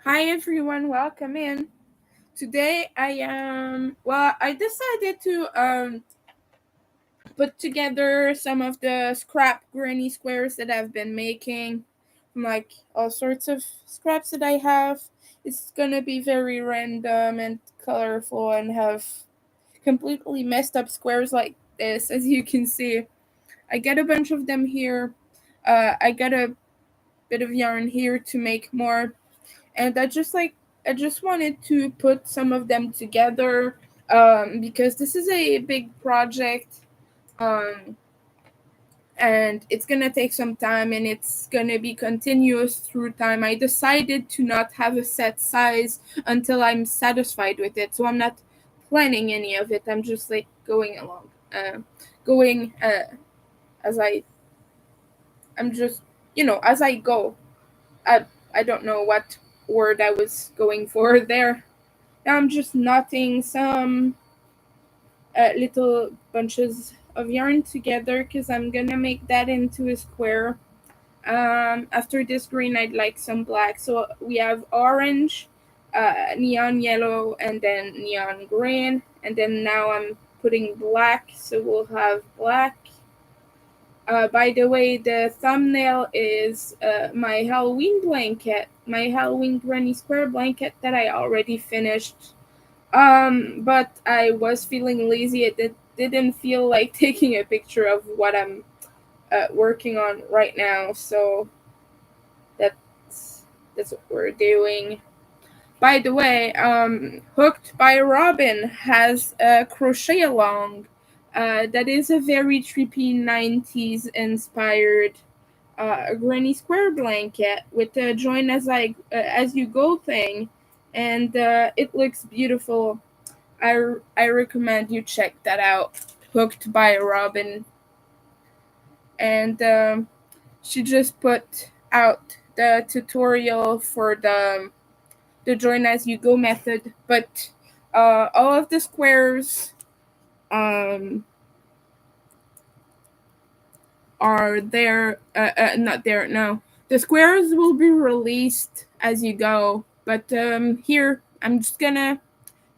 Hi everyone, welcome in. Today I decided to put together some of the scrap granny squares that I've been making from like all sorts of scraps that I have. It's gonna be very random and colorful and have completely messed up squares like this, as you can see. I got a bunch of them here. I got a bit of yarn here to make more, and I just wanted to put some of them together because this is a big project, um, and it's gonna take some time and it's gonna be continuous through time. I decided to not have a set size until I'm satisfied with it, so I'm not planning any of it. I'm just like going along, going as I'm just as I go. I I don't know what word I was going for there. Now I'm just knotting some little bunches of yarn together because I'm gonna make that into a square. After this green, I'd like some black. So we have orange, neon yellow, and then neon green. And then now I'm putting black, so we'll have black. By the way, the thumbnail is my Halloween blanket, my Halloween granny square blanket that I already finished. But I was feeling lazy. Didn't feel like taking a picture of what I'm working on right now. So that's that's what we're doing. By the way, Hooked by Robin has a crochet along. That is a very trippy 90s inspired granny square blanket with the join as you go thing, and it looks beautiful. I recommend you check that out. Hooked by Robin, and she just put out the tutorial for the join as you go method, but all of the squares um are there. Not there. No, the squares will be released as you go. But here I'm just gonna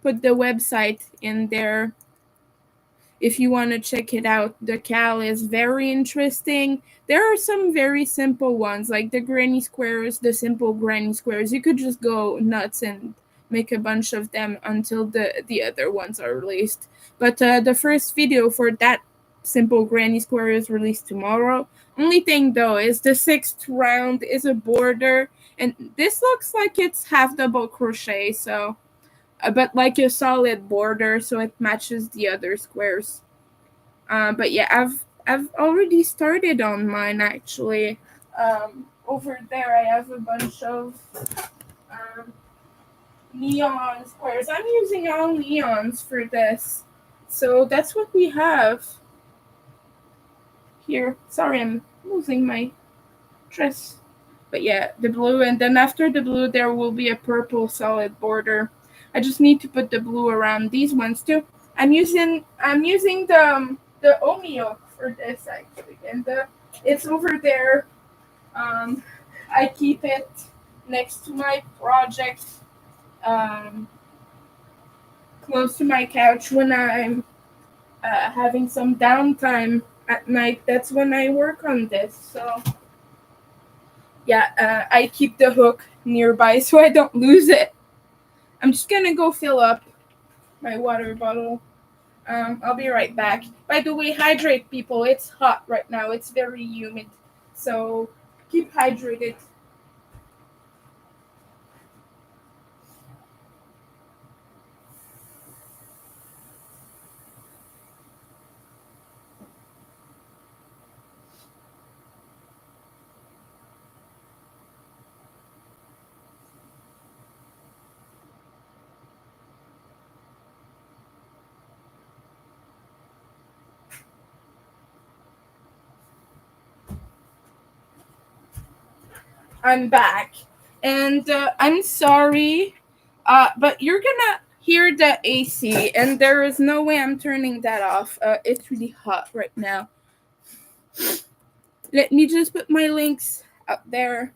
put the website in there if you want to check it out. The cal is very interesting. There are some very simple ones, like the granny squares, the simple granny squares. You could just go nuts and make a bunch of them until the other ones are released. But the first video for that simple granny square is released tomorrow. Only thing though is the sixth round is a border, and this looks like it's half double crochet, so but like a solid border, so it matches the other squares. But yeah, I've already started on mine actually. Over there, I have a bunch of um, neon squares. I'm using all neons for this, so that's what we have here. Sorry, I'm losing my dress. But yeah, the blue, and then after the blue, there will be a purple solid border. I just need to put the blue around these ones too. I'm using the Omeo for this actually, and it's over there. Um, I keep it next to my project, um, close to my couch when I'm having some downtime at night. That's when I work on this. So yeah, I keep the hook nearby so I don't lose it. I'm just gonna go fill up my water bottle. I'll be right back. By the way, hydrate, people. It's hot right now. It's very humid. So keep hydrated. I'm back. And I'm sorry, but you're gonna hear the AC, and there is no way I'm turning that off. It's really hot right now. Let me just put my links up there.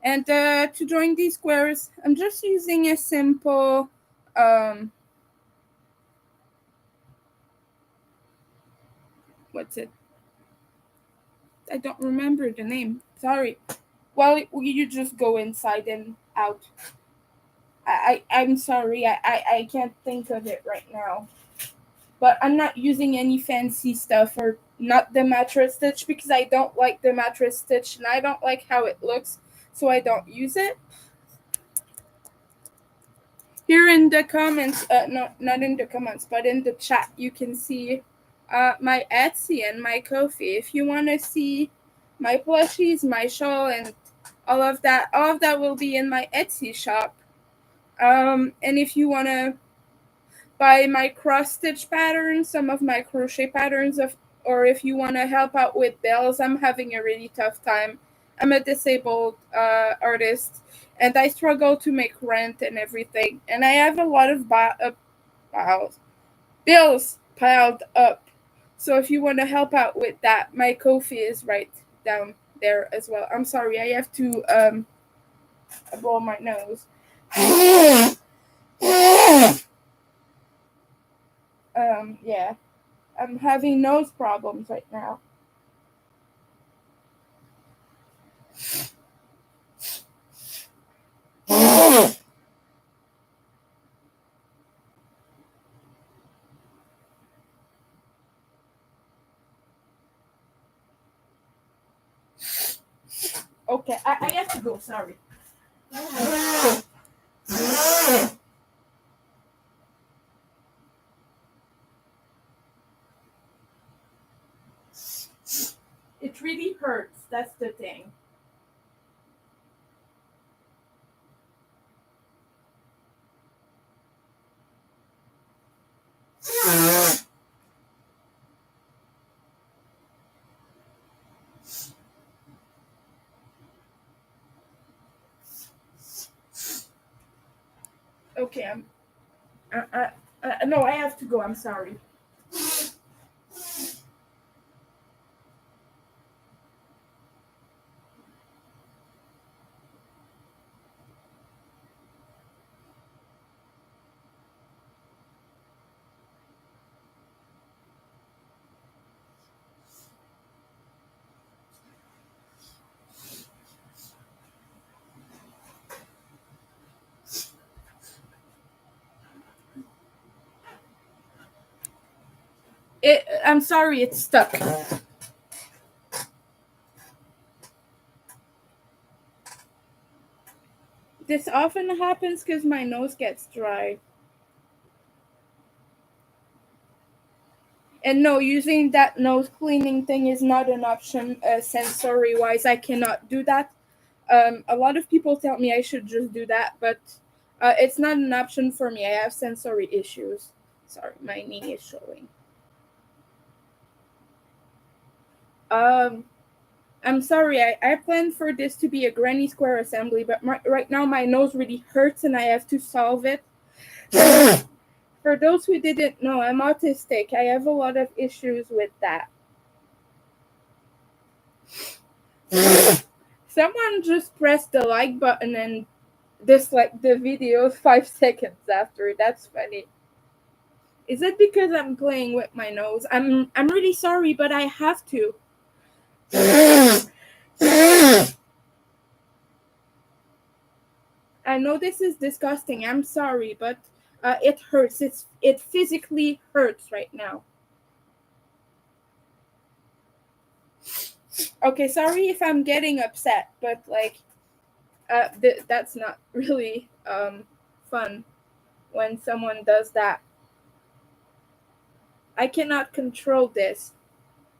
And to join these squares, I'm just using a simple what's it? I don't remember the name. Sorry. Well, you just go inside and out. I'm sorry. I can't think of it right now. But I'm not using any fancy stuff or not the mattress stitch because I don't like the mattress stitch and I don't like how it looks, so I don't use it. Here in the comments, not in the comments, but in the chat, you can see my Etsy and my Ko-fi. If you want to see my plushies, my shawl, and all of that will be in my Etsy shop. And if you want to buy my cross stitch patterns, some of my crochet patterns, or if you want to help out with bills, I'm having a really tough time. I'm a disabled artist, and I struggle to make rent and everything, and I have a lot of bills piled up. So if you want to help out with that, my Ko-fi is right down there as well. I'm sorry, I have to blow my nose. Yeah, I'm having nose problems right now. Okay, I have to go. Sorry. It really hurts. That's the thing. Okay, no, I have to go. I'm sorry. I'm sorry. It's stuck. This often happens because my nose gets dry. And no, using that nose cleaning thing is not an option sensory wise. I cannot do that. A lot of people tell me I should just do that, but it's not an option for me. I have sensory issues. Sorry, my knee is showing. Um, I'm sorry. I planned for this to be a granny square assembly, but right now my nose really hurts and I have to solve it. For those who didn't know, I'm autistic. I have a lot of issues with that. Someone just pressed the like button and disliked the video 5 seconds after. That's funny. Is it because I'm playing with my nose? I'm really sorry, but I have to. I know this is disgusting. I'm sorry, but it hurts. It physically hurts right now. Okay, sorry if I'm getting upset, but like that's not really fun when someone does that. I cannot control this.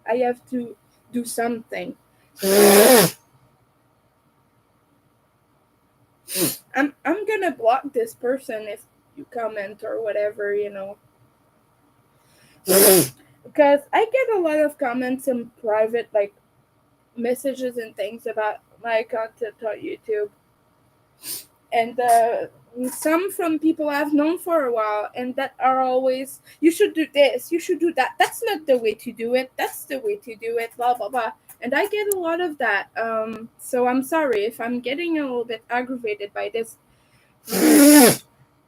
I have to do something. I'm gonna block this person if you comment or whatever, because I get a lot of comments in private, like messages and things about my content on YouTube, and some from people I've known for a while, and that are always, you should do this, you should do that. That's not the way to do it. That's the way to do it. Blah blah blah. And I get a lot of that. So I'm sorry if I'm getting a little bit aggravated by this.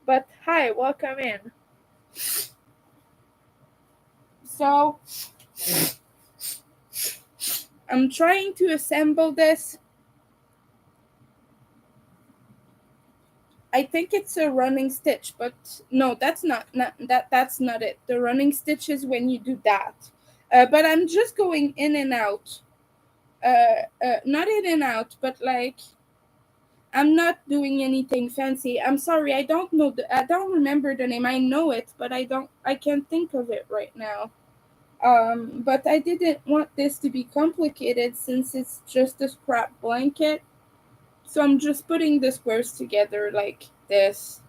But hi, welcome in. So I'm trying to assemble this. I think it's a running stitch, but no, that's not it. The running stitch is when you do that. But I'm just going in and out. Not in and out, but like I'm not doing anything fancy. I'm sorry, I don't remember the name. I know it, but I can't think of it right now. But I didn't want this to be complicated since it's just a scrap blanket. So I'm just putting the squares together like this.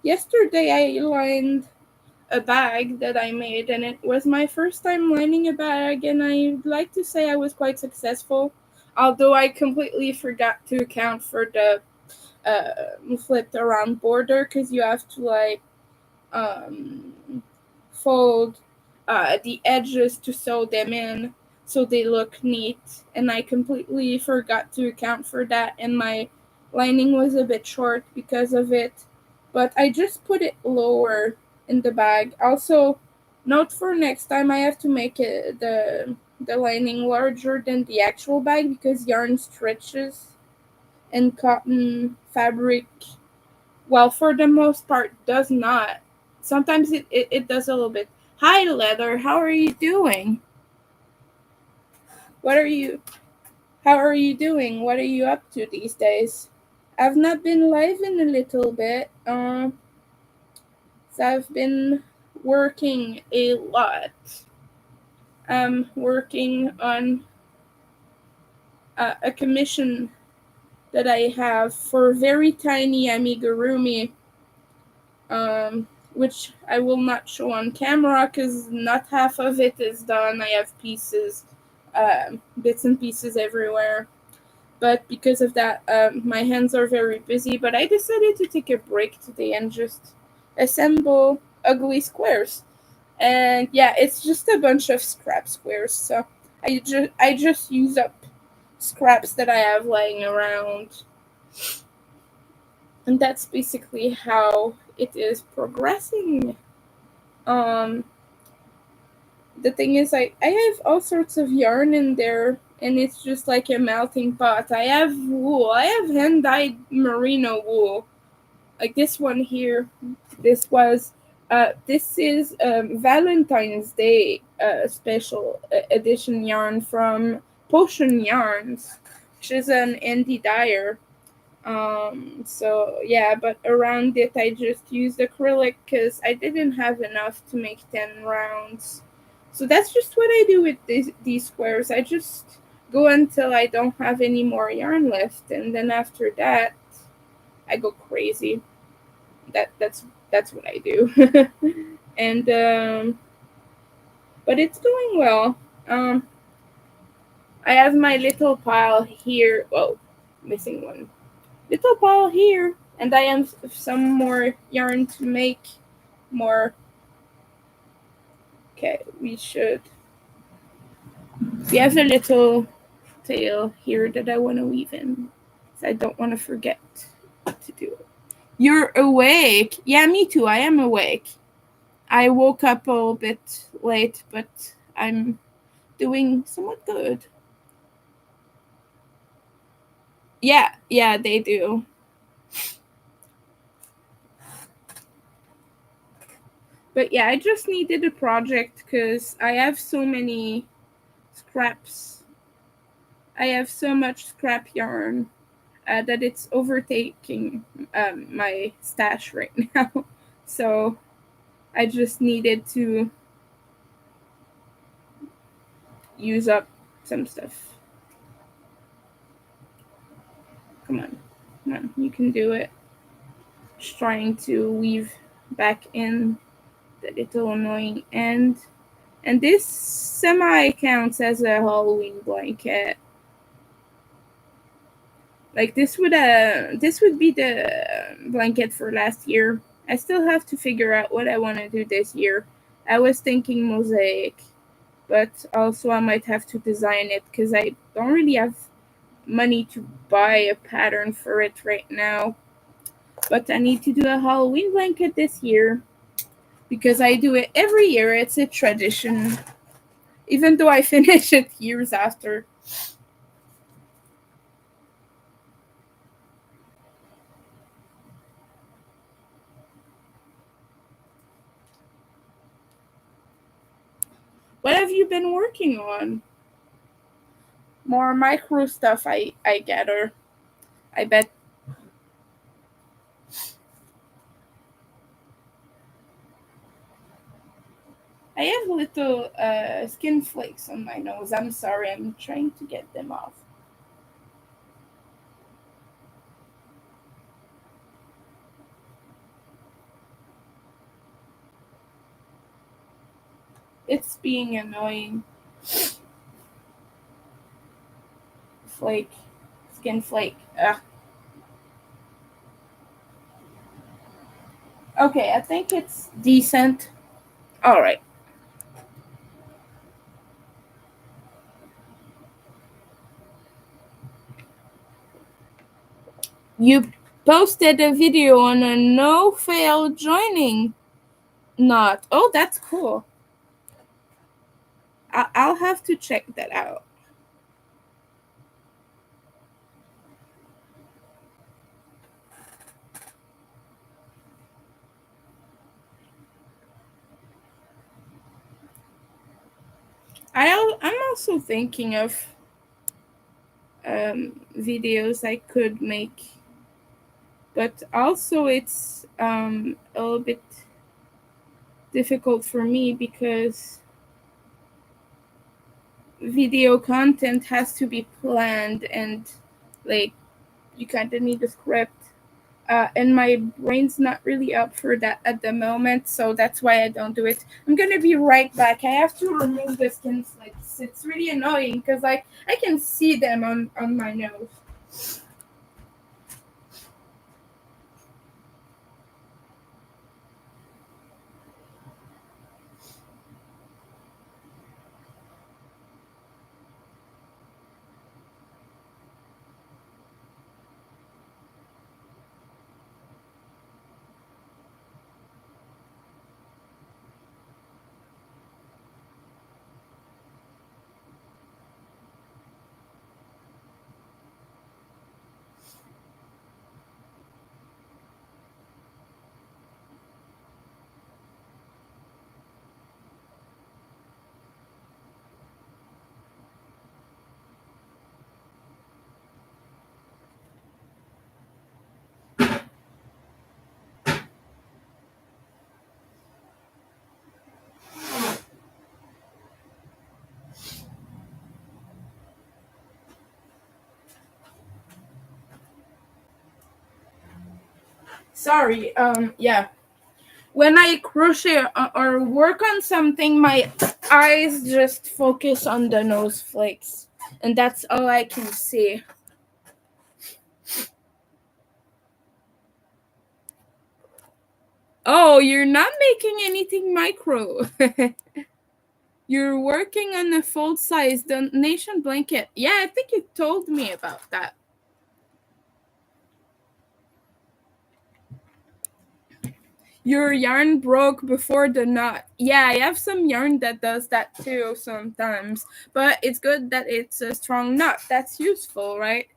Yesterday I lined a bag that I made, and it was my first time lining a bag, and I'd like to say I was quite successful, although I completely forgot to account for the flipped around border, because you have to like um, fold the edges to sew them in so they look neat, and I completely forgot to account for that, and my lining was a bit short because of it, but I just put it lower in the bag. Also, note for next time, I have to make the lining larger than the actual bag because yarn stretches and cotton fabric, well, for the most part, does not. Sometimes it does a little bit. Hi, Leather. How are you doing? What are you? How are you doing? What are you up to these days? I've not been live in a little bit. So I've been working a lot. I'm working on a commission that I have for very tiny amigurumi, which I will not show on camera because not half of it is done. I have pieces, bits and pieces everywhere. But because of that, my hands are very busy. But I decided to take a break today and just assemble ugly squares. And yeah, it's just a bunch of scrap squares. So I just use up scraps that I have lying around, and that's basically how it is progressing. Um, the thing is, I have all sorts of yarn in there, and it's just like a melting pot. I have wool. I have hand dyed merino wool, like this one here. This was, this is Valentine's Day special edition yarn from Potion Yarns, which is an indie dyer. So yeah, but around it I just used acrylic because I didn't have enough to make 10 rounds. So that's just what I do with these squares. I just go until I don't have any more yarn left, and then after that I go crazy. That's what I do. And but it's going well. I have my little pile here. Oh, missing one. Little pile here, and I have some more yarn to make more. Okay, we have a little tail here that I want to weave in, so I don't want to forget to do it. You're awake? Yeah, me too. I am awake. I woke up a little bit late, but I'm doing somewhat good. Yeah, they do. But yeah, I just needed a project because I have so many scraps. I have so much scrap yarn that it's overtaking my stash right now. So I just needed to use up some stuff. Come on. Come on. You can do it. Just trying to weave back in the little annoying end. And this semi counts as a Halloween blanket. Like this would be the blanket for last year. I still have to figure out what I want to do this year. I was thinking mosaic, but also I might have to design it because I don't really have money to buy a pattern for it right now. But I need to do a Halloween blanket this year because I do it every year. It's a tradition, even though I finish it years after. What have you been working on? More micro stuff, I gather. I bet. I have little skin flakes on my nose. I'm sorry, I'm trying to get them off. It's being annoying. Flake. Skin flake. Ugh. Okay, I think it's decent. Alright. You posted a video on a no fail joining knot. Oh, that's cool. I'll have to check that out. I'm also thinking of videos I could make, but also it's a little bit difficult for me because video content has to be planned and like you kind of need a script. And my brain's not really up for that at the moment, so that's why I don't do it. I'm gonna be right back. I have to remove the skin flakes. It's really annoying because I can see them on my nose. Sorry. Yeah. When I crochet or work on something, my eyes just focus on the nose flakes, and that's all I can see. Oh, you're not making anything micro. You're working on a full-size donation blanket. Yeah, I think you told me about that. Your yarn broke before the knot. Yeah, I have some yarn that does that too sometimes. But it's good that it's a strong knot. That's useful, right?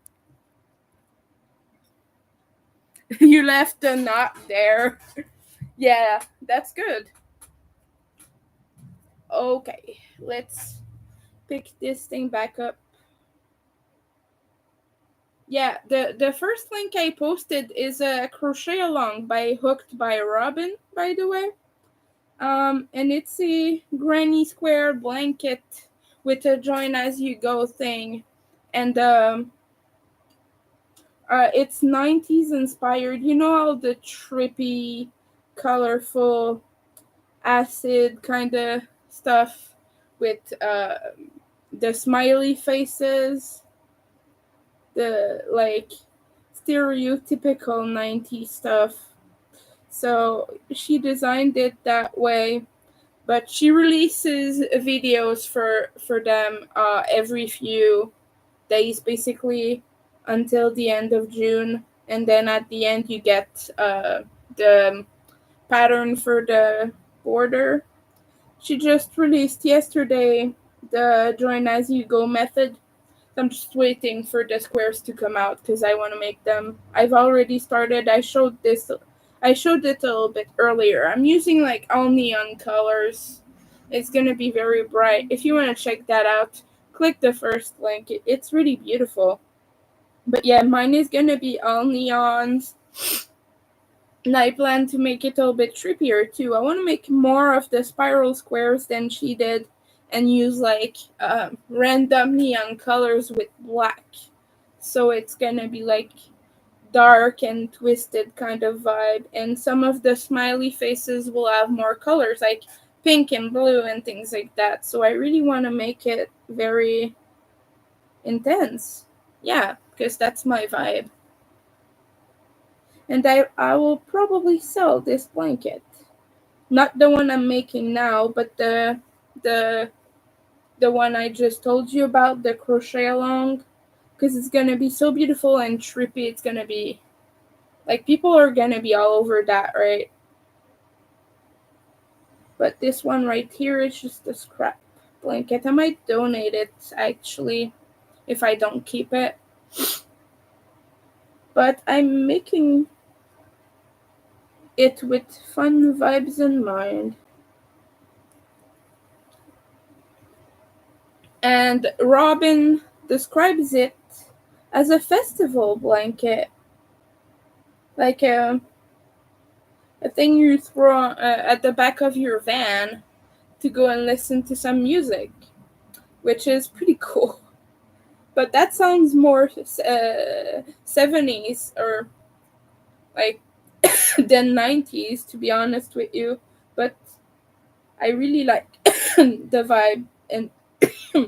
You left the knot there. Yeah, that's good. Okay, let's pick this thing back up. Yeah, the first link I posted is a crochet along by Hooked by Robin, by the way. And it's a granny square blanket with a join as you go thing, and it's 90s inspired. You know all the trippy, colorful, acid kind of stuff with the smiley faces, the like stereotypical 90s stuff. So she designed it that way. But she releases videos for them every few days, basically until the end of June, and then at the end you get the pattern for the border. She just released yesterday the join as you go method. I'm just waiting for the squares to come out because I want to make them. I've already started. I showed it a little bit earlier. I'm using like all neon colors. It's gonna be very bright. If you want to check that out, click the first link. It's really beautiful. But yeah, mine is gonna be all neons. And I plan to make it a little bit trippier too. I want to make more of the spiral squares than she did and use like random neon colors with black. So it's gonna be like dark and twisted kind of vibe. And some of the smiley faces will have more colors like pink and blue and things like that. So I really want to make it very intense. Yeah, because that's my vibe. And I will probably sell this blanket. Not the one I'm making now, but the the one I just told you about, the crochet along, because it's gonna be so beautiful and trippy. It's gonna be like people are gonna be all over that, right? But this one right here is just a scrap blanket. I might donate it actually if I don't keep it. But I'm making it with fun vibes in mind. And Robin describes it as a festival blanket, like a thing you throw at the back of your van to go and listen to some music, which is pretty cool. But that sounds more 70s or like than 90s, to be honest with you. But I really like the vibe and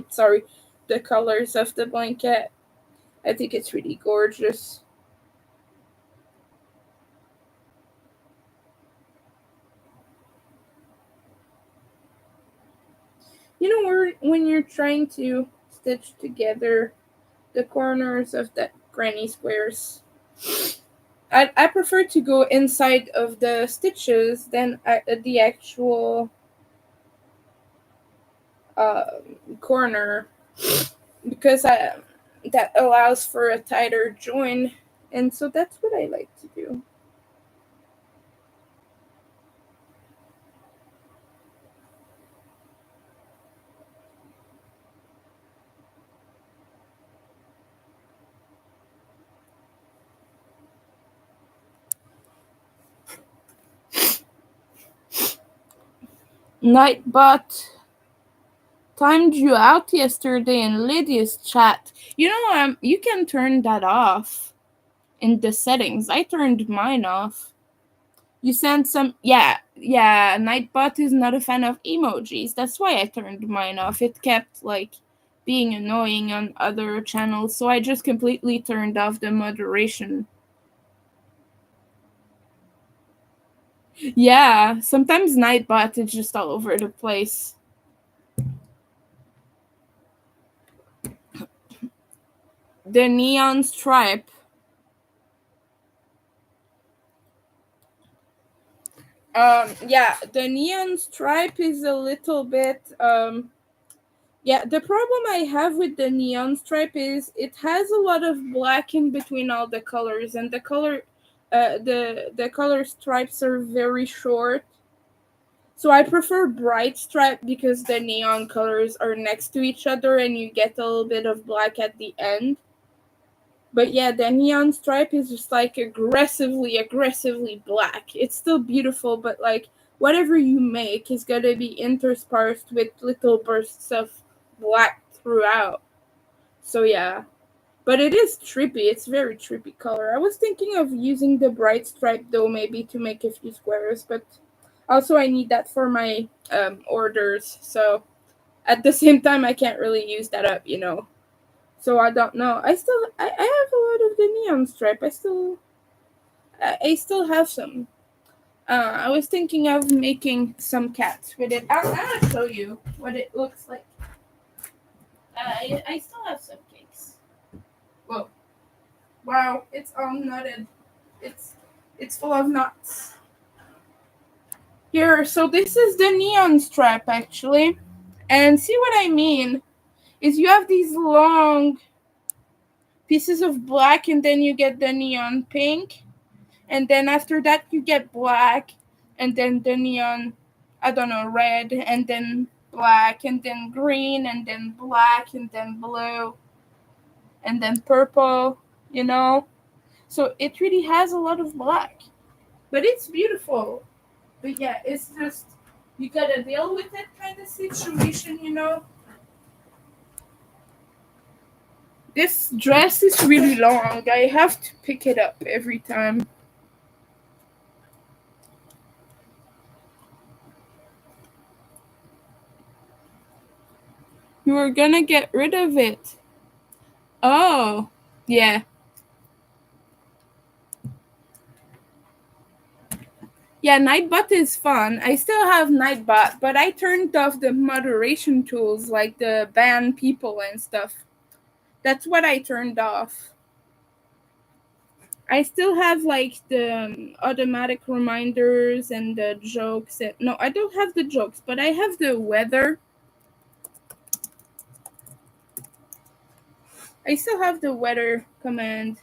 sorry, the colors of the blanket. I think it's really gorgeous. You know, when you're trying to stitch together the corners of the granny squares, I prefer to go inside of the stitches than the actual uh, corner because that allows for a tighter join, and so that's what I like to do. Nightbot timed you out yesterday in Lydia's chat. You know, you can turn that off in the settings. I turned mine off. You sent some, yeah. Nightbot is not a fan of emojis. That's why I turned mine off. It kept like being annoying on other channels, so I just completely turned off the moderation. Yeah, sometimes Nightbot is just all over the place. The neon stripe. Yeah, the neon stripe is a little bit yeah, the problem I have with the neon stripe is it has a lot of black in between all the colors, and the color stripes are very short. So I prefer bright stripe because the neon colors are next to each other and you get a little bit of black at the end. But yeah, the neon stripe is just like aggressively black. It's still beautiful, but like whatever you make is gonna be interspersed with little bursts of black throughout. So yeah. But it is trippy. It's very trippy color. I was thinking of using the bright stripe though, maybe to make a few squares, but also I need that for my orders. So at the same time, I can't really use that up, you know. So I don't know. I have a lot of the neon stripe. I still have some. I was thinking of making some cats with it. I'm gonna show you what it looks like. I still have some cakes. Whoa! Wow, it's all nutted. It's it's full of nuts. Here, so this is the neon strap actually, and see what I mean is you have these long pieces of black, and then you get the neon pink, and then after that you get black, and then the neon, I don't know, red, and then black, and then green, and then black, and then blue, and then purple, you know. So it really has a lot of black, but it's beautiful. But yeah, it's just you gotta deal with that kind of situation, you know. This dress is really long. I have to pick it up every time. You were gonna get rid of it. Oh, yeah. Yeah, Nightbot is fun. I still have Nightbot, but I turned off the moderation tools like the ban people and stuff. That's what I turned off. I still have like the automatic reminders and the jokes. No, I don't have the jokes, but I have the weather. I still have the weather command.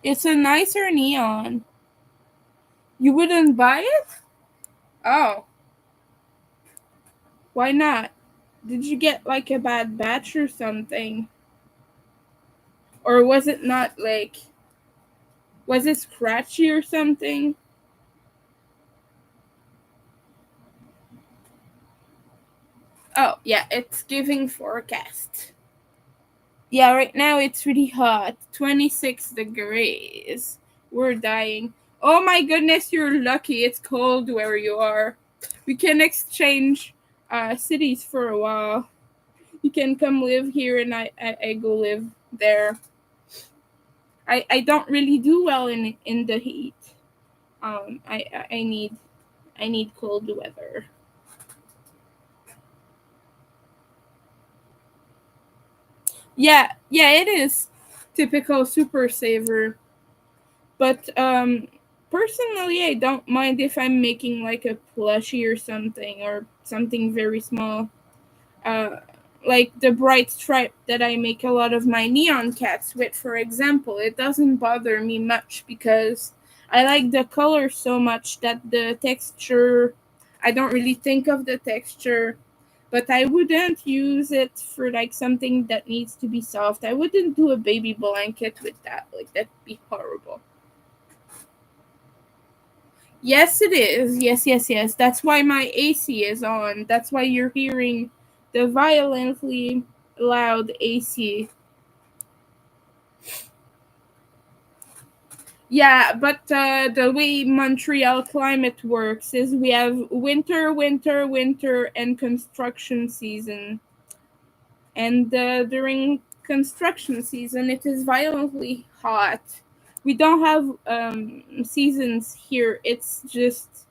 It's a nicer neon. You wouldn't buy it? Oh, why not? Did you get like a bad batch or something? Or was it not like, was it scratchy or something? Oh, yeah, it's giving forecast. Yeah, right now it's really hot. 26 degrees. We're dying. Oh my goodness, you're lucky. It's cold where you are. We can exchange cities for a while. You can come live here and I go live there. I don't really do well in the heat. I need cold weather. Yeah, it is typical super saver. But personally, I don't mind if I'm making like a plushie or something very small. Uh, like the bright stripe that I make a lot of my neon cats with, for example. It doesn't bother me much because I like the color so much that the texture, I don't really think of the texture, but I wouldn't use it for like something that needs to be soft. I wouldn't do a baby blanket with that. Like that'd be horrible. Yes, it is. Yes. That's why my AC is on. That's why you're hearing the violently loud AC. Yeah, but the way Montreal climate works is we have winter, and construction season. And during construction season, it is violently hot. We don't have seasons here. It's just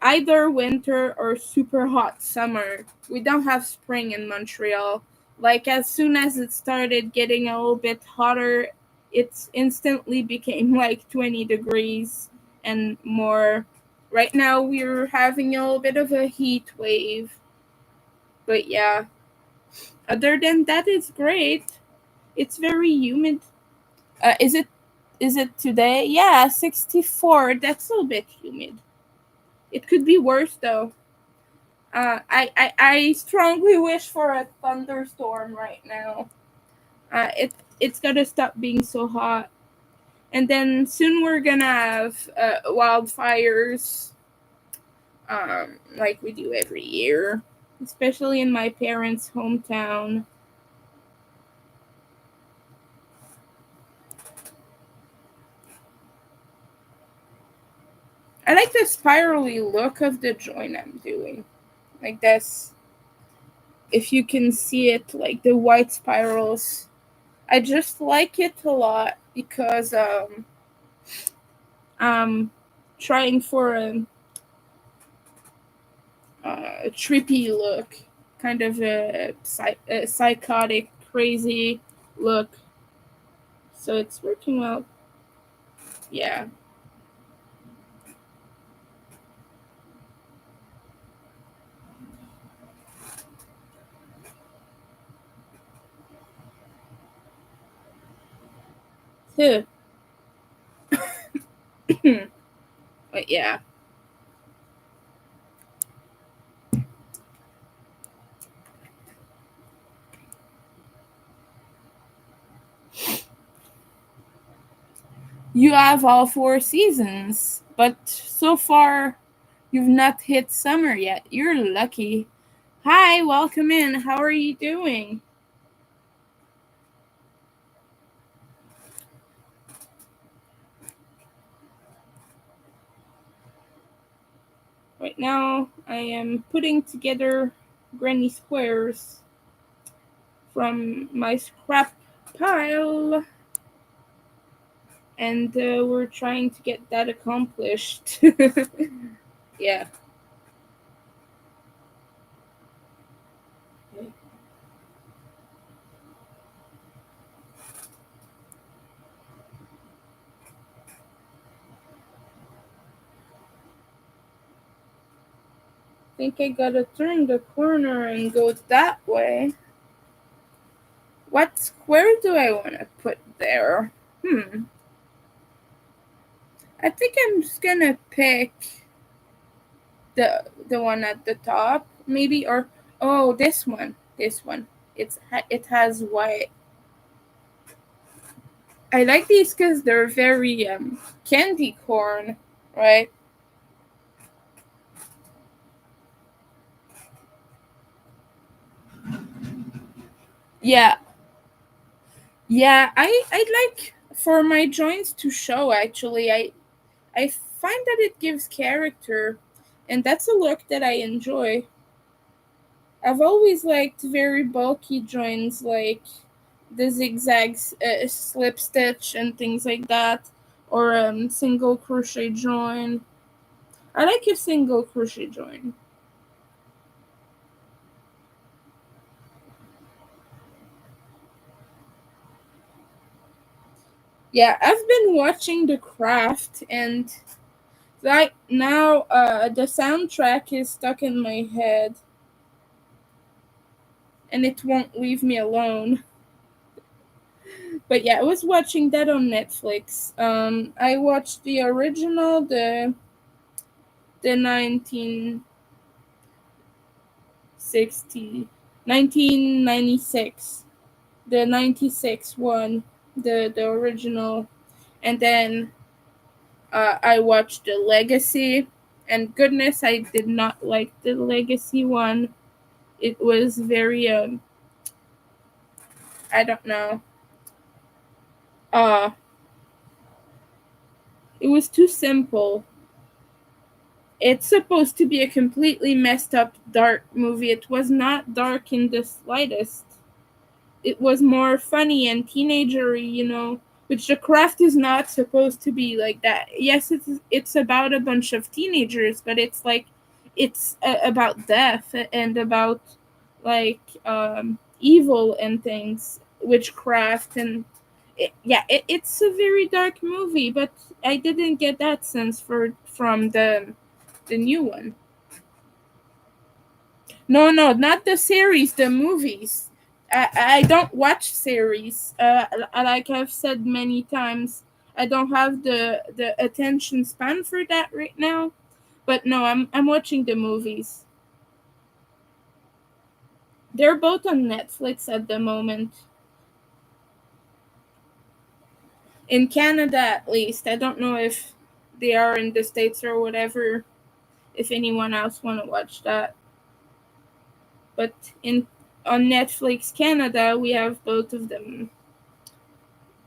either winter or super hot summer. We don't have spring in Montreal. Like as soon as it started getting a little bit hotter, it instantly became like 20 degrees and more. Right now we're having a little bit of a heat wave. But yeah, other than that it's great. It's very humid. Is it today? Yeah, 64. That's a little bit humid. It could be worse though. I strongly wish for a thunderstorm right now. It's gotta stop being so hot, and then soon we're gonna have wildfires, like we do every year, especially in my parents' hometown. I like the spirally look of the joint I'm doing. like this. If you can see it, like the white spirals, I just like it a lot because I'm trying for a trippy look, kind of a psychotic, crazy look. So it's working well. Yeah. Huh. But yeah. You have all four seasons, but so far you've not hit summer yet. You're lucky. Hi, welcome in. How are you doing? Right now, I am putting together granny squares from my scrap pile, and we're trying to get that accomplished. Yeah. I think I gotta turn the corner and go that way. What square do I want to put there? Hmm. I think I'm just gonna pick the one at the top, maybe, or oh, this one. This one. It has white. I like these because they're very candy corn, right? Yeah, yeah. I like for my joints to show. Actually, I find that it gives character, and that's a look that I enjoy. I've always liked very bulky joints, like the zigzags, slip stitch, and things like that, or single crochet join. I like a single crochet join. Yeah, I've been watching The Craft, and right now, the soundtrack is stuck in my head, and it won't leave me alone. But yeah, I was watching that on Netflix. I watched the original, the 1996, the 96 one, the original, and then I watched the Legacy, and goodness, I did not like the Legacy one. It was very I don't know. Uh it was too simple. It's supposed to be a completely messed up dark movie. It was not dark in the slightest. It was more funny and teenagery, which The Craft is not supposed to be like that. Yes, it's about a bunch of teenagers, but it's like it's about death and about like evil and things, witchcraft, and it's a very dark movie. But I didn't get that sense from the new one. No, no, not the series, the movies. I don't watch series. Like I've said many times, I don't have the attention span for that right now. But no, I'm watching the movies. They're both on Netflix at the moment. In Canada, at least. I don't know if they are in the States or whatever. If anyone else want to watch that, but in on Netflix Canada, we have both of them.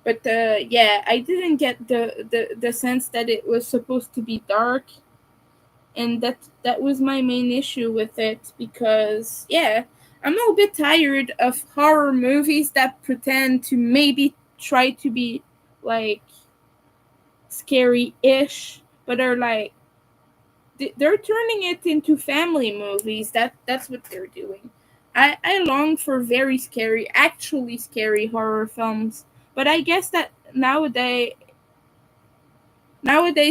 But yeah, I didn't get the sense that it was supposed to be dark. and that was my main issue with it, because yeah, I'm a little bit tired of horror movies that pretend to maybe try to be like scary-ish, but are like they're turning it into family movies. That's what they're doing. I long for very scary, actually scary horror films, but I guess that nowadays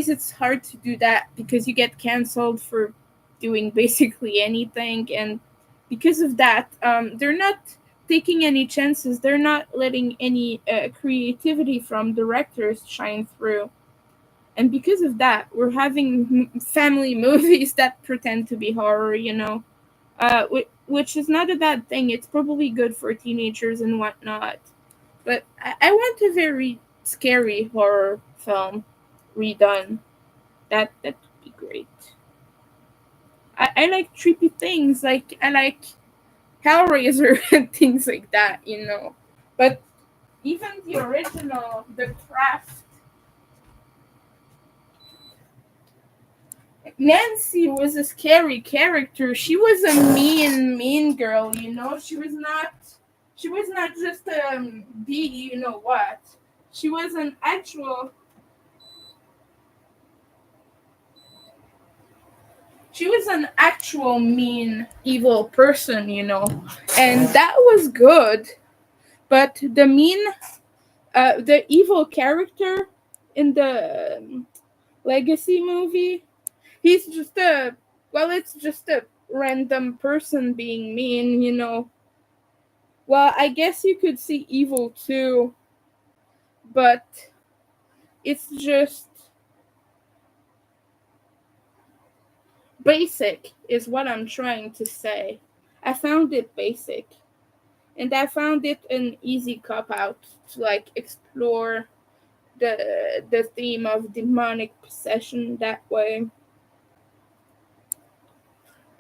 it's hard to do that because you get canceled for doing basically anything, and because of that, they're not taking any chances. They're not letting any creativity from directors shine through, and because of that, we're having family movies that pretend to be horror. Which is not a bad thing. It's probably good for teenagers and whatnot. But I want a very scary horror film redone. That would be great. I like trippy things. Like I like Hellraiser and things like that. But even the original, The Craft, Nancy was a scary character. She was a mean girl. She was not just B, you know what. She was an actual she was an actual mean evil person. And that was good. But the evil character in the Legacy movie, he's just it's just a random person being mean. Well, I guess you could see evil too, but it's just basic, is what I'm trying to say. I found it basic, and I found it an easy cop out to like explore the theme of demonic possession that way.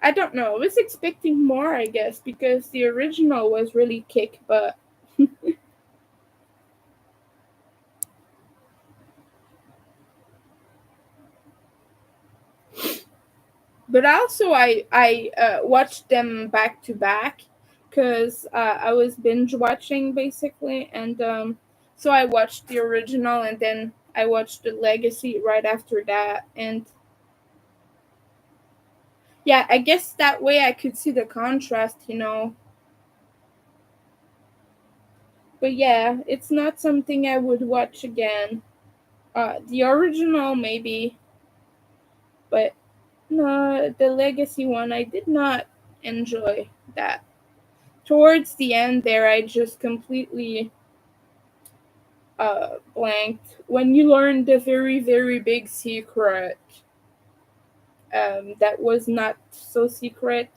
I don't know. I was expecting more, I guess, because the original was really kick butt. But also, I watched them back to back because I was binge watching basically, and so I watched the original and then I watched the Legacy right after that, and yeah, I guess that way I could see the contrast. But yeah, it's not something I would watch again. The original maybe, but no, the Legacy one I did not enjoy that. Towards the end there, I just completely blanked when you learn the very very big secret. That was not so secret.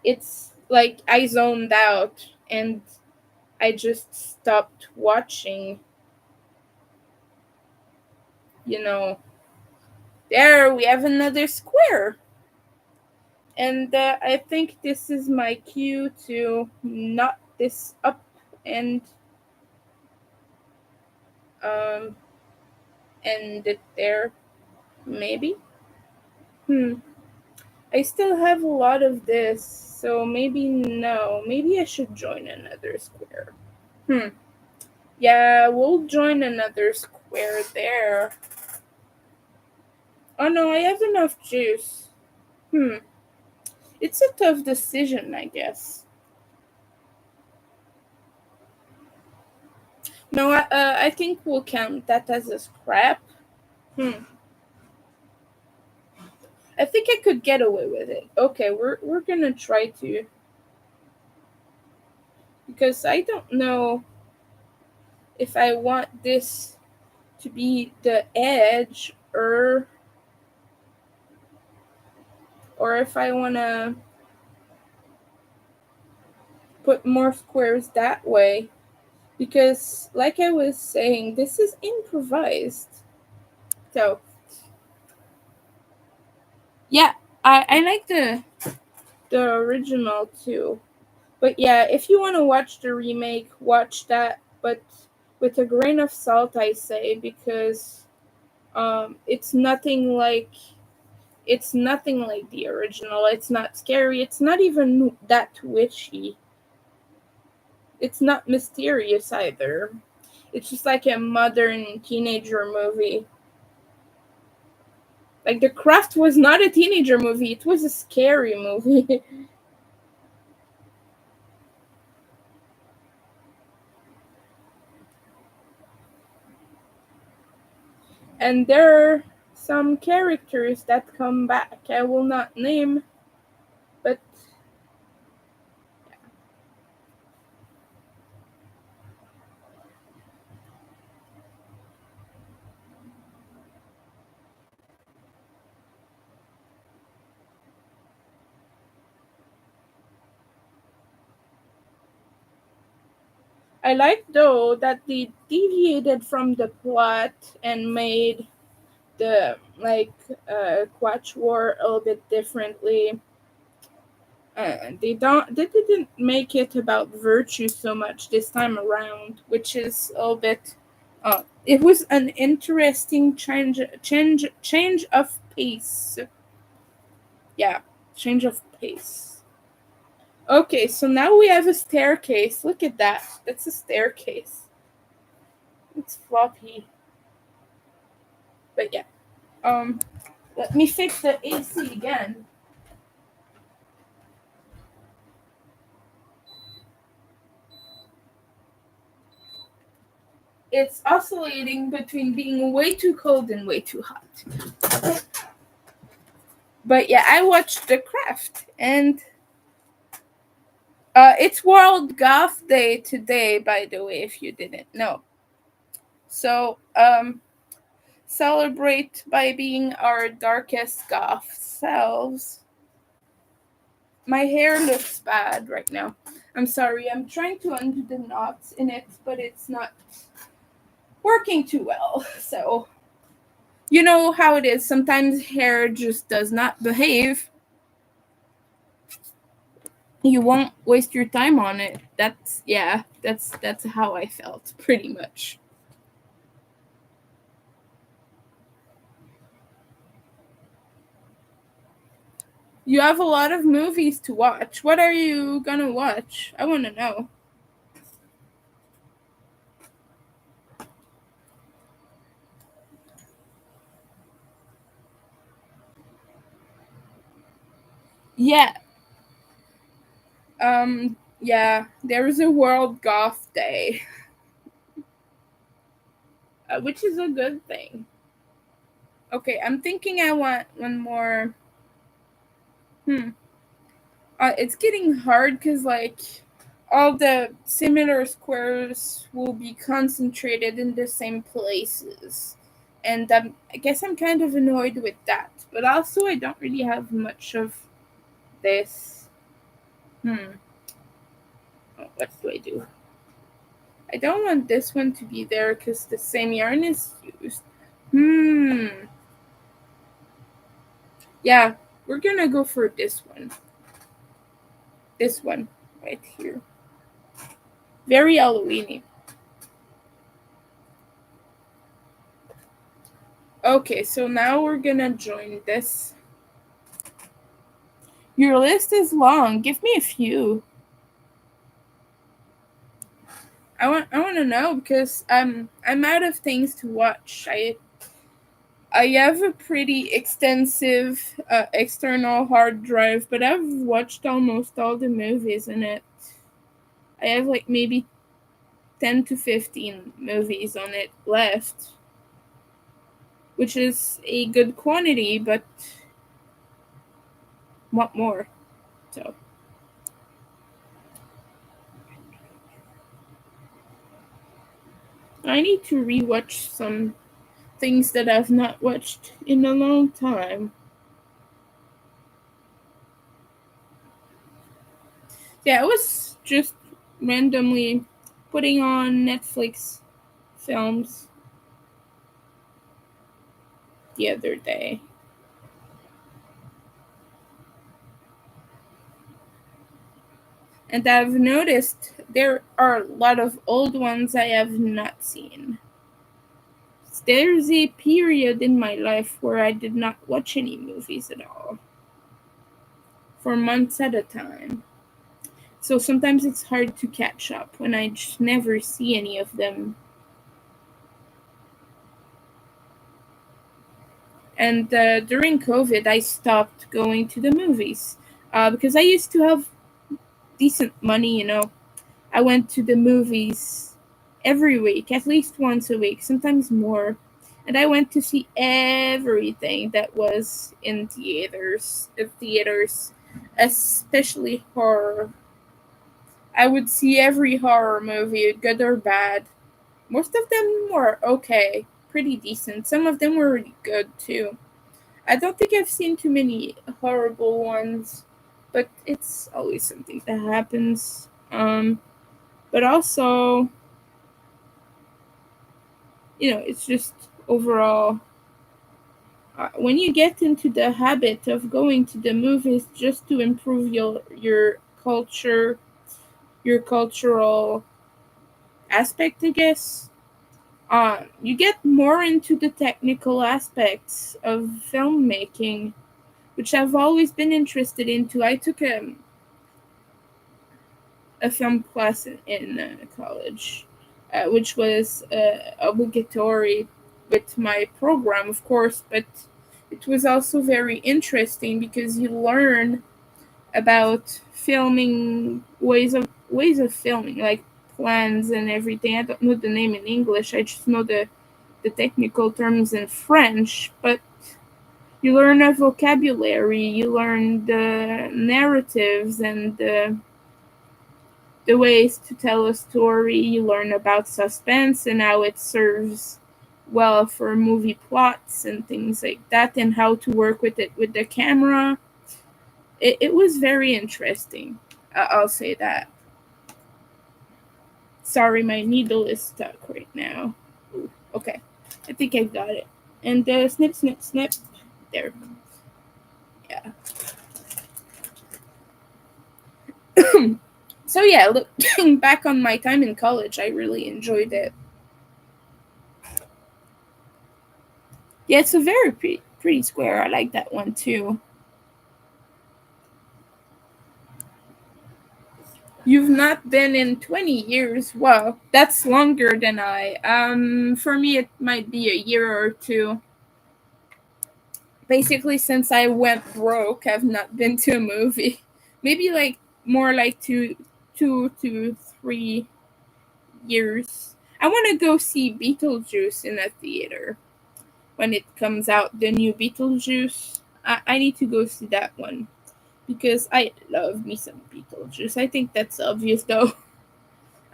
It's like I zoned out and I just stopped watching. You know, there we have another square. And I think this is my cue to knot this up and um, end it there, maybe. Hmm. I still have a lot of this, so maybe no. Maybe I should join another square. Hmm. Yeah, we'll join another square there. Oh no, I have enough juice. Hmm. It's a tough decision, I guess. No, I think we'll count that as a scrap. Hmm. I think I could get away with it. Okay, we're gonna try to, because I don't know if I want this to be the edge, or if I wanna put more squares that way. Because like I was saying, this is improvised. So yeah, I like the original too. But yeah, if you want to watch the remake, watch that, but with a grain of salt, I say, because It's nothing like the original. It's not scary. It's not even that witchy. It's not mysterious either. It's just like a modern teenager movie. Like The Craft was not a teenager movie. It was a scary movie. And there are some characters that come back. I will not name, but I like though that they deviated from the plot and made the Quatch War a little bit differently. They didn't make it about virtue so much this time around, which is a little bit. It was an interesting change of pace. Yeah, change of pace. Okay, so now we have a staircase. Look at that. That's a staircase. It's floppy, but yeah. Um, Let me fix the AC again. It's oscillating between being way too cold and way too hot. But yeah, I watched The Craft, and it's World Goth Day today, by the way, if you didn't know. So, celebrate by being our darkest goth selves. My hair looks bad right now. I'm sorry, I'm trying to undo the knots in it, but it's not working too well. So, you know how it is. Sometimes hair just does not behave. You won't waste your time on it. That's how I felt pretty much. You have a lot of movies to watch. What are you gonna watch? I want to know. Yeah. Yeah, there is a World Goth Day, which is a good thing. Okay, I'm thinking I want one more. Hmm. It's getting hard because all the similar squares will be concentrated in the same places, and I guess I'm kind of annoyed with that. But also, I don't really have much of this. Hmm. What do I do? I don't want this one to be there because the same yarn is used. Hmm. Yeah, we're gonna go for this one. This one right here. Very Halloweeny. Okay, so now we're gonna join this. Your list is long. Give me a few. I want to know because I'm out of things to watch. I have a pretty extensive external hard drive, but I've watched almost all the movies in it. I have maybe 10 to 15 movies on it left, which is a good quantity, but want more. So I need to rewatch some things that I've not watched in a long time. Yeah, I was just randomly putting on Netflix films the other day. And I've noticed there are a lot of old ones I have not seen. There's a period in my life where I did not watch any movies at all for months at a time. So sometimes it's hard to catch up when I just never see any of them. And during COVID, I stopped going to the movies because I used to have decent money. I went to the movies every week, at least once a week, sometimes more. And I went to see everything that was in theaters, especially horror. I would see every horror movie, good or bad. Most of them were okay, pretty decent. Some of them were really good too. I don't think I've seen too many horrible ones, but it's always something that happens. But also, it's just overall, when you get into the habit of going to the movies just to improve your culture, your cultural aspect, I guess, you get more into the technical aspects of filmmaking, which I've always been interested into. I took a film class in college, which was obligatory with my program, of course, but it was also very interesting because you learn about filming ways of filming, like plans and everything. I don't know the name in English. I just know the technical terms in French, but you learn a vocabulary, you learn the narratives and the ways to tell a story, you learn about suspense and how it serves well for movie plots and things like that, and how to work with it with the camera. It was very interesting. I'll say that. Sorry, my needle is stuck right now. Ooh, okay, I think I got it. And snip, snip, snip. There. Yeah. So yeah, looking back on my time in college, I really enjoyed it. Yeah, it's a very pretty square. I like that one too. You've not been in 20 years. Well, that's longer than I. For me, it might be a year or two. Basically, since I went broke, I've not been to a movie. Maybe like more like 2 to 3 years. I want to go see Beetlejuice in a theater when it comes out. The new Beetlejuice. I need to go see that one because I love me some Beetlejuice. I think that's obvious though.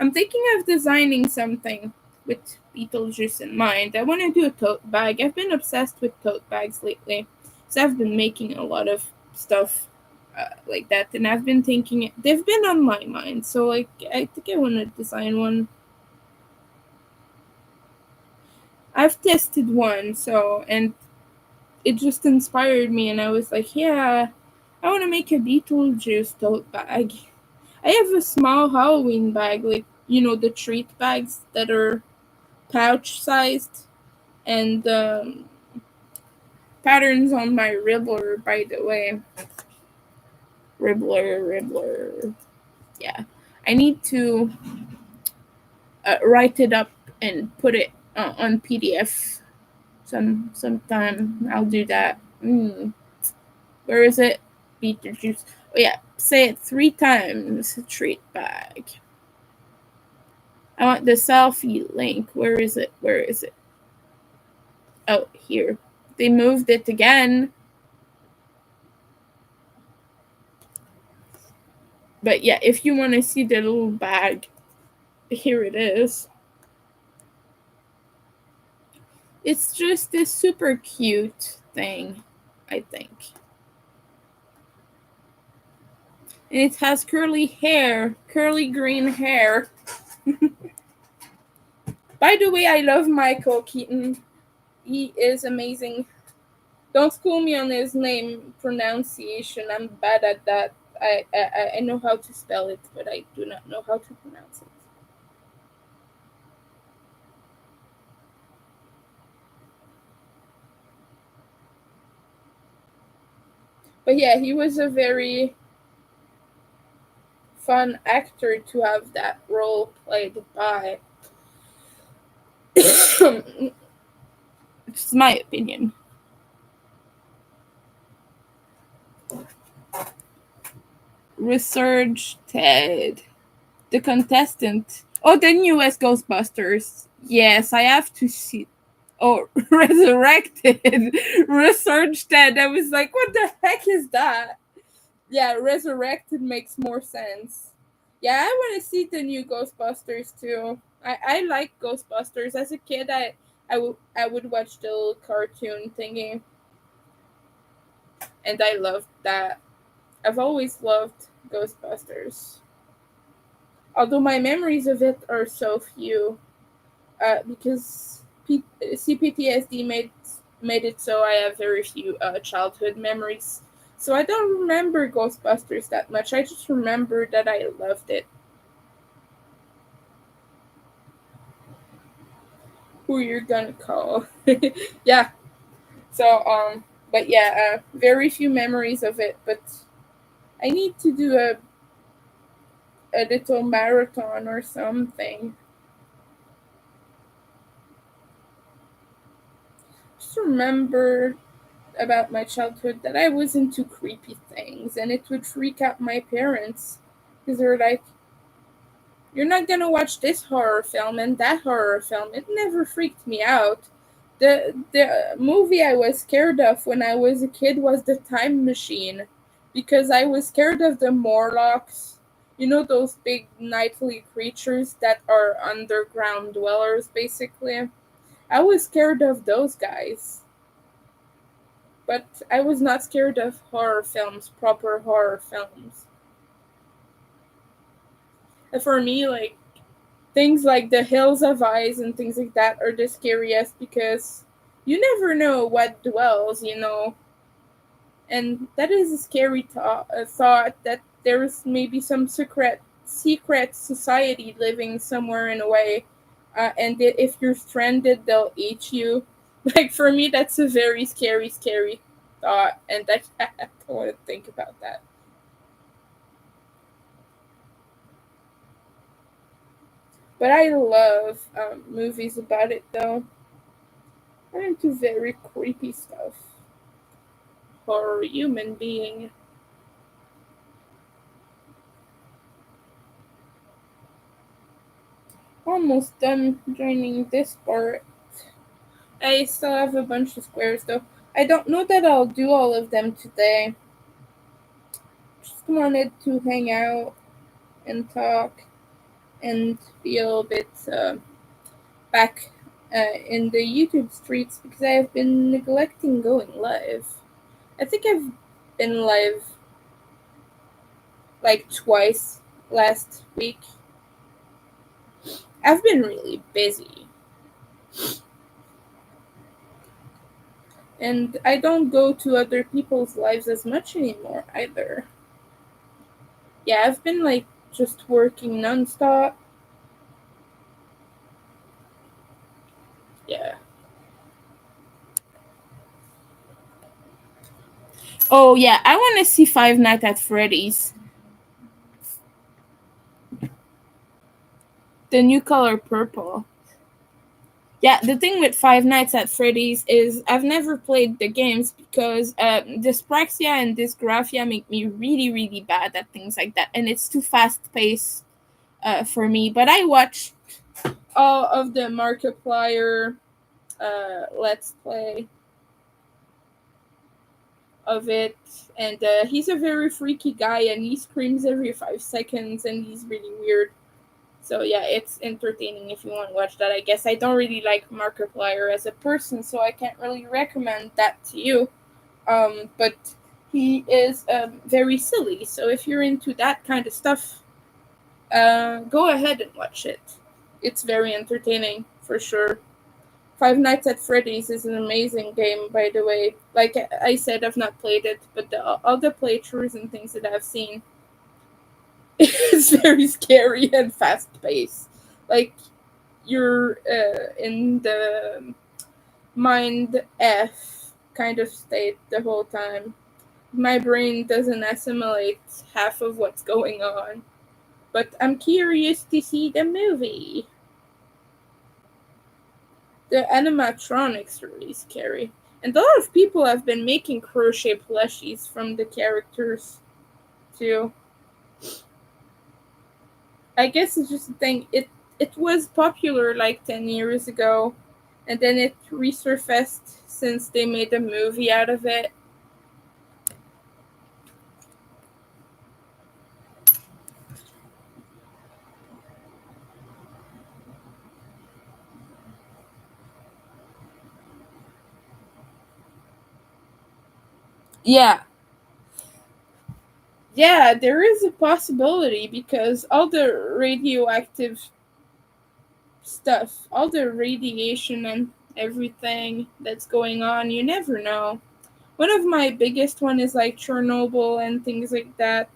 I'm thinking of designing something with Beetlejuice in mind. I want to do a tote bag. I've been obsessed with tote bags lately. So I've been making a lot of stuff like that, and I've been thinking they've been on my mind. So like, I think I want to design one. I've tested one, and it just inspired me, and I was like, yeah, I want to make a Beetlejuice tote bag. I have a small Halloween bag, like the treat bags that are pouch sized, and patterns on my Ribbler, by the way. Ribbler. Yeah. I need to write it up and put it on PDF sometime. I'll do that. Where is it? Beetlejuice. Oh, yeah. Say it 3 times. Treat bag. I want the selfie link. Where is it? Where is it? Oh, here. They moved it again. But yeah, if you want to see the little bag, here it is. It's just this super cute thing, I think. And it has curly hair, curly green hair. By the way, I love Michael Keaton. He is amazing. Don't school me on his name pronunciation. I'm bad at that. I know how to spell it, but I do not know how to pronounce it. But yeah, he was a very fun actor to have that role played by. It's my opinion. Resurged Ted, the contestant. Oh, the newest Ghostbusters. Yes, I have to see. Oh, resurrected, resurged Ted. I was like, what the heck is that? Yeah, resurrected makes more sense. Yeah, I want to see the new Ghostbusters too. I like Ghostbusters. As a kid, I would watch the little cartoon thingy, and I loved that. I've always loved Ghostbusters. Although my memories of it are so few, because CPTSD made it so I have very few childhood memories. So I don't remember Ghostbusters that much. I just remember that I loved it. Who you're gonna call? Yeah. So but yeah, very few memories of it. But I need to do a little marathon or something. Just remember about my childhood that I was into creepy things, and it would freak out my parents because they're like, "You're not gonna watch this horror film and that horror film." It never freaked me out. The movie I was scared of when I was a kid was The Time Machine, because I was scared of the Morlocks. You know, those big nightly creatures that are underground dwellers, basically. I was scared of those guys. But I was not scared of horror films, proper horror films. And for me, like, things like The Hills of Eyes and things like that are the scariest because you never know what dwells, you know. And that is a scary thought that there's maybe some secret society living somewhere in a way, and that if you're stranded, they'll eat you. Like, for me, that's a very scary thought, and I don't want to think about that. But I love movies about it, though. I'm into very creepy stuff. Horror human being. Almost done joining this part. I still have a bunch of squares, though. I don't know that I'll do all of them today. Just wanted to hang out and talk and be a little bit back in the YouTube streets because I have been neglecting going live. I think I've been live like twice last week. I've been really busy. And I don't go to other people's lives as much anymore either. Yeah, I've been like just working nonstop. Yeah. Oh yeah, I want to see Five Nights at Freddy's. The new color purple. Yeah, the thing with Five Nights at Freddy's is I've never played the games because dyspraxia and dysgraphia make me really bad at things like that, and it's too fast paced for me. But I watch all of the Markiplier let's play of it, and he's a very freaky guy, and he screams every 5 seconds, and he's really weird. So yeah, it's entertaining if you want to watch that. I guess I don't really like Markiplier as a person, so I can't really recommend that to you. But he is very silly, so if you're into that kind of stuff, go ahead and watch it. It's very entertaining for sure. Five Nights at Freddy's is an amazing game, by the way. Like I said, I've not played it, but all the playthroughs and things that I've seen, it's very scary and fast paced. Like you're in the mind F kind of state the whole time. my brain doesn't assimilate half of what's going on. But I'm curious to see the movie. The animatronics are really scary. And a lot of people have been making crochet plushies from the characters too. I guess it's just a thing. It was popular like 10 years ago, and then it resurfaced since they made a movie out of it. Yeah, yeah, there is a possibility because all the radioactive stuff, all the radiation and everything that's going on, you never know. One of my biggest one is like Chernobyl and things like that.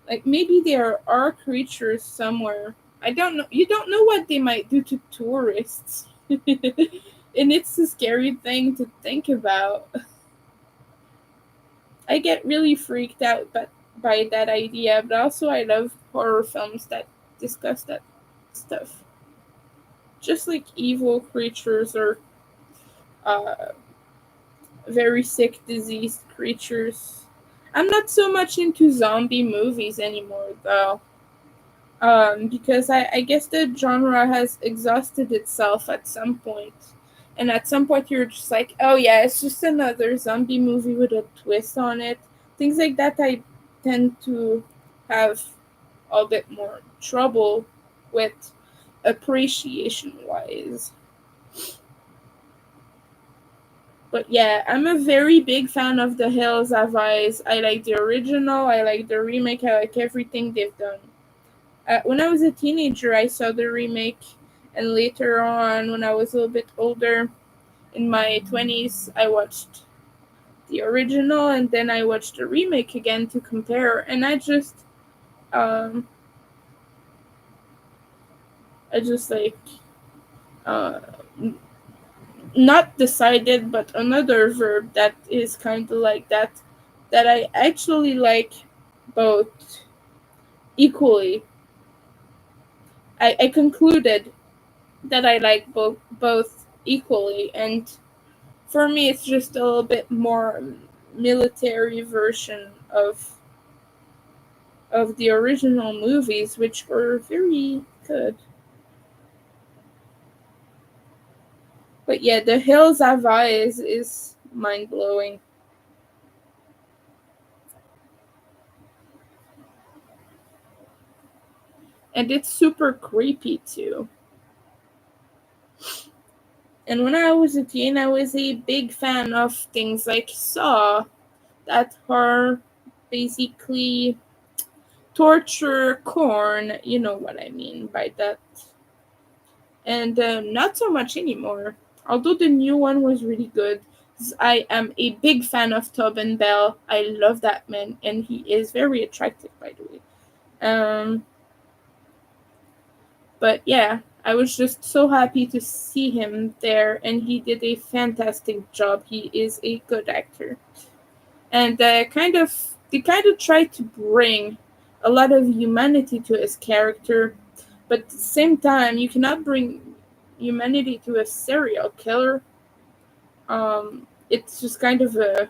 Like maybe there are creatures somewhere. I don't know. You don't know what they might do to tourists. And it's a scary thing to think about. I get really freaked out by that idea, but also I love horror films that discuss that stuff. Just like evil creatures or uh, very sick, diseased creatures. I'm not so much into zombie movies anymore, though. Because I guess the genre has exhausted itself at some point. And at some point, you're just like, oh yeah, it's just another zombie movie with a twist on it. Things like that, I tend to have a bit more trouble with appreciation wise. But yeah, I'm a very big fan of The Hills Have Eyes. I like the original, I like the remake, I like everything they've done. When I was a teenager, I saw the remake, and later on, when I was a little bit older, in my 20s, I watched the original, and then I watched the remake again to compare, and um, I just like, uh, not decided, but another verb that is kind of like that I actually like both equally. I concluded that I like both equally, and for me, it's just a little bit more military version of the original movies, which were very good. But yeah, The Hills Have Eyes is mind blowing, and it's super creepy too. And when I was a teen, I was a big fan of things like Saw, that are basically torture corn. You know what I mean by that. And not so much anymore. Although the new one was really good. I am a big fan of Tobin Bell. I love that man, and he is very attractive, by the way. Um, but yeah, I was just so happy to see him there, and he did a fantastic job. He is a good actor, and they kind of tried to bring a lot of humanity to his character, but at the same time, you cannot bring humanity to a serial killer. It's just kind of a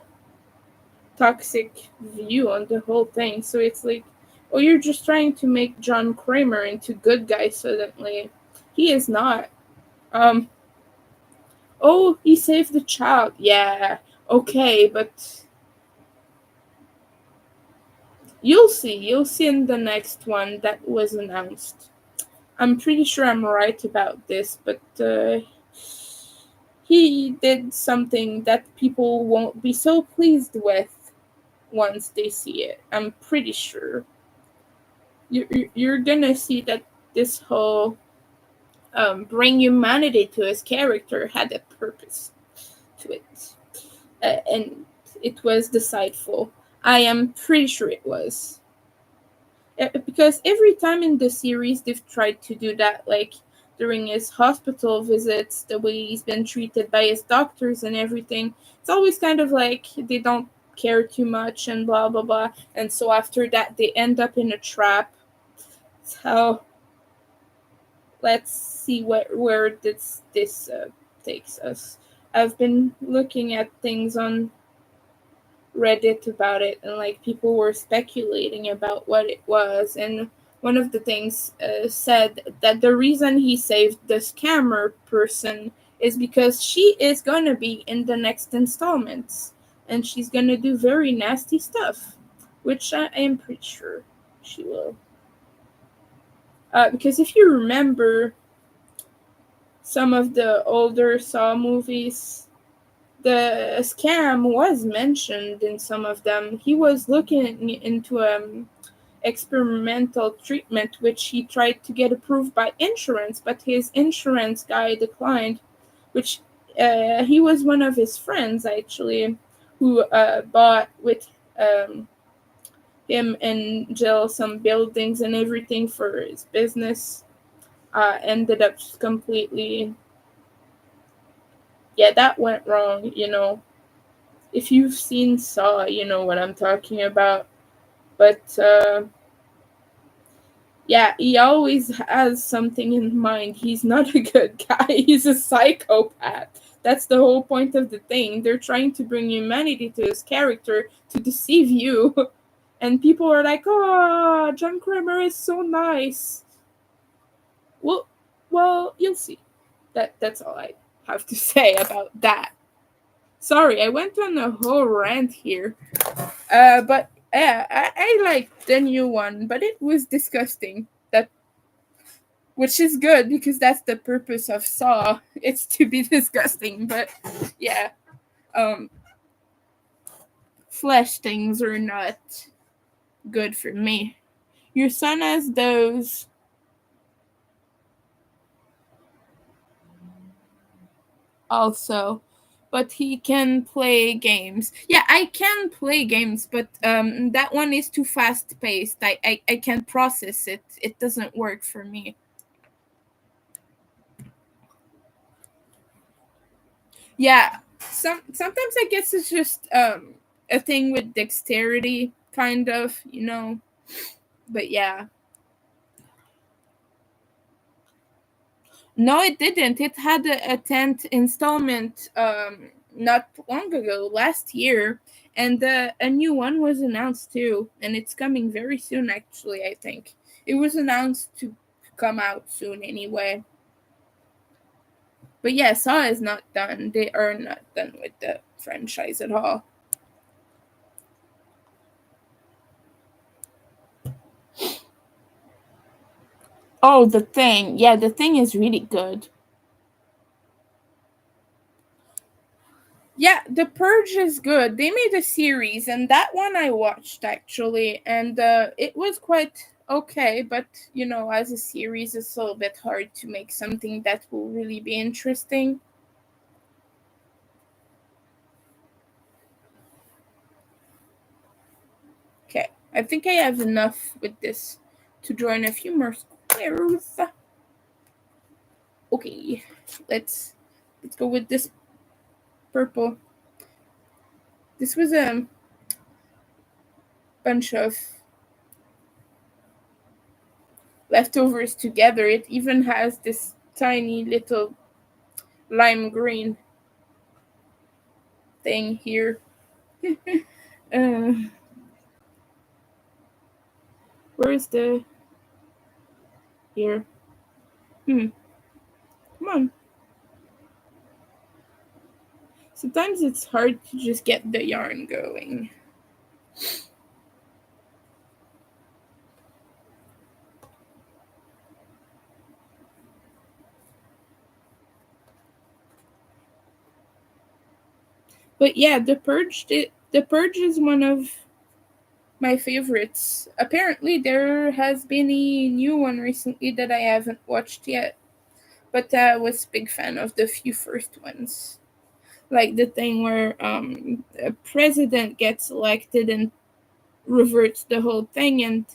toxic view on the whole thing. So it's like, oh, you're just trying to make John Kramer into good guy suddenly. He is not. Um, oh, he saved the child. Yeah, okay, but you'll see. You'll see in the next one that was announced. I'm pretty sure I'm right about this, but he did something that people won't be so pleased with once they see it. I'm pretty sure. You're gonna see that this whole bring humanity to his character had a purpose to it. And it was decideful. I am pretty sure it was. Because every time in the series they've tried to do that, like during his hospital visits, the way he's been treated by his doctors and everything, it's always kind of like they don't care too much and blah blah blah. And so after that, they end up in a trap. So let's see where this takes us. I've been looking at things on Reddit about it, and like people were speculating about what it was. And one of the things said that the reason he saved the scammer person is because she is gonna be in the next installments, and she's gonna do very nasty stuff, which I am pretty sure she will. Because if you remember some of the older Saw movies, the scam was mentioned in some of them. He was looking into experimental treatment, which he tried to get approved by insurance, but his insurance guy declined, which he was one of his friends, actually, who bought with him and Jill some buildings and everything for his business. Ended up completely, yeah, that went wrong, you know. If you've seen Saw, you know what I'm talking about. But yeah, he always has something in mind. He's not a good guy. He's a psychopath. That's the whole point of the thing. They're trying to bring humanity to his character to deceive you. And people are like, "Oh, John Kramer is so nice." Well, well, you'll see. That's all I have to say about that. Sorry, I went on a whole rant here. But yeah, I like the new one, but it was disgusting. That, which is good because that's the purpose of Saw. It's to be disgusting. But yeah, um, flesh things are not good for me. Your son has those also, but he can play games. Yeah, I can play games, but that one is too fast paced. I can't process it. It doesn't work for me. Yeah, sometimes I guess it's just a thing with dexterity, kind of, you know. But yeah, no, it didn't. It had a 10th installment not long ago, last year, and a new one was announced too, and it's coming very soon. Actually, I think it was announced to come out soon anyway. But yeah, Saw is not done. They are not done with the franchise at all. Oh, the thing. Yeah, the thing is really good. Yeah, The Purge is good. They made a series, and that one I watched actually, and it was quite okay. But you know, as a series, it's a little bit hard to make something that will really be interesting. Okay, I think I have enough with this to join a few more squares. Okay, let's let's go with this purple. This was a bunch of leftovers together. It even has this tiny little lime green thing here. uh, where's the here? Hmm. Come on. Sometimes it's hard to just get the yarn going. But yeah, the Purge is one of my favorites. Apparently, there has been a new one recently that I haven't watched yet, but I was a big fan of the few first ones. Like the thing where a president gets elected and reverts the whole thing, and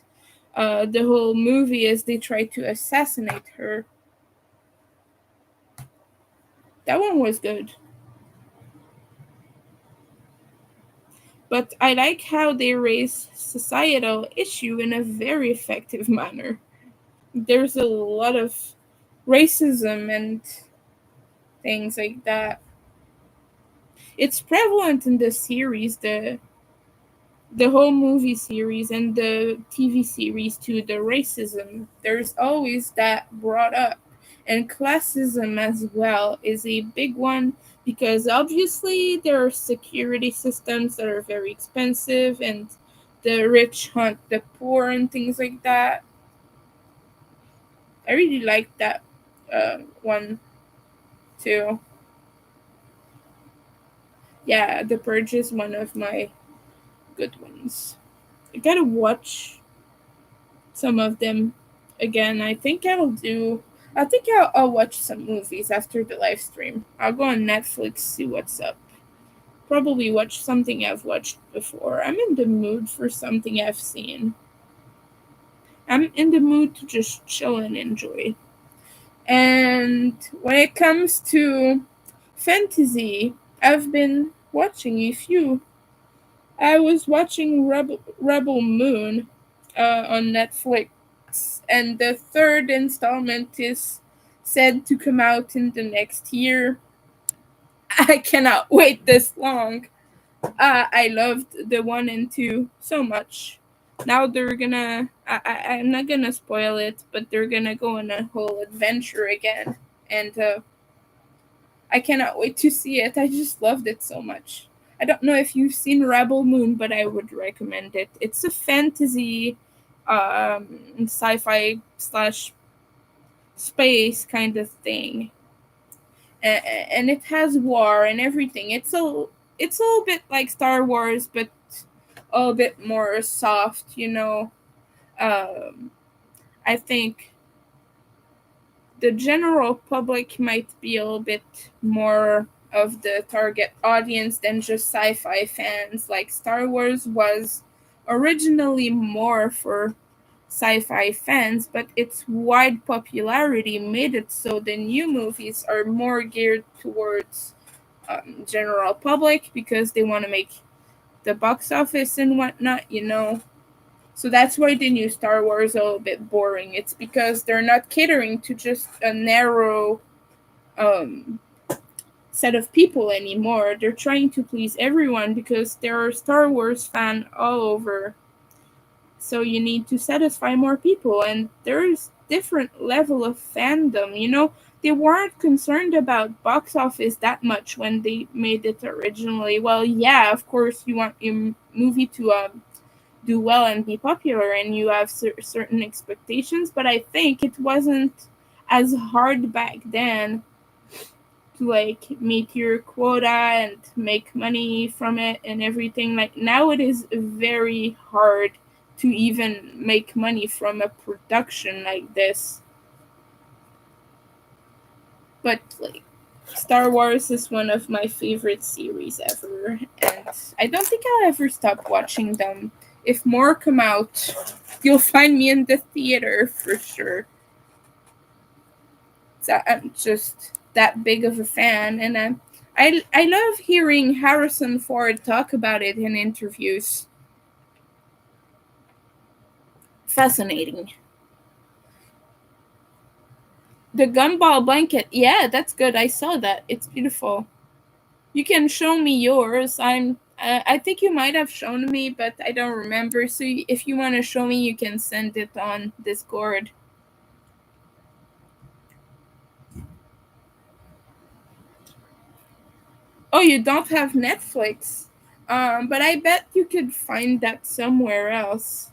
the whole movie is they try to assassinate her. That one was good. But I like how they raise societal issue in a very effective manner. There's a lot of racism and things like that. It's prevalent in the series, the whole movie series and the TV series too, the racism. There's always that brought up. And classism as well is a big one because obviously there are security systems that are very expensive and the rich hunt the poor and things like that. I really like that one too. Yeah, The Purge is one of my good ones. I gotta watch some of them again. I think I'll watch some movies after the live stream. I'll go on Netflix, see what's up. Probably watch something I've watched before. I'm in the mood for something I've seen. I'm in the mood to just chill and enjoy. And when it comes to fantasy, I've been watching a few. I was watching Rebel Moon on Netflix, and the third installment is said to come out in the next year. I cannot wait this long. I loved the one and two so much. Now they're gonna. I'm not gonna spoil it, but they're gonna go on a whole adventure again, and I cannot wait to see it. I just loved it so much. I don't know if you've seen Rebel Moon, but I would recommend it. It's a fantasy, sci-fi slash space kind of thing, and it has war and everything. It's a little bit like Star Wars, but a little bit more soft. Um, I think the general public might be a little bit more of the target audience than just sci-fi fans. Like Star Wars was originally more for sci-fi fans, but its wide popularity made it so the new movies are more geared towards general public because they want to make the box office and whatnot. So that's why the new Star Wars are a little bit boring. It's because they're not catering to just a narrow um, set of people anymore. They're trying to please everyone because there are Star Wars fans all over. So you need to satisfy more people, and there's different level of fandom. They weren't concerned about box office that much when they made it originally. Well, yeah, of course you want your movie to do well and be popular, and you have certain expectations, but I think it wasn't as hard back then to like meet your quota and make money from it and everything. Like now it is very hard to even make money from a production like this. But like Star Wars is one of my favorite series ever, and I don't think I'll ever stop watching them. If more come out, you'll find me in the theater for sure. So I'm just that big of a fan, and I love hearing Harrison Ford talk about it in interviews. Fascinating. The gumball blanket, yeah, that's good. I saw that. It's beautiful. You can show me yours. I think you might have shown me, but I don't remember. So if you want to show me, you can send it on Discord. Oh, you don't have Netflix. But I bet you could find that somewhere else.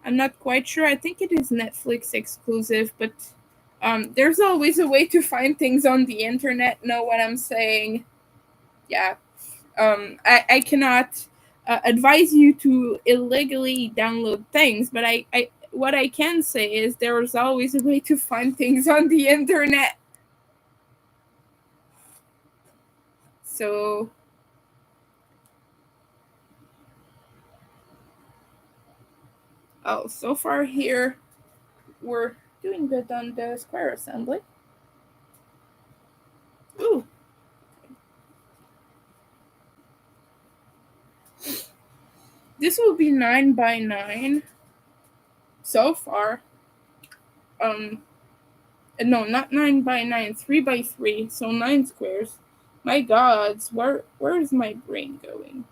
I'm not quite sure. I think it is Netflix exclusive, but there's always a way to find things on the internet. Know what I'm saying? Yeah. I cannot advise you to illegally download things, but I what I can say is there's always a way to find things on the internet. So, oh, so far here we're doing good on the square assembly. Ooh, This will be 9 by 9 so far. No, not 9 by 9, 3 by 3, so 9 squares. My gods, where is my brain going?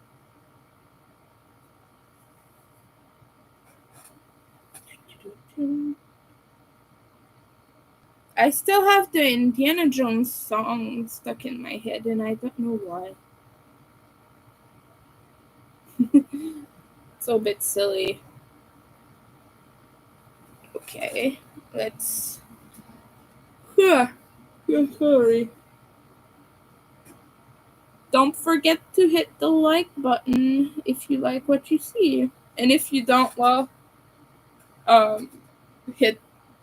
I still have the Indiana Jones song stuck in my head, and I don't know why. It's a bit silly. Okay, let's. Yeah, sorry. Don't forget to hit the like button if you like what you see, and if you don't, well, um, hit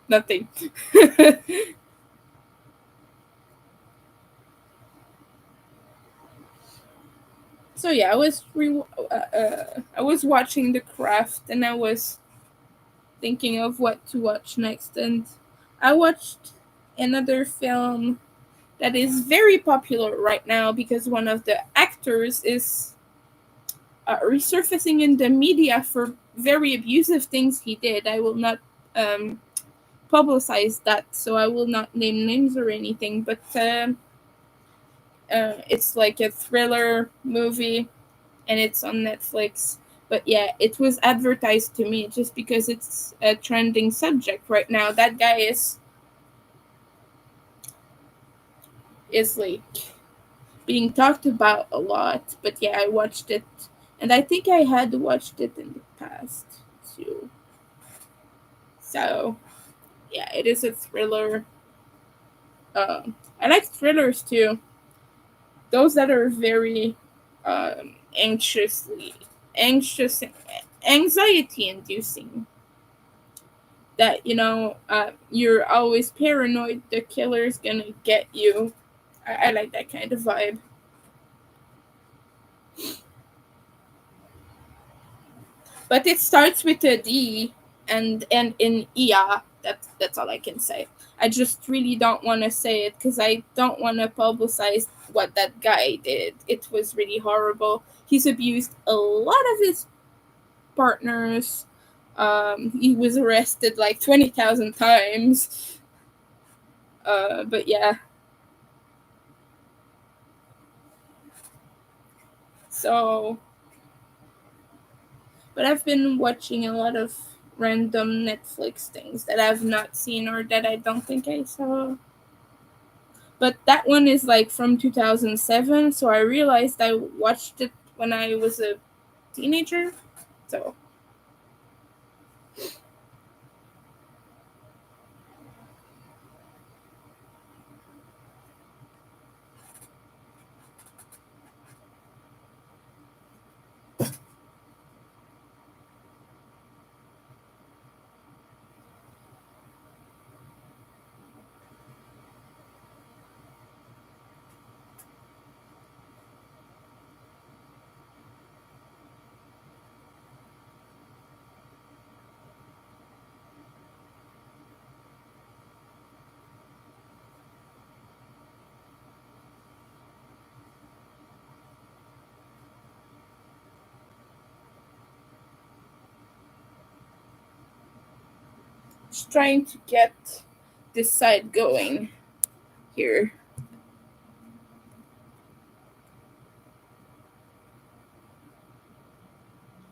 nothing. So yeah, I was watching The Craft, and I was thinking of what to watch next, and I watched another film that is very popular right now because one of the actors is resurfacing in the media for very abusive things he did. I will not um, publicize that, so I will not name names or anything, but it's like a thriller movie and it's on Netflix. But yeah, it was advertised to me just because it's a trending subject right now. That guy is like being talked about a lot. But yeah, I watched it, and I think I had watched it in the past too. So yeah, it is a thriller. I like thrillers too. Those that are very anxiously anxious anxiety inducing, that you're always paranoid the killer's gonna get you. I like that kind of vibe. But it starts with a D and in Ia. That's all I can say. I just really don't want to say it because I don't want to publicize what that guy did. It was really horrible. He's abused a lot of his partners. He was arrested like 20,000 times. But yeah, so. But I've been watching a lot of random Netflix things that I've not seen or that I don't think I saw. But that one is like from 2007, so I realized I watched it when I was a teenager. So, just trying to get this side going here.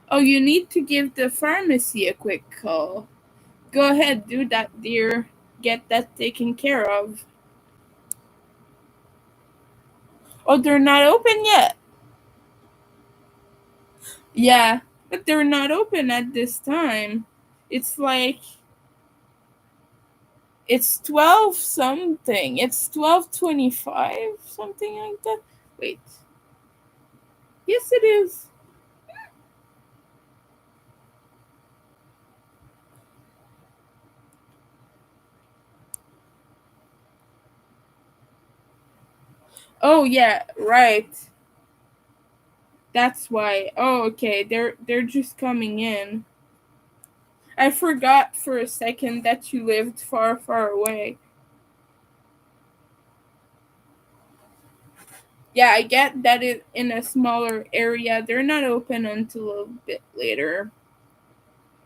Oh, you need to give the pharmacy a quick call. Go ahead, do that, dear. Get that taken care of. Oh, they're not open yet. Yeah, but they're not open at this time. It's like it's 12 something. It's 12:25, something like that. Wait. Yes, it is. Oh yeah, right. That's why. Oh, okay. They're just coming in. I forgot for a second that you lived far, far away. Yeah, I get that it in a smaller area. They're not open until a little bit later.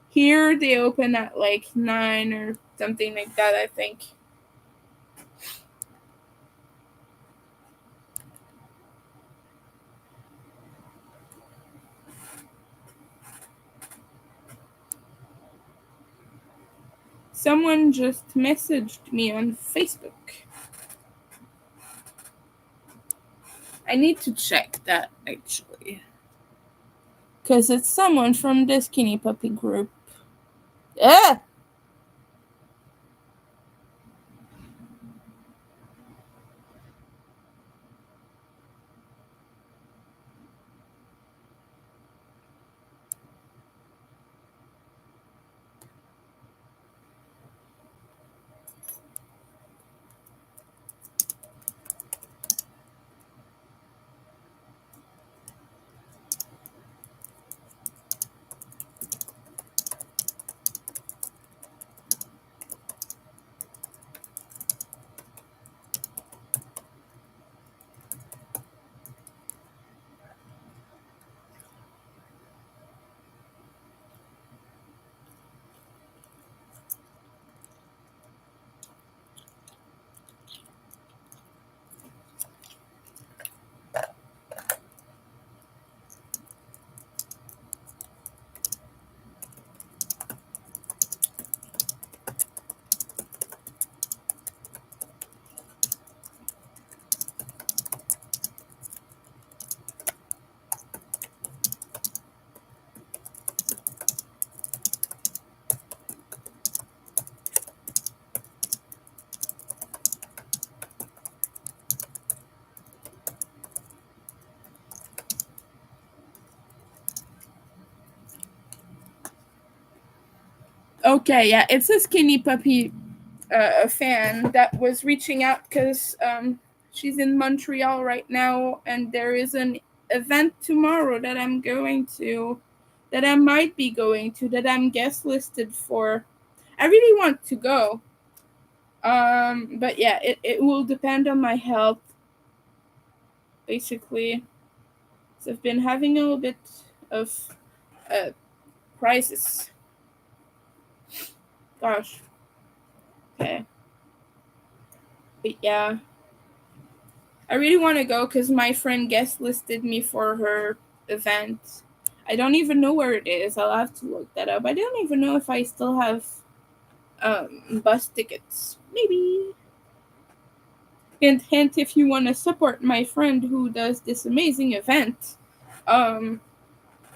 Here they open at like 9 or something like that, I think. Someone just messaged me on Facebook. I need to check that actually. Because it's someone from the Skinny Puppy group. Ah! Okay, yeah, it's a Skinny Puppy fan that was reaching out because she's in Montreal right now, and there is an event tomorrow that I'm going to, that I might be going to, that I'm guest listed for. I really want to go, but yeah, it will depend on my health, basically. So I've been having a little bit of a crisis. Gosh, okay, but yeah. I really want to go because my friend guest listed me for her event. I don't even know where it is. I'll have to look that up. I don't even know if I still have bus tickets. Maybe. Hint, hint, if you want to support my friend who does this amazing event. Um,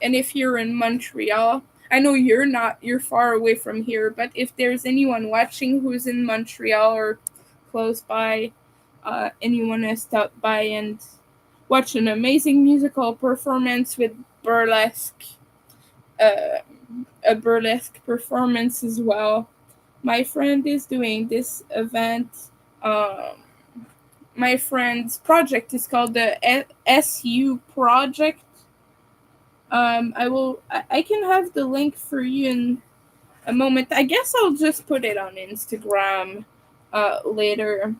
and if you're in Montreal, I know you're not, you're far away from here, but if there's anyone watching who's in Montreal or close by, and you want to stop by and watch an amazing musical performance with burlesque, uh, a burlesque performance as well. My friend is doing this event. Um, my friend's project is called the SU Project. I can have the link for you in a moment. I guess I'll just put it on Instagram later.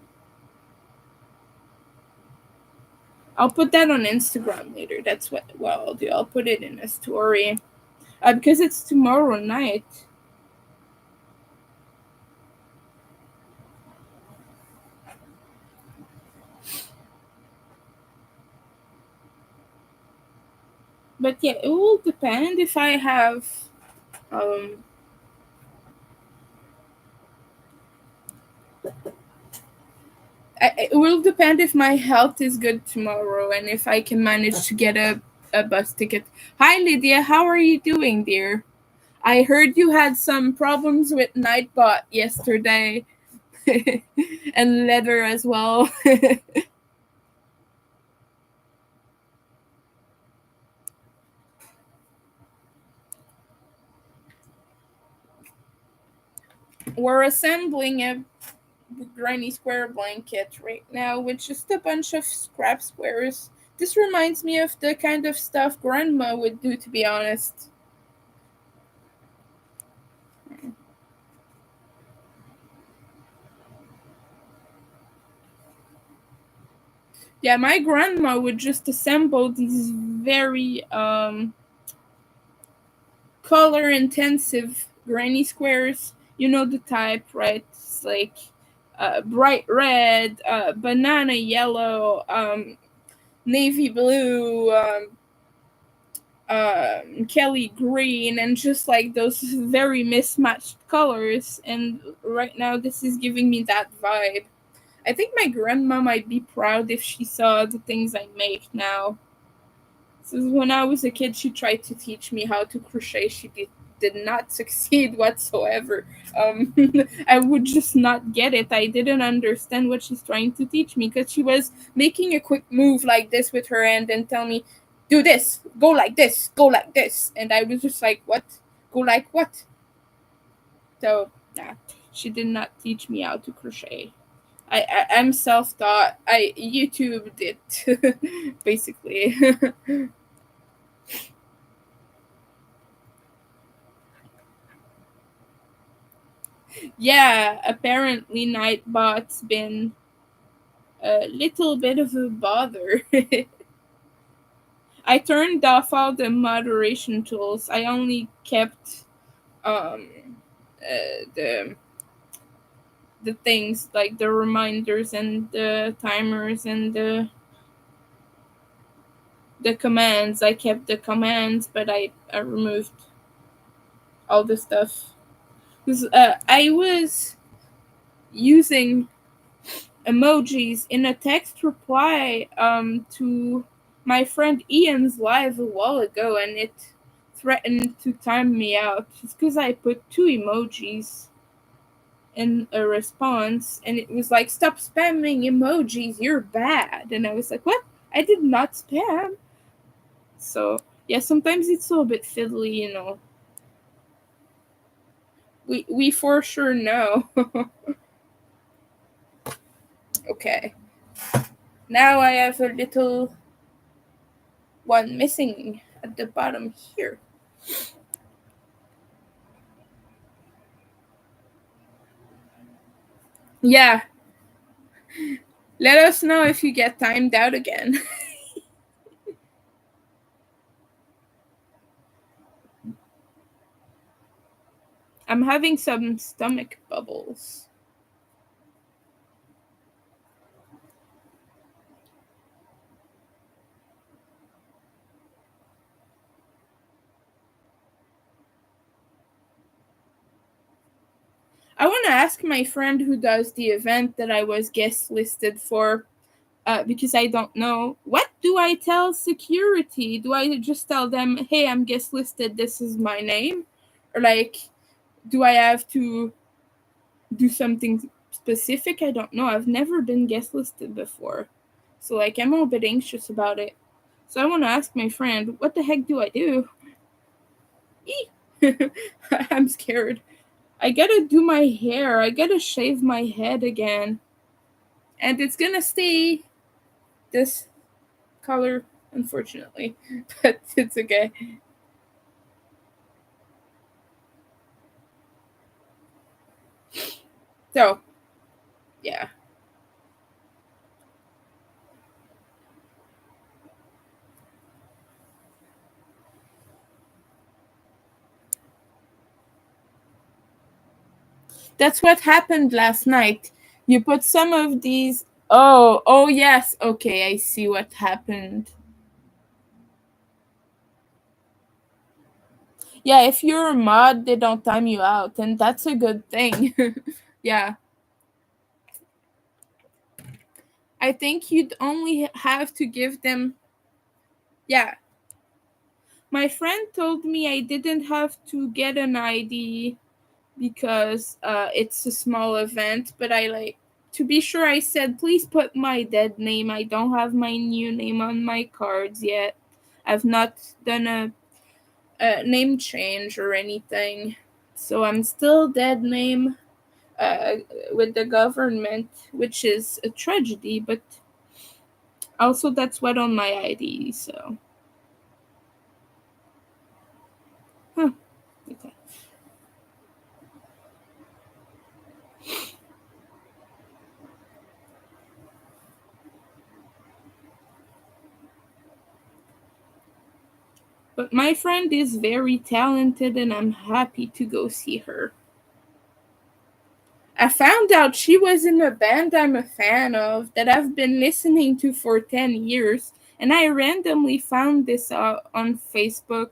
I'll put that on Instagram later. That's what I'll do. I'll put it in a story. Because it's tomorrow night. But yeah, it will depend if I have um it will depend if my health is good tomorrow and if I can manage to get a bus ticket. Hi Lydia, how are you doing, dear? I heard you had some problems with Nightbot yesterday. And leather as well. We're assembling a granny square blanket right now with just a bunch of scrap squares. This reminds me of the kind of stuff grandma would do, to be honest. Yeah, my grandma would just assemble these very color intensive granny squares. You know the type, right? It's like bright red, banana yellow, navy blue, Kelly green, and just like those very mismatched colors. And right now, this is giving me that vibe. I think my grandma might be proud if she saw the things I make now. So when I was a kid, she tried to teach me how to crochet. Did not succeed whatsoever. Um, I would just not get it. I didn't understand what she's trying to teach me because she was making a quick move like this with her hand and tell me, "Do this, go like this, go like this," and I was just like, "What? Go like what?" So nah, she did not teach me how to crochet. I'm self taught. I YouTubed it basically. Yeah, apparently Nightbot's been a little bit of a bother. I turned off all the moderation tools. I only kept um the things like the reminders and the timers and the commands. I kept the commands, but I removed all the stuff. 'Cause, I was using emojis in a text reply to my friend Ian's live a while ago, and it threatened to time me out just because I put two emojis in a response, and it was like, "Stop spamming emojis, you're bad." And I was like, "What? I did not spam." So yeah, sometimes it's a little bit fiddly, you know. We for sure know. Okay, now I have a little one missing at the bottom here. Yeah, let us know if you get timed out again. I'm having some stomach bubbles. I want to ask my friend who does the event that I was guest listed for, because I don't know. What do I tell security? Do I just tell them, "Hey, I'm guest listed, this is my name"? Or, like, do I have to do something specific? I don't know. I've never been guest listed before. So, like, I'm a little bit anxious about it. So, I want to ask my friend, what the heck do I do? I'm scared. I gotta do my hair. I gotta shave my head again. And it's gonna stay this color, unfortunately. But it's okay. So, yeah. That's what happened last night. You put some of these. Oh, yes. Okay, I see what happened. Yeah, if you're a mod, they don't time you out, and that's a good thing. Yeah. I think you'd only have to give them. Yeah. My friend told me I didn't have to get an ID because it's a small event, but I like to be sure I said, "Please put my dead name. I don't have my new name on my cards yet. I've not done a name change or anything. So I'm still dead name uh, with the government, which is a tragedy, but also that's what on my ID, so huh. Okay. But my friend is very talented and I'm happy to go see her. I found out she was in a band I'm a fan of that I've been listening to for 10 years. And I randomly found this on Facebook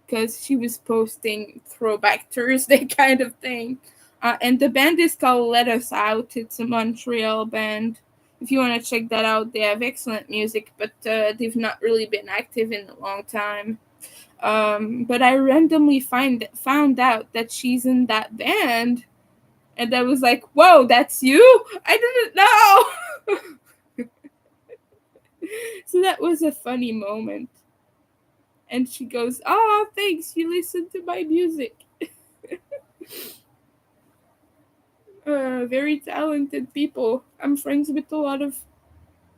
because she was posting Throwback Thursday kind of thing. And the band is called Let Us Out. It's a Montreal band. If you want to check that out, they have excellent music, but they've not really been active in a long time. But I randomly found out that she's in that band, and I was like, "Whoa, that's you! I didn't know." So that was a funny moment. And she goes, "Oh, thanks, you listen to my music." Very talented people. I'm friends with a lot of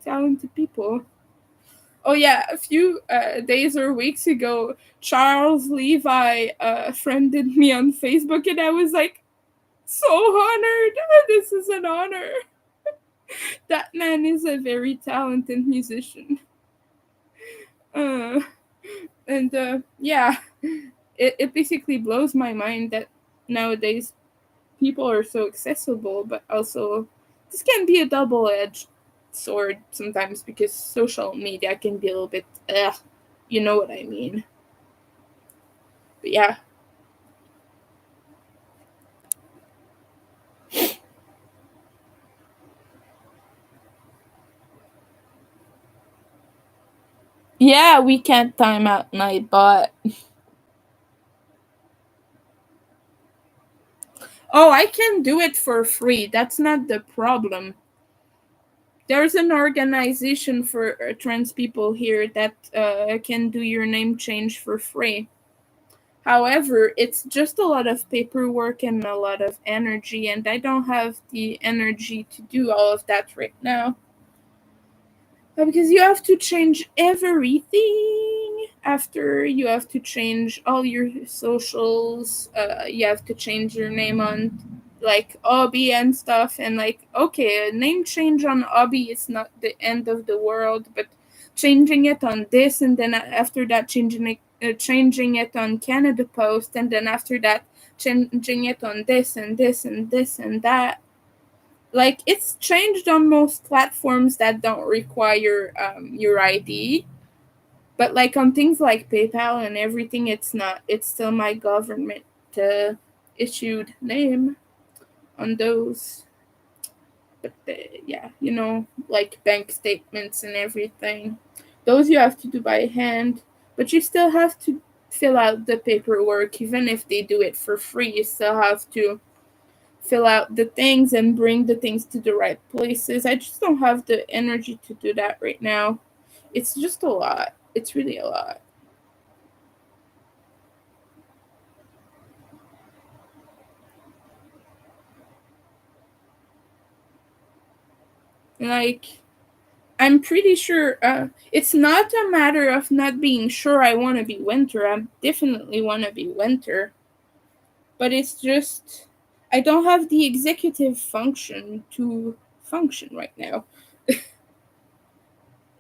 talented people. Oh yeah, a few days or weeks ago, Charles Levi friended me on Facebook, and I was like, so honored. This is an honor. That man is a very talented musician. Uh, and yeah, it basically blows my mind that nowadays people are so accessible, but also this can be a double-edged sword sometimes because social media can be a little bit, you know what I mean. But yeah. Yeah, we can't time out night, but oh, I can do it for free. That's not the problem. There's an organization for trans people here that can do your name change for free. However, it's just a lot of paperwork and a lot of energy, and I don't have the energy to do all of that right now. Because you have to change everything after. You have to change all your socials. You have to change your name on like Obi and stuff. And like, okay, a name change on Obi is not the end of the world, but changing it on this, and then after that, changing it on Canada Post, and then after that, changing it on this and this and this and that, like it's changed on most platforms that don't require your ID, but like on things like PayPal and everything, it's not. It's still my government issued name on those. But yeah, like bank statements and everything, those you have to do by hand, but you still have to fill out the paperwork. Even if they do it for free, you still have to fill out the things and bring the things to the right places. I just don't have the energy to do that right now. It's just a lot. It's really a lot. Like, I'm pretty sure it's not a matter of not being sure I want to be winter. I definitely want to be winter. But it's just, I don't have the executive function to function right now.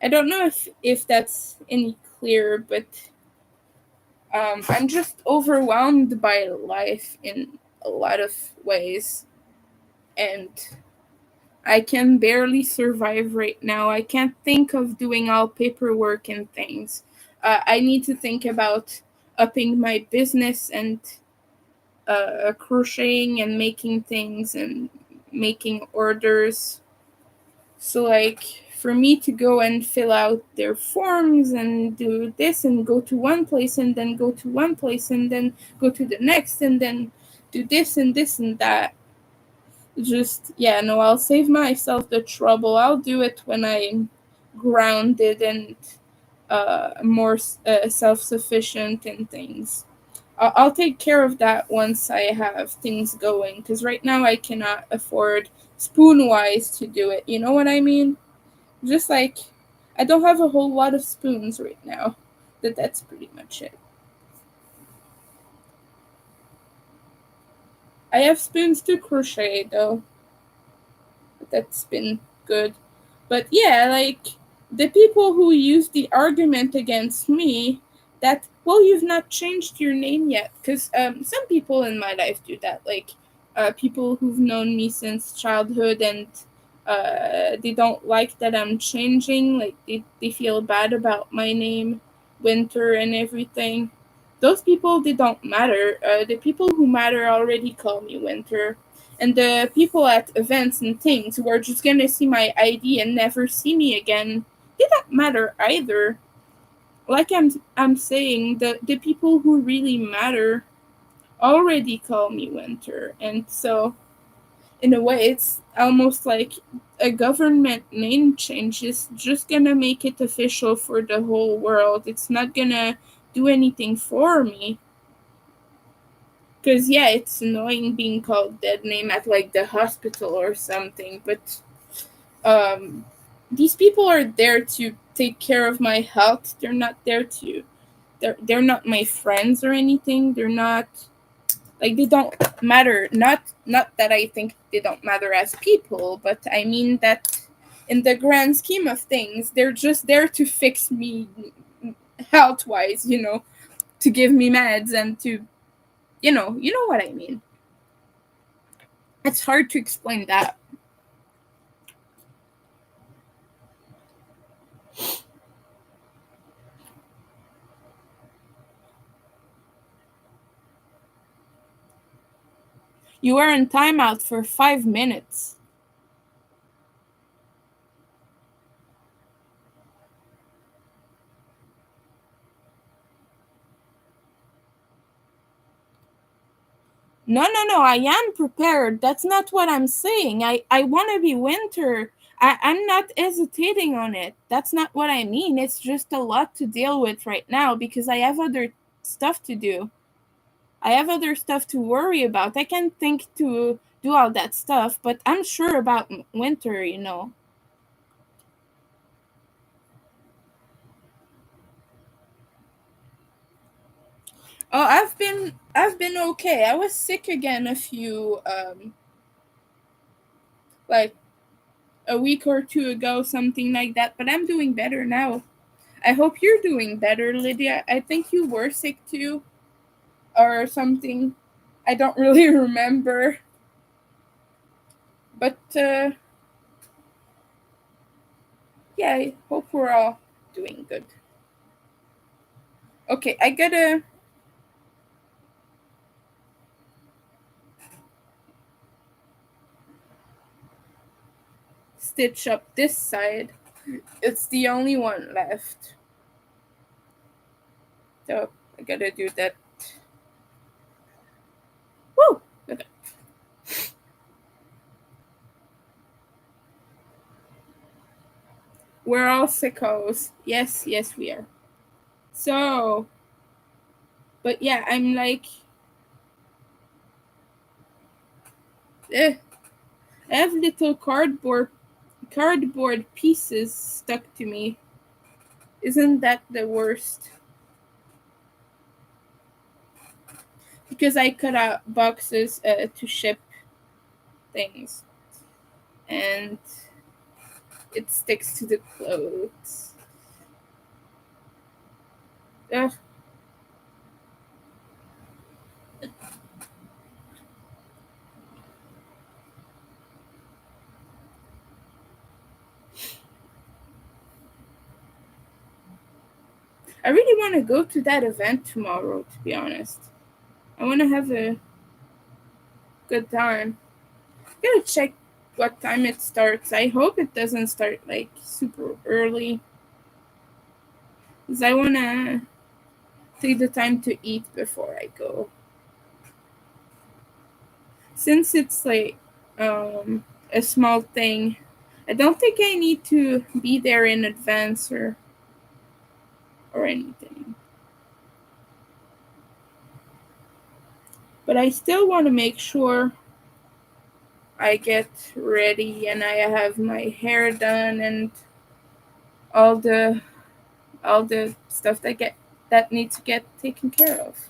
I don't know if that's any clearer, but I'm just overwhelmed by life in a lot of ways, and I can barely survive right now. I can't think of doing all paperwork and things. I need to think about upping my business and crocheting and making things and making orders. So, like, for me to go and fill out their forms and do this and go to one place and then go to one place and then go to the next and then do this and that. Just, yeah, no, I'll save myself the trouble. I'll do it when I'm grounded and more self sufficient and things. I'll take care of that once I have things going, because right now I cannot afford spoon wise to do it. You know what I mean? Just like I don't have a whole lot of spoons right now. That's pretty much it. I have spoons to crochet though. That's been good. But yeah, like the people who use the argument against me that, well, you've not changed your name yet. Because some people in my life do that, like people who've known me since childhood, and they don't like that I'm changing. Like they feel bad about my name, Winter, and everything. Those people, they don't matter. The people who matter already call me Winter. And the people at events and things who are just gonna see my ID and never see me again, they don't matter either. Like I'm saying, the people who really matter already call me Winter. And so in a way, it's almost like a government name change is just gonna make it official for the whole world. It's not gonna do anything for me. Because, yeah, it's annoying being called that name at, like, the hospital or something, but um, these people are there to take care of my health. They're not there to... They're not my friends or anything. They're not... Like, they don't matter. Not that I think they don't matter as people, but I mean that in the grand scheme of things, they're just there to fix me health-wise, to give me meds and to... You know what I mean. It's hard to explain that. You were in timeout for 5 minutes. No, no, no. I am prepared. That's not what I'm saying. I want to be Winter. I'm not hesitating on it. That's not what I mean. It's just a lot to deal with right now because I have other stuff to do. I have other stuff to worry about. I can't think to do all that stuff, but I'm sure about Winter. Oh, I've been okay. I was sick again a few like a week or two ago, something like that, but I'm doing better now. I hope you're doing better, Lydia. I think you were sick too or something. I don't really remember. But yeah, I hope we're all doing good. Okay, I gotta stitch up this side. It's the only one left. So I gotta do that. Woo! Okay. We're all sickos. Yes, yes, we are. So, but yeah, I'm like, eh, I have little cardboard pieces stuck to me. Isn't that the worst? Because I cut out boxes to ship things, and it sticks to the clothes. Ugh. I really want to go to that event tomorrow, to be honest. I want to have a good time. Gotta check what time it starts. I hope it doesn't start like super early. Because I want to take the time to eat before I go. Since it's like a small thing, I don't think I need to be there in advance or anything. But I still want to make sure I get ready and I have my hair done and all the all the stuff that needs to get taken care of.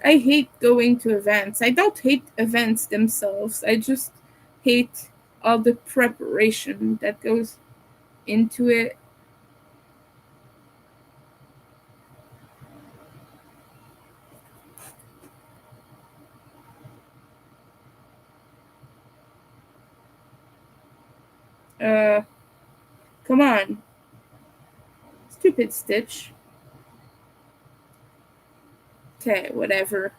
I hate going to events. I don't hate events themselves. I just hate all the preparation that goes into it. Uh, come on. Stupid Stitch. Okay, whatever.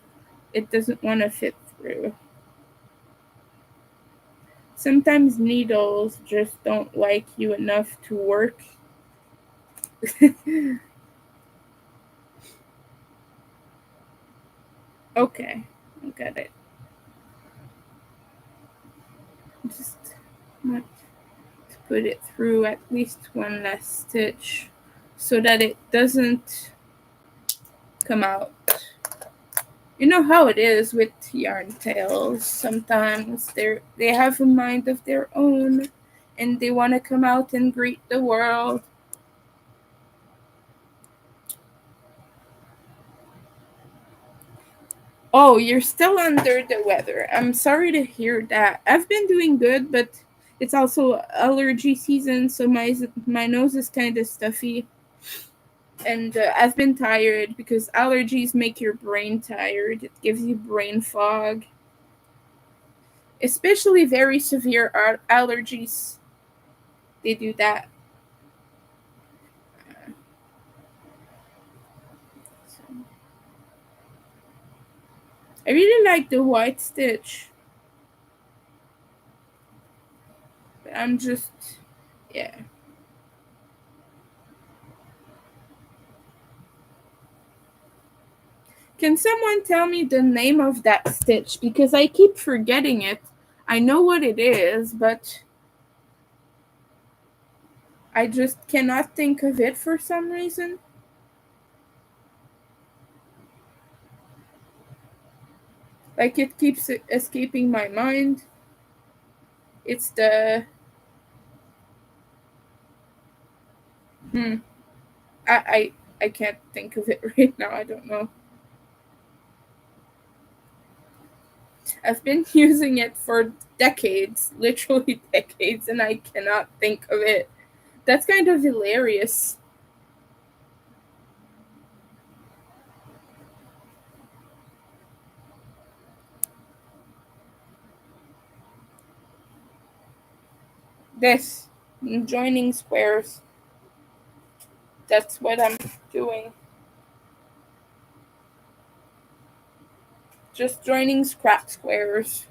It doesn't want to fit through. Sometimes needles just don't like you enough to work. Okay, I got it. Just want to put it through at least one last stitch so that it doesn't come out. You know how it is with yarn tails. Sometimes they have a mind of their own and they want to come out and greet the world. Oh, you're still under the weather. I'm sorry to hear that. I've been doing good, but it's also allergy season, so my nose is kind of stuffy. And I've been tired because allergies make your brain tired. It gives you brain fog. Especially very severe allergies. They do that. So. I really like the white stitch. But I'm just, yeah. Can someone tell me the name of that stitch? Because I keep forgetting it. I know what it is, but I just cannot think of it for some reason. Like it keeps escaping my mind. It's the hmm. I can't think of it right now. I don't know. I've been using it for decades, literally decades, and I cannot think of it. That's kind of hilarious. This joining squares. That's what I'm doing. Just joining scrap squares.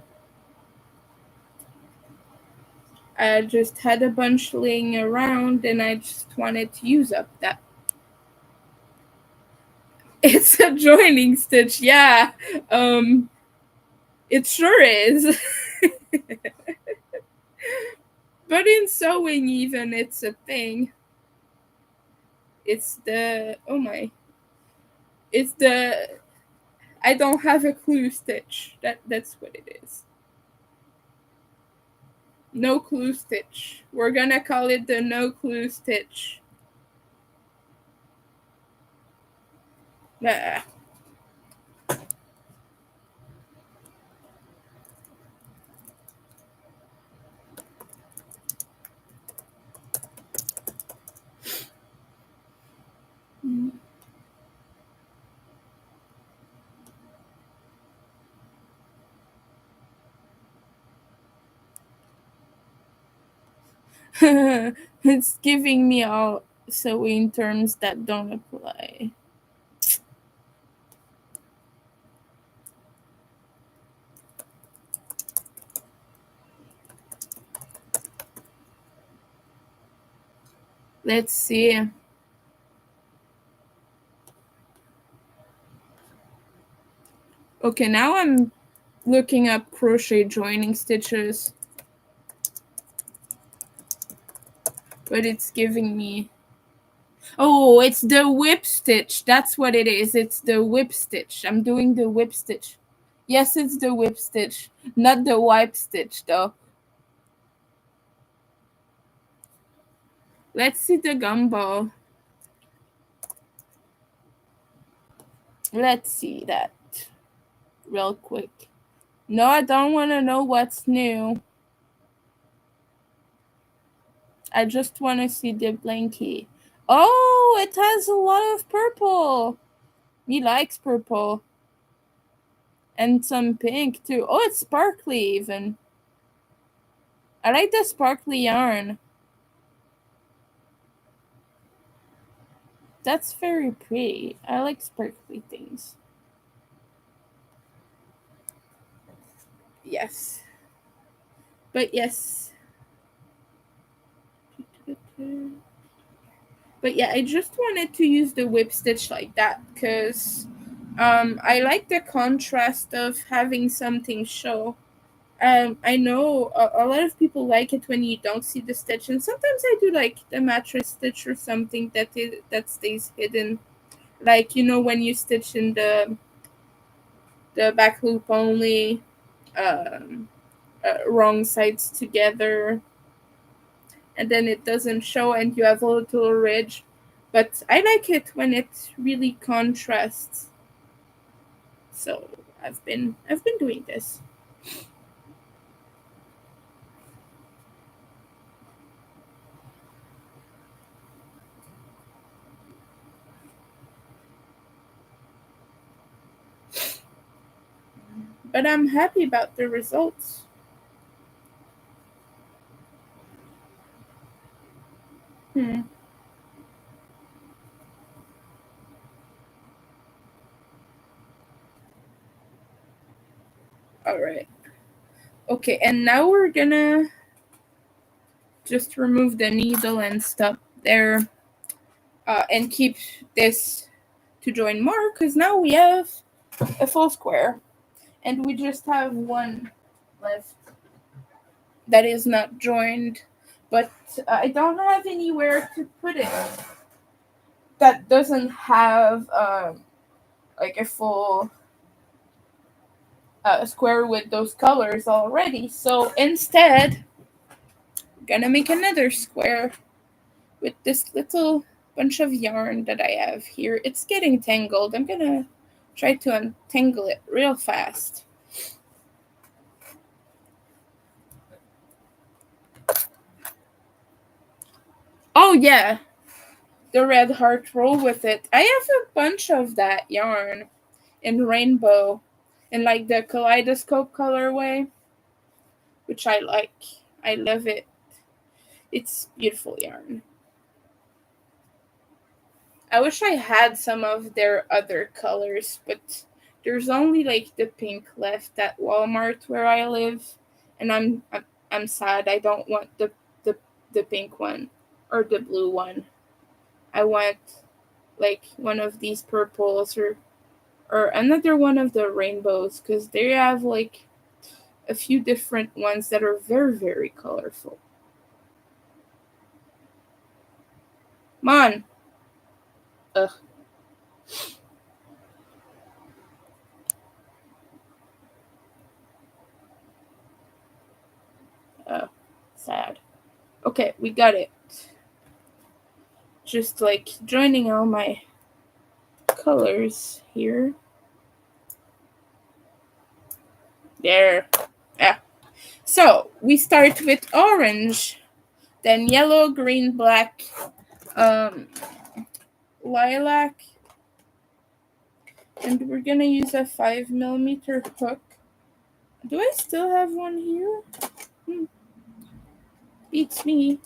I just had a bunch laying around and I just wanted to use up that. It's a joining stitch, yeah. Um, it sure is. But in sewing, even, it's a thing. It's the. Oh my. It's the. I don't have a clue stitch. That's what it is. No clue stitch. We're gonna call it the no clue stitch. Nah. It's giving me all sewing terms that don't apply. Let's see. Okay, now I'm looking up crochet joining stitches. But it's giving me. Oh, it's the whip stitch. That's what it is. It's the whip stitch. I'm doing the whip stitch. Yes, it's the whip stitch. Not the wipe stitch, though. Let's see the gumball. Let's see that real quick. No, I don't want to know what's new. I just want to see the blankie. Oh, it has a lot of purple. He likes purple. And some pink too. Oh, it's sparkly even. I like the sparkly yarn. That's very pretty. I like sparkly things. Yes. But yes. But yeah, I just wanted to use the whip stitch like that because I like the contrast of having something show. I know a lot of people like it when you don't see the stitch, and sometimes I do like the mattress stitch or something that stays hidden. Like when you stitch in the back loop only, um, wrong sides together, and then it doesn't show, and you have a little ridge. But I like it when it really contrasts. So I've been doing this, but I'm happy about the results. Hmm. All right. Okay, and now we're gonna just remove the needle and stop there, and keep this to join more because now we have a full square, and we just have one left that is not joined, but I don't have anywhere to put it that doesn't have like a full square with those colors already. So instead, I'm gonna make another square with this little bunch of yarn that I have here. It's getting tangled. I'm gonna try to untangle it real fast. Oh yeah, the red heart roll with it. I have a bunch of that yarn in rainbow in like the kaleidoscope colorway, which I like. I love it. It's beautiful yarn. I wish I had some of their other colors, but there's only like the pink left at Walmart where I live, and I'm sad. I don't want the pink one or the blue one. I want like one of these purples or another one of the rainbows because they have like a few different ones that are very colorful. Come on. Ugh. Oh, sad. Okay, we got it. Just like joining all my colors here. There. Yeah. So we start with orange, then yellow, green, black, um, lilac, and we're gonna use a 5 millimeter hook. Do I still have one here? Hmm. Beats me.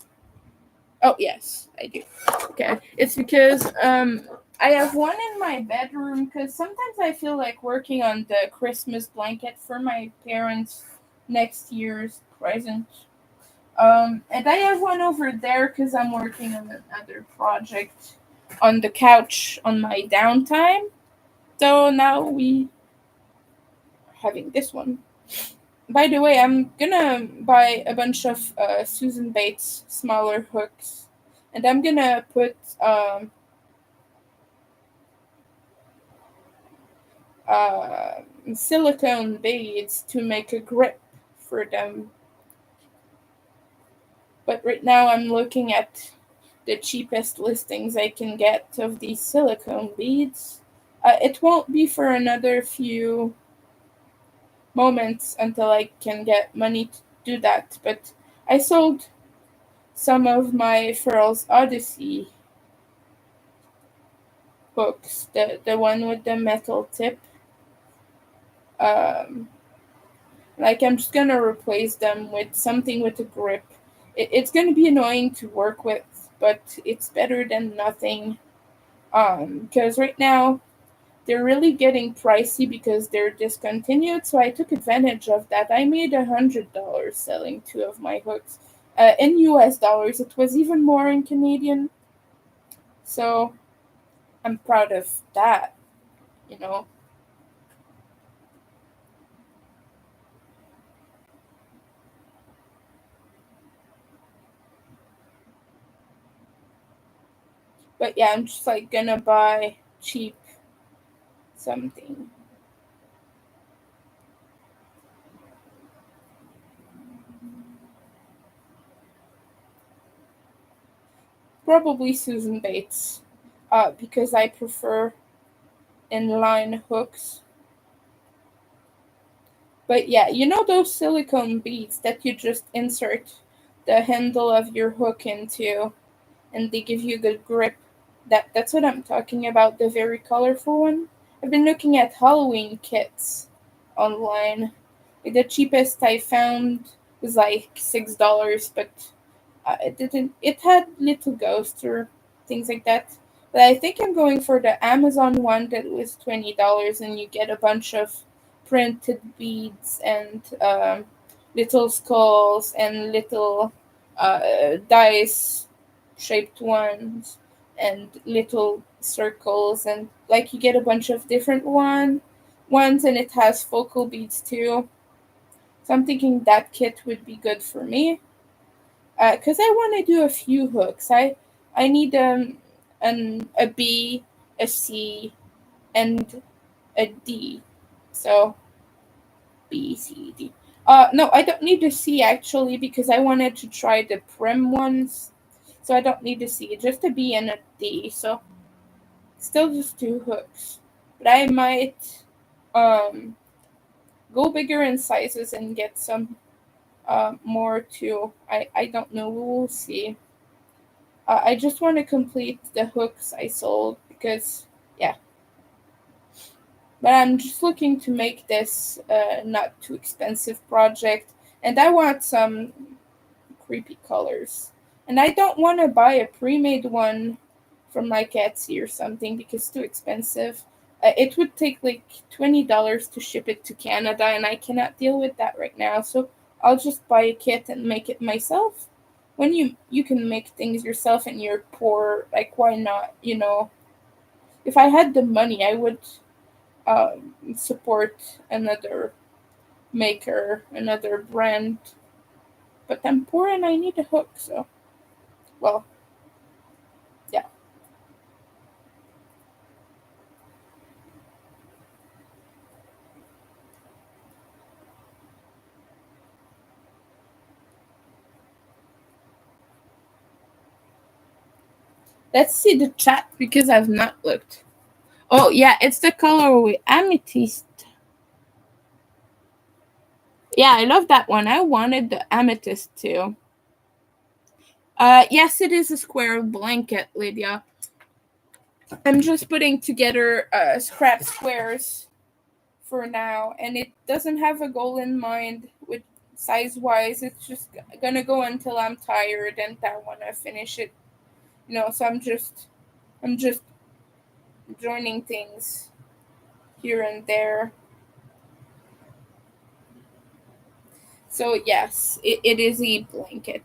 Oh yes, I do. Okay, it's because I have one in my bedroom because sometimes I feel like working on the Christmas blanket for my parents' next year's present. And I have one over there because I'm working on another project on the couch on my downtime. So now we are having this one. By the way, I'm gonna buy a bunch of Susan Bates smaller hooks, and I'm gonna put uh, silicone beads to make a grip for them. But right now, I'm looking at the cheapest listings I can get of these silicone beads. It won't be for another few moments until I can get money to do that, but I sold some of my Furls Odyssey hooks, the one with the metal tip. Um, like I'm just gonna replace them with something with a grip. It's gonna be annoying to work with, but it's better than nothing. Because right now they're really getting pricey because they're discontinued. So I took advantage of that. I made $100 selling two of my hooks. In US dollars, it was even more in Canadian. So I'm proud of that, you know. But yeah, I'm just like gonna buy cheap something. Probably Susan Bates, because I prefer inline hooks. But yeah, you know those silicone beads that you just insert the handle of your hook into and they give you good grip. That's what I'm talking about, the very colorful one. I've been looking at Halloween kits online. The cheapest I found was like $6, but it didn't. It had little ghosts or things like that. But I think I'm going for the Amazon one that was $20, and you get a bunch of printed beads and little skulls and little dice shaped ones and little circles, and like you get a bunch of different ones, and it has focal beads too. So I'm thinking that kit would be good for me because I want to do a few hooks. I need a B, a C, and a D. So B, C, D. No, I don't need a C actually because I wanted to try the prim ones. So I don't need a C, just a B and a D. So still just two hooks. But I might um go bigger in sizes and get some more too. I don't know. We will see. I just want to complete the hooks I sold because, yeah. But I'm just looking to make this not too expensive project, and I want some creepy colors. And I don't want to buy a pre-made one from like Etsy or something because it's too expensive. It would take like $20 to ship it to Canada, and I cannot deal with that right now. So I'll just buy a kit and make it myself. When you can make things yourself and you're poor, like why not? If I had the money, I would support another maker, another brand. But I'm poor and I need a hook, so well, yeah. Let's see the chat because I've not looked. Oh yeah, it's the color with amethyst. Yeah, I love that one. I wanted the amethyst too. Yes, it is a square blanket, Lydia. I'm just putting together scrap squares for now, and it doesn't have a goal in mind with size wise. It's just gonna go until I'm tired and I wanna finish it. So I'm just joining things here and there. So yes, it is a blanket.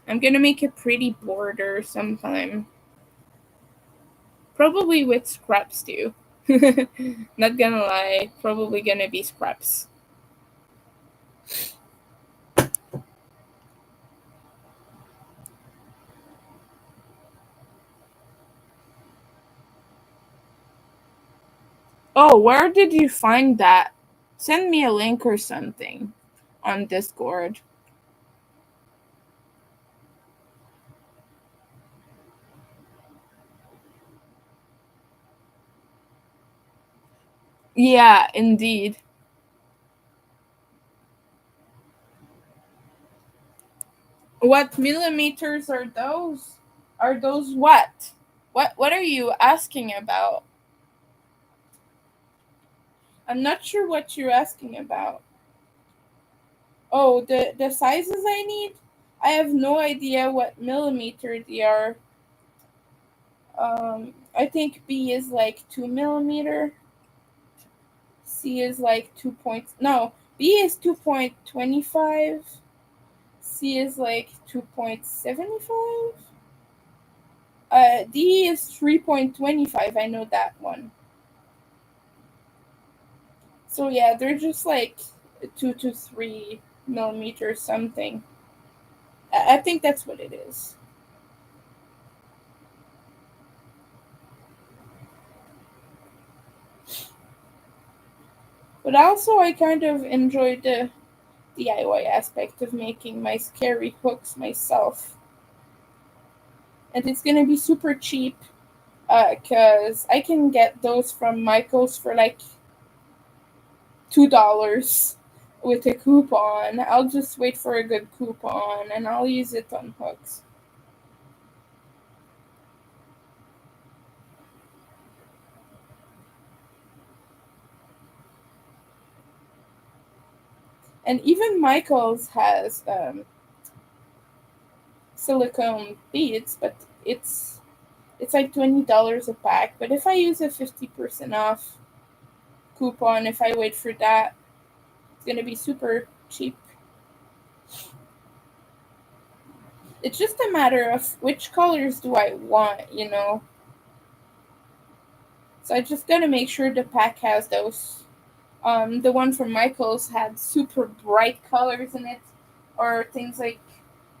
I'm gonna make a pretty border sometime. Probably with scraps too. Not gonna lie, probably gonna be scraps. Oh, where did you find that? Send me a link or something on Discord. Yeah, indeed. What millimeters are those? Are those what? What are you asking about? I'm not sure what you're asking about. Oh, the sizes I need? I have no idea what millimeter they are. I think B is like 2 millimeter. C is like 2. No, B is 2.25. C is like 2.75. D is 3.25. I know that one. So yeah, they're just like 2 to 3 millimeters something. I think that's what it is. But also, I kind of enjoy the DIY aspect of making my scary hooks myself. And it's gonna be super cheap because I can get those from Michael's for like $2 with a coupon. I'll just wait for a good coupon and I'll use it on hooks. And even Michael's has silicone beads, but it's like $20 a pack. But if I use a 50% off coupon, if I wait for that, it's gonna be super cheap. It's just a matter of which colors do I want. So I just gotta make sure the pack has those. The one from Michaels had super bright colors in it, or things like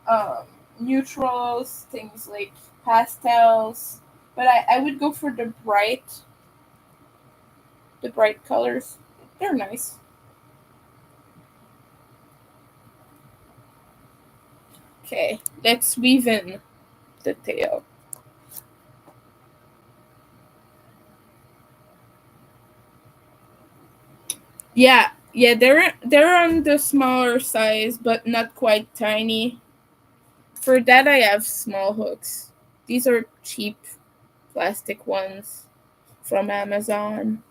um, neutrals, things like pastels. But I would go for the bright colors. They're nice. Okay, let's weave in the tail. Yeah, yeah, they're on the smaller size, but not quite tiny. For that, I have small hooks. These are cheap plastic ones from Amazon.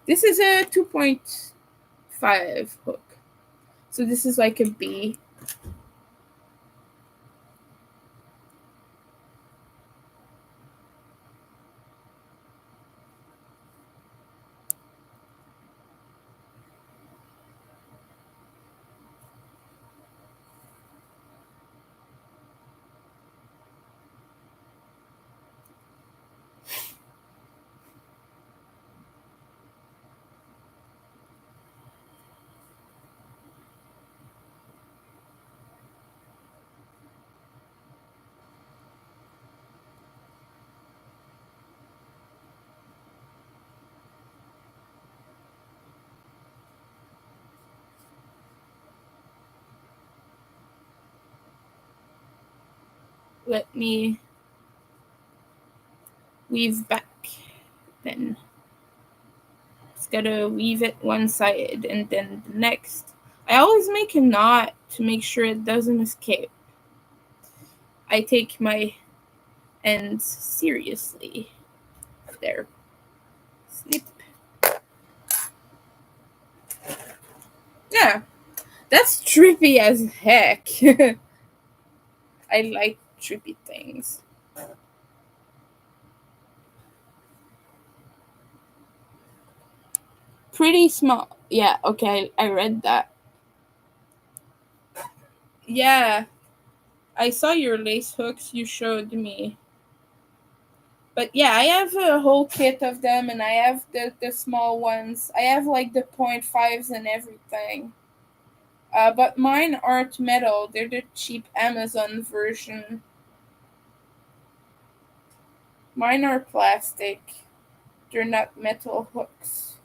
This is a 2.5 hook. So this is like a B. Let me weave back then. Just gotta weave it one side and then the next. I always make a knot to make sure it doesn't escape. I take my ends seriously. There. Snip. Yeah, that's trippy as heck. I like trippy things. Pretty small. Yeah, okay, I read that. Yeah, I saw your lace hooks you showed me. But yeah, I have a whole kit of them and I have the small ones. I have like the point fives and everything. But mine aren't metal, they're the cheap Amazon version. Mine are plastic. They're not metal hooks.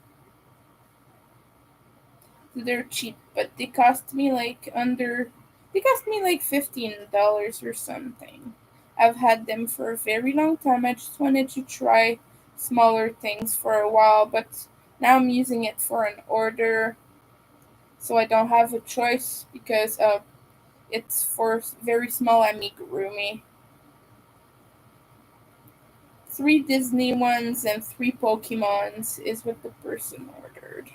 They're cheap, but they cost me like $15 or something. I've had them for a very long time. I just wanted to try smaller things for a while, but now I'm using it for an order, so I don't have a choice because it's for very small amigurumi. 3 Disney ones and 3 Pokemons is what the person ordered.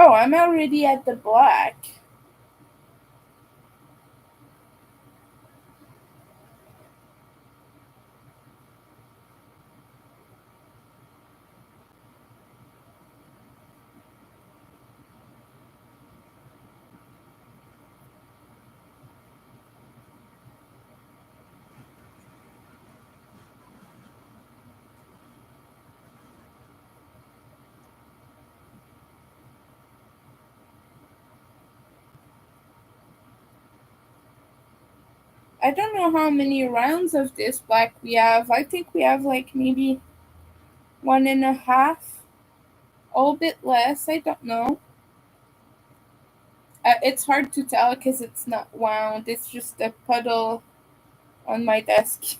Oh, I'm already at the black. I don't know how many rounds of this black we have. I think we have like maybe one and a half, a little bit less. I don't know. It's hard to tell because it's not wound. It's just a puddle on my desk.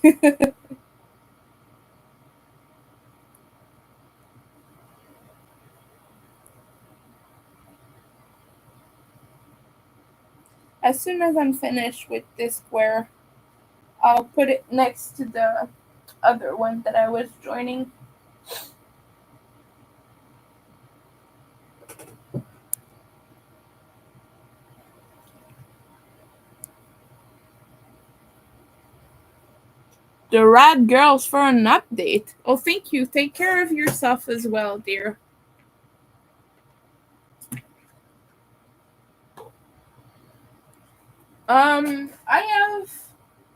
As soon as I'm finished with this square, I'll put it next to the other one that I was joining. The Rad Girls for an update. Oh, thank you. Take care of yourself as well, dear.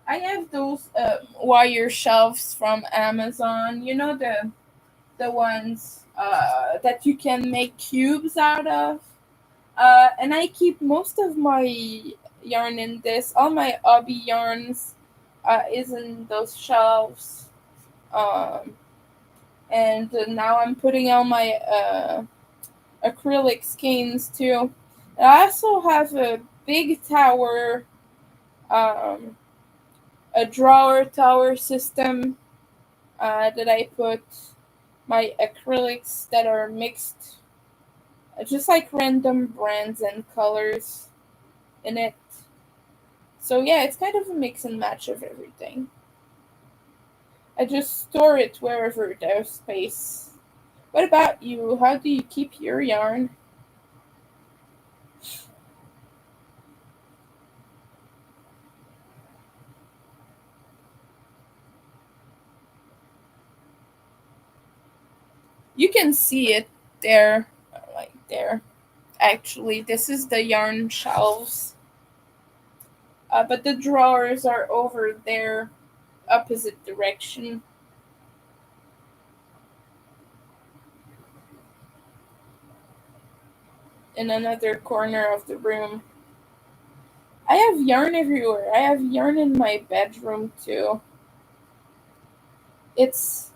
I have those wire shelves from Amazon. You know the ones that you can make cubes out of. And I keep most of my yarn in this. All my hobby yarns is in those shelves. Um, and now I'm putting all my acrylic skeins too. I also have a big tower, um, a drawer tower system that I put my acrylics that are mixed, just like random brands and colors in it. So yeah, it's kind of a mix and match of everything. I just store it wherever there's space. What about you? How do you keep your yarn? You can see it there, like there. Actually, this is the yarn shelves, but the drawers are over there, opposite direction, in another corner of the room. I have yarn everywhere. I have yarn in my bedroom too. It's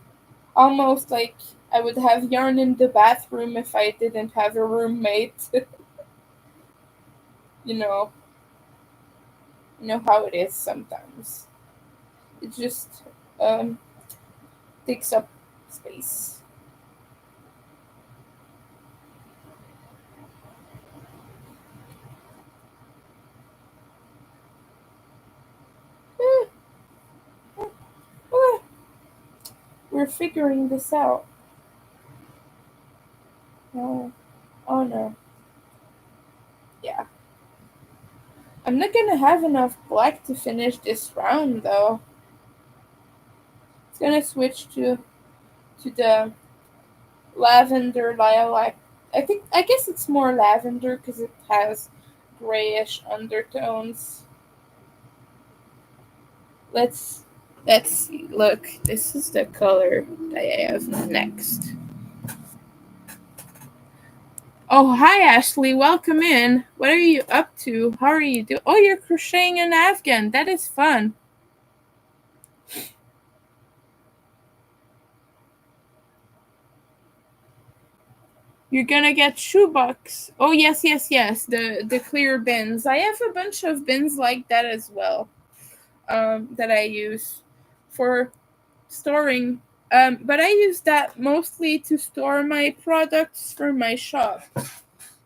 almost like I would have yarn in the bathroom if I didn't have a roommate. you know, you know how it is sometimes. It just um, takes up space. Eh, eh, we're figuring this out. Oh, oh no. Yeah. I'm not gonna have enough black to finish this round though. It's gonna switch to the lavender lilac. I guess it's more lavender because it has grayish undertones. Let's let's see. Look, this is the color that I have next. Oh, hi Ashley, welcome in. What are you up to? How are you doing? Oh, you're crocheting an Afghan. That is fun. You're gonna get shoebox. Oh yes, yes, yes. The clear bins. I have a bunch of bins like that as well. That I use for storing. But I use that mostly to store my products for my shop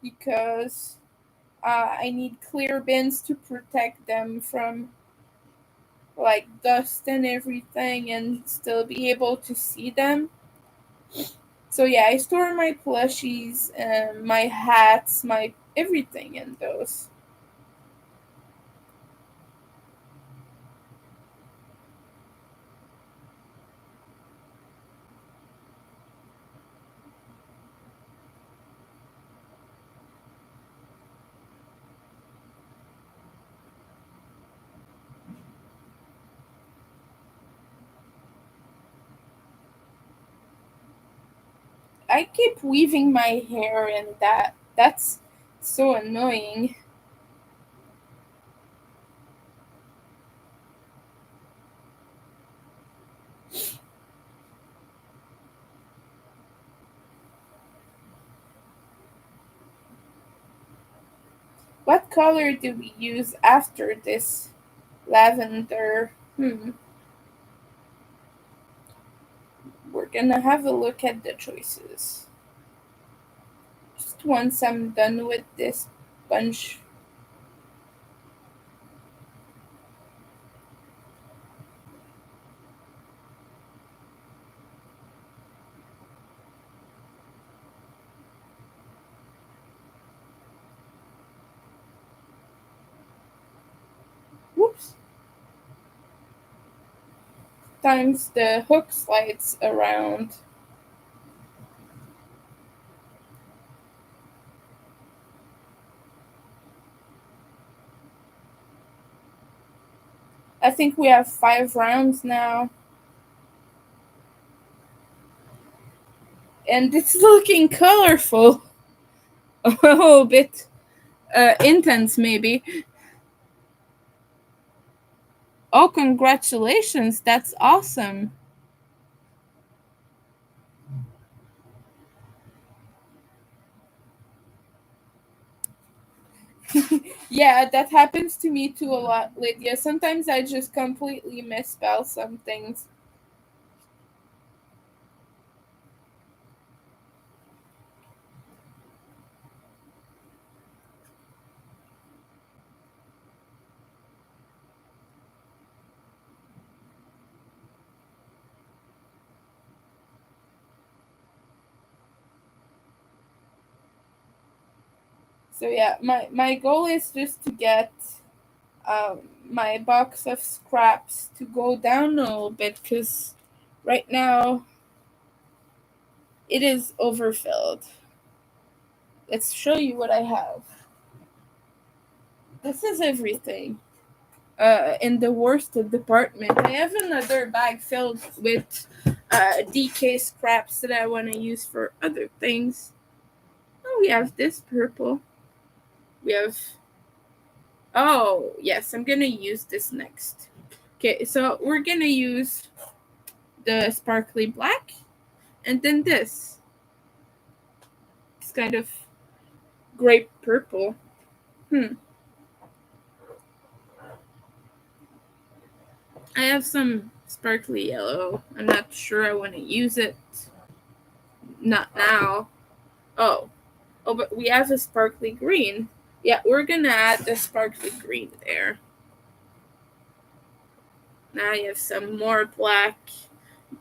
because I need clear bins to protect them from like dust and everything and still be able to see them. So yeah, I store my plushies, my hats, my everything in those. I keep weaving my hair in that. That's so annoying. What color do we use after this lavender? We're gonna have a look at the choices. Just once I'm done with this bunch. Whoops. Times the hook slides around. I think we have 5 rounds now. And it's looking colorful. A little bit intense, maybe. Oh, congratulations. That's awesome. Yeah, that happens to me too a lot, Lydia. Sometimes I just completely misspell some things. So yeah, my goal is just to get my box of scraps to go down a little bit because right now it is overfilled. Let's show you what I have. This is everything. In the worsted department, I have another bag filled with DK scraps that I want to use for other things. Oh, we have this purple. We have. Oh, yes, I'm gonna use this next. Okay, so we're gonna use the sparkly black and then this. It's kind of grape purple. Hmm. I have some sparkly yellow. I'm not sure I want to use it. Not now. Oh. Oh, but we have a sparkly green. Yeah, we're gonna add the sparkly green there. Now you have some more black.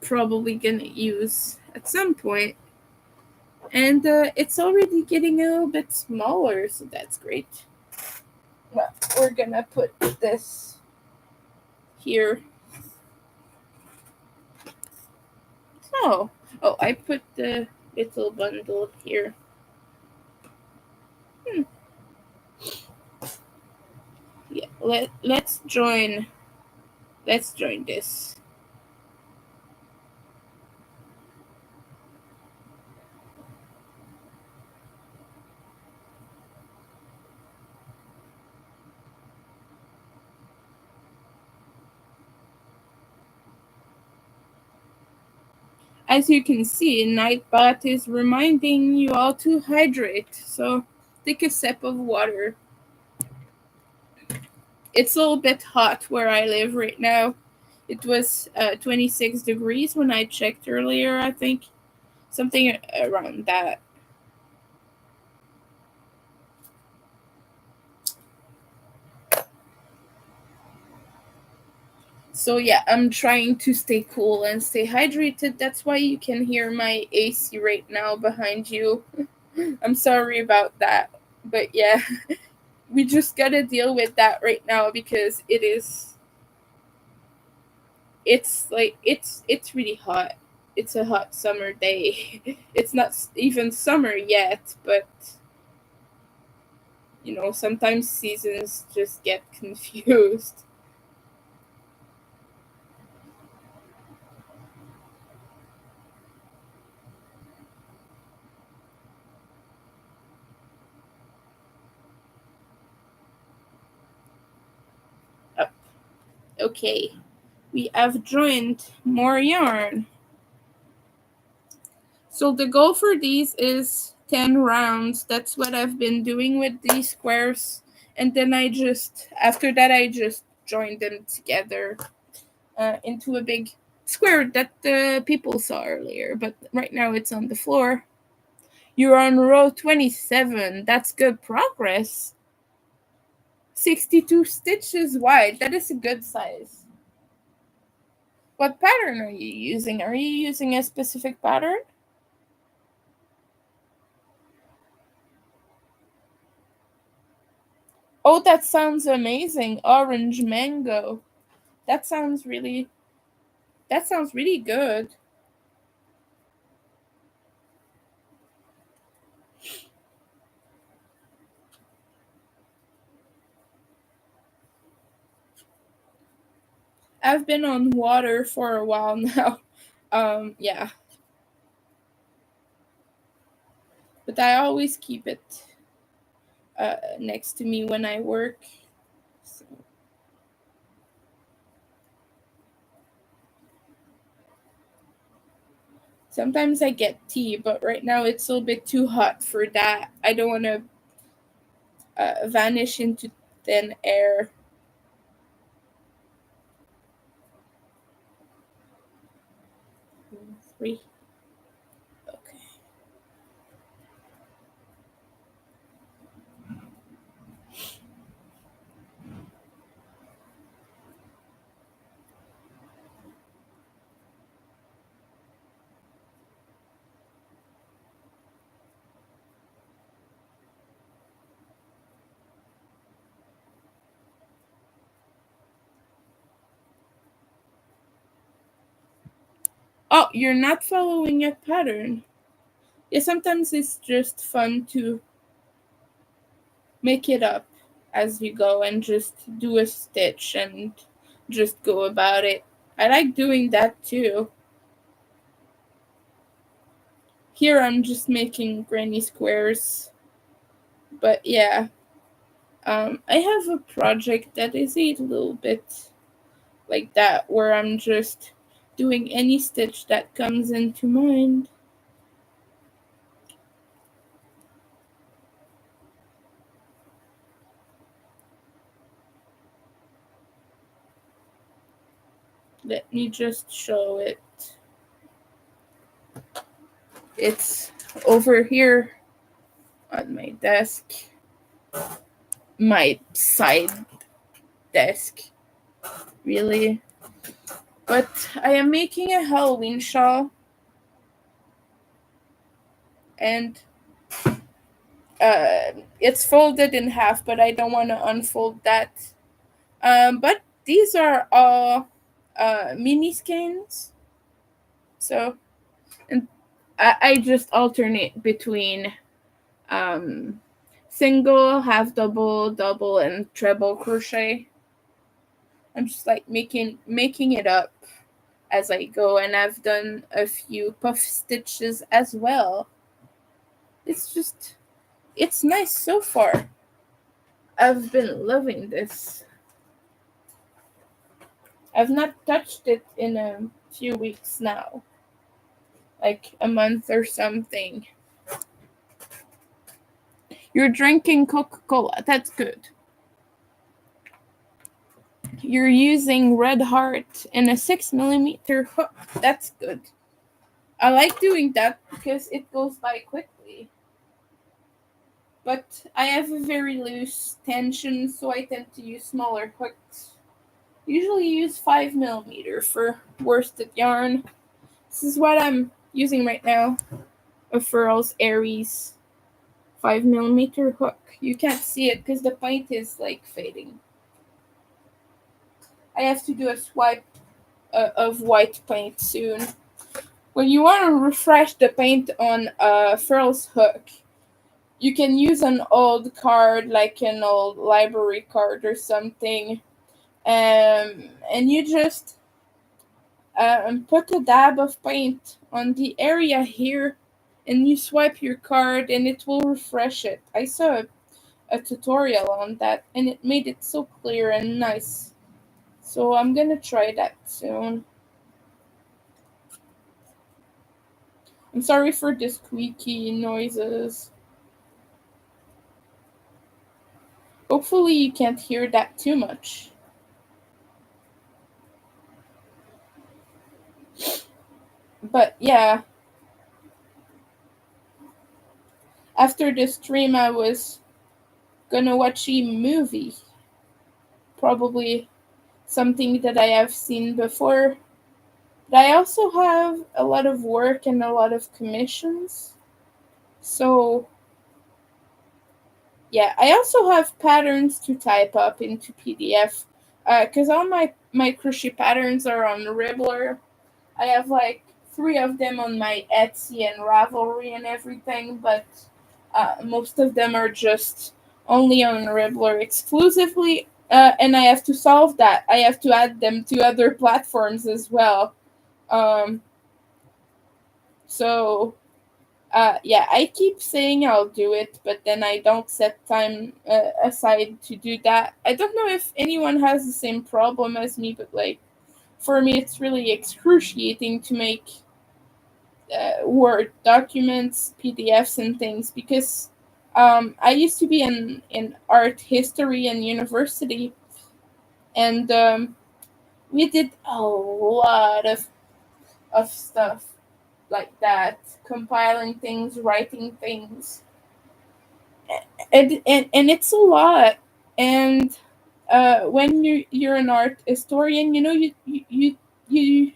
Probably gonna use at some point. And it's already getting a little bit smaller, so that's great. But we're gonna put this here. Oh, oh, I put the little bundle here. Hmm. Yeah, let's join this. As you can see, Nightbot is reminding you all to hydrate. So take a sip of water. It's a little bit hot where I live right now. It was 26 degrees when I checked earlier, I think. Something around that. So yeah, I'm trying to stay cool and stay hydrated. That's why you can hear my AC right now behind you. I'm sorry about that. But yeah, we just gotta deal with that right now because it's really hot. It's a hot summer day. It's not even summer yet, but sometimes seasons just get confused. Oh, okay, we have joined more yarn. So the goal for these is 10 rounds. That's what I've been doing with these squares. And then after that, I just joined them together into a big square that the people saw earlier. But right now it's on the floor. You're on row 27. That's good progress. 62 stitches wide. That is a good size. What pattern are you using? Are you using a specific pattern? Oh, that sounds amazing. Orange mango. That sounds really that sounds really good. I've been on water for a while now. Yeah. But I always keep it next to me when I work. So. Sometimes I get tea, but right now it's a little bit too hot for that. I don't want to vanish into thin air. Three. Okay. Oh, you're not following a pattern. Yeah, sometimes it's just fun to make it up as you go and just do a stitch and just go about it. I like doing that too. Here I'm just making granny squares. But yeah, I have a project that is a little bit like that where I'm just doing any stitch that comes into mind. Let me just show it. It's over here on my desk, my side desk, really. But I am making a Halloween shawl, and it's folded in half, but I don't want to unfold that. But these are all mini skeins, so and I just alternate between um, single, half double, double, and treble crochet. I'm just like making it up as I go, and I've done a few puff stitches as well. It's nice so far. I've been loving this. I've not touched it in a few weeks now, like a month or something. You're drinking Coca-Cola. That's good. You're using Red Heart and a 6 millimeter hook. That's good. I like doing that because it goes by quickly. But I have a very loose tension, so I tend to use smaller hooks. Usually use 5mm for worsted yarn. This is what I'm using right now. A Furls Aries 5mm hook. You can't see it because the paint is like fading. I have to do a swipe of white paint soon. When you want to refresh the paint on a Furls hook, you can use an old card, like an old library card or something, and you just put a dab of paint on the area here, and you swipe your card, and it will refresh it. I saw a tutorial on that, and it made it so clear and nice. So I'm gonna try that soon. I'm sorry for the squeaky noises. Hopefully you can't hear that too much. But yeah, after the stream I was gonna watch a movie. Probably something that I have seen before. But I also have a lot of work and a lot of commissions. So yeah, I also have patterns to type up into PDF. Because all my crochet patterns are on Ribbler. I have like 3 of them on my Etsy and Ravelry and everything, but most of them are just only on Ribbler exclusively, and I have to solve that. I have to add them to other platforms as well. Um, so yeah, I keep saying I'll do it, but then I don't set time aside to do that. I don't know if anyone has the same problem as me, but like for me, it's really excruciating to make Word documents, PDFs, and things because I used to be in art history in university, and we did a lot of stuff like that, compiling things, writing things, and it's a lot. And when you're an art historian, you know you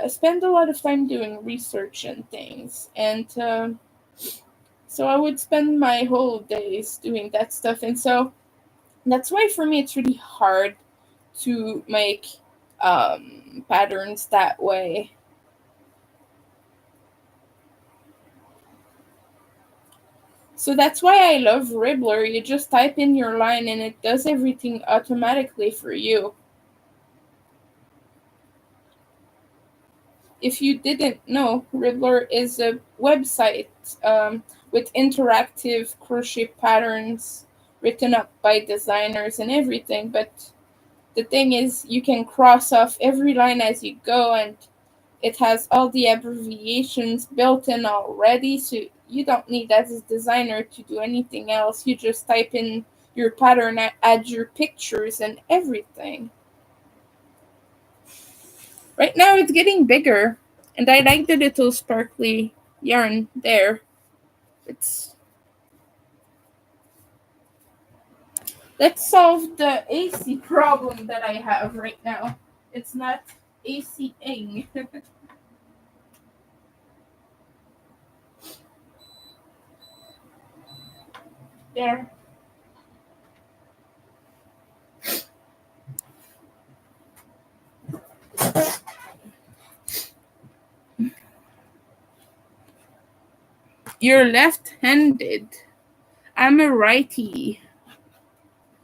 spend a lot of time doing research and things, and so I would spend my whole days doing that stuff, and so that's why for me it's really hard to make patterns that way. So that's why I love Ribbler. You just type in your line and it does everything automatically for you. If you didn't know, Ribbler is a website with interactive crochet patterns written up by designers and everything. But the thing is, you can cross off every line as you go, and it has all the abbreviations built in already. So you don't need, as a designer, to do anything else. You just type in your pattern, add your pictures, and everything. Right now it's getting bigger, and I like the little sparkly yarn there. It's Let's solve the AC problem that I have right now. It's not AC-ing. There. You're left-handed. I'm a righty.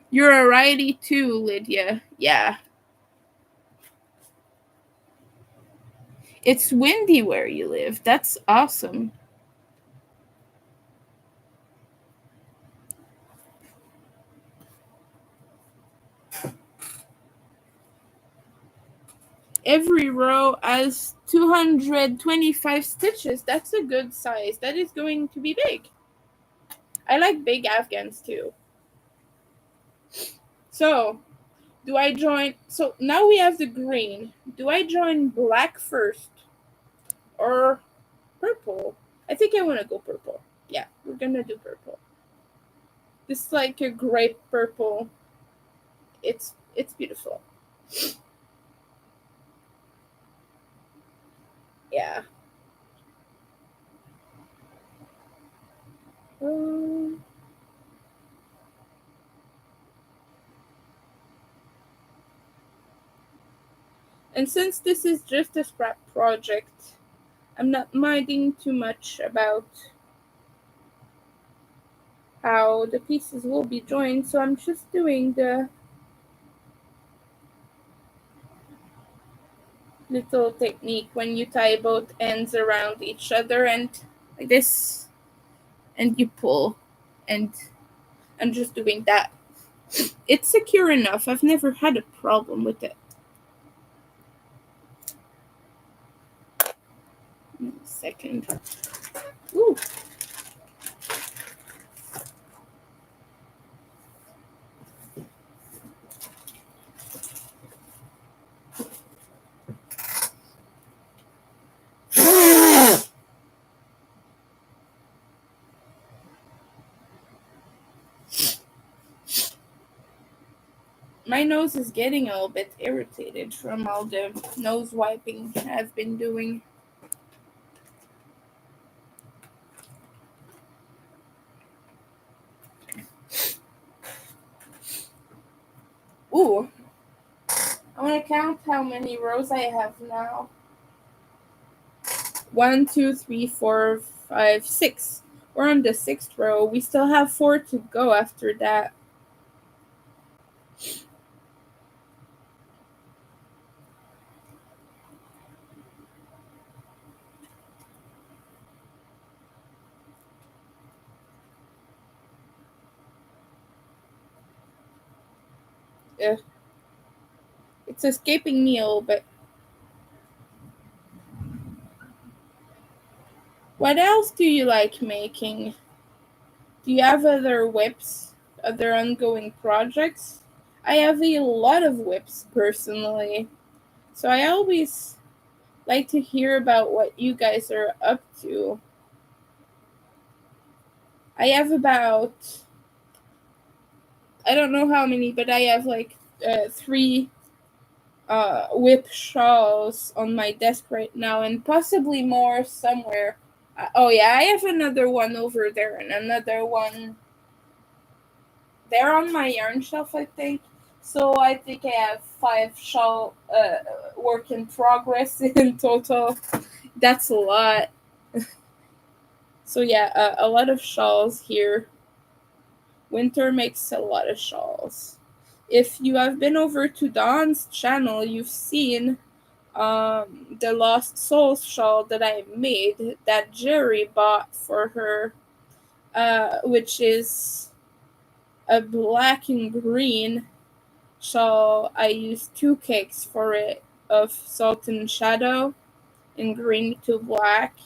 You're a righty too, Lydia. Yeah. It's windy where you live. That's awesome. Every row has 225 stitches. That's a good size. That is going to be big. I like big Afghans too. So, do I join? So now we have the green. Do I join black first or purple? I think I want to go purple. Yeah, we're gonna do purple. This is like a grape purple. it's beautiful. Yeah. Um, and since this is just a scrap project, I'm not minding too much about how the pieces will be joined, so I'm just doing the little technique when you tie both ends around each other and like this, and you pull, and I'm just doing that. It's secure enough. I've never had a problem with it. Second. Ooh. My nose is getting a little bit irritated from all the nose wiping I've been doing. Ooh, I want to count how many rows I have now. 1, 2, 3, 4, 5, 6. We're on the sixth row. We still have 4 to go after that. Ugh. It's escaping me a little bit. What else do you like making? Do you have other whips? Other ongoing projects? I have a lot of whips personally. So I always like to hear about what you guys are up to. I have about, I don't know how many, but I have like 3 whip shawls on my desk right now, and possibly more somewhere. Oh yeah, I have another one over there, and another one there on my yarn shelf, I think. So I think I have 5 shawl work in progress in total. That's a lot. So yeah, a lot of shawls here. Winter makes a lot of shawls. If you have been over to Dawn's channel, you've seen the Lost Souls shawl that I made that Jerry bought for her, which is a black and green shawl. I used 2 cakes for it of Salt and Shadow in green to black.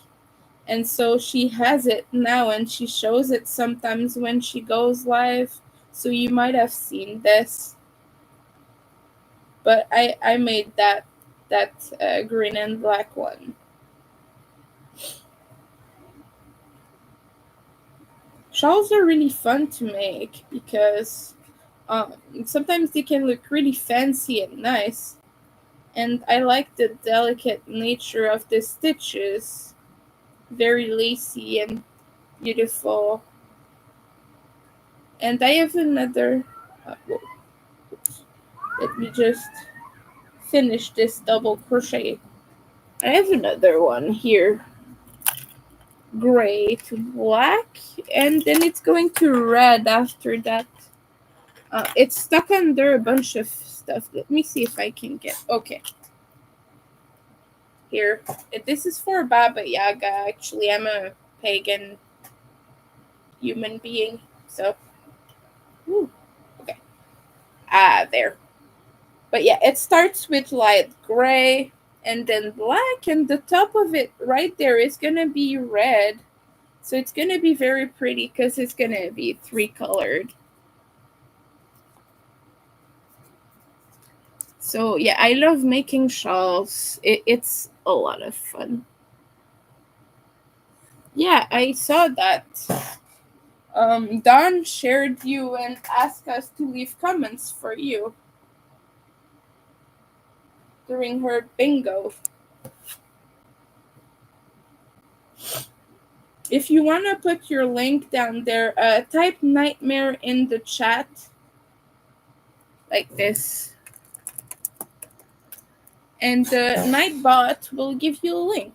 And so she has it now, and she shows it sometimes when she goes live. So you might have seen this. But I made that green and black one. Shawls are really fun to make because sometimes they can look really fancy and nice. And I like the delicate nature of the stitches. Very lacy and beautiful. And I have another. Let me just finish this double crochet. I have another one here. Gray to black. And then it's going to red after that. It's stuck under a bunch of stuff. Let me see if I can get. Okay. Here. This is for Baba Yaga, actually. I'm a pagan human being. So. Woo, okay. There. But yeah, it starts with light gray and then black, and the top of it right there is going to be red. So it's going to be very pretty because it's going to be 3-colored. So yeah, I love making shawls. It's a lot of fun. Yeah, I saw that. Don shared you and asked us to leave comments for you. during her bingo. If you want to put your link down there, type nightmare in the chat like this. And the Nightbot will give you a link.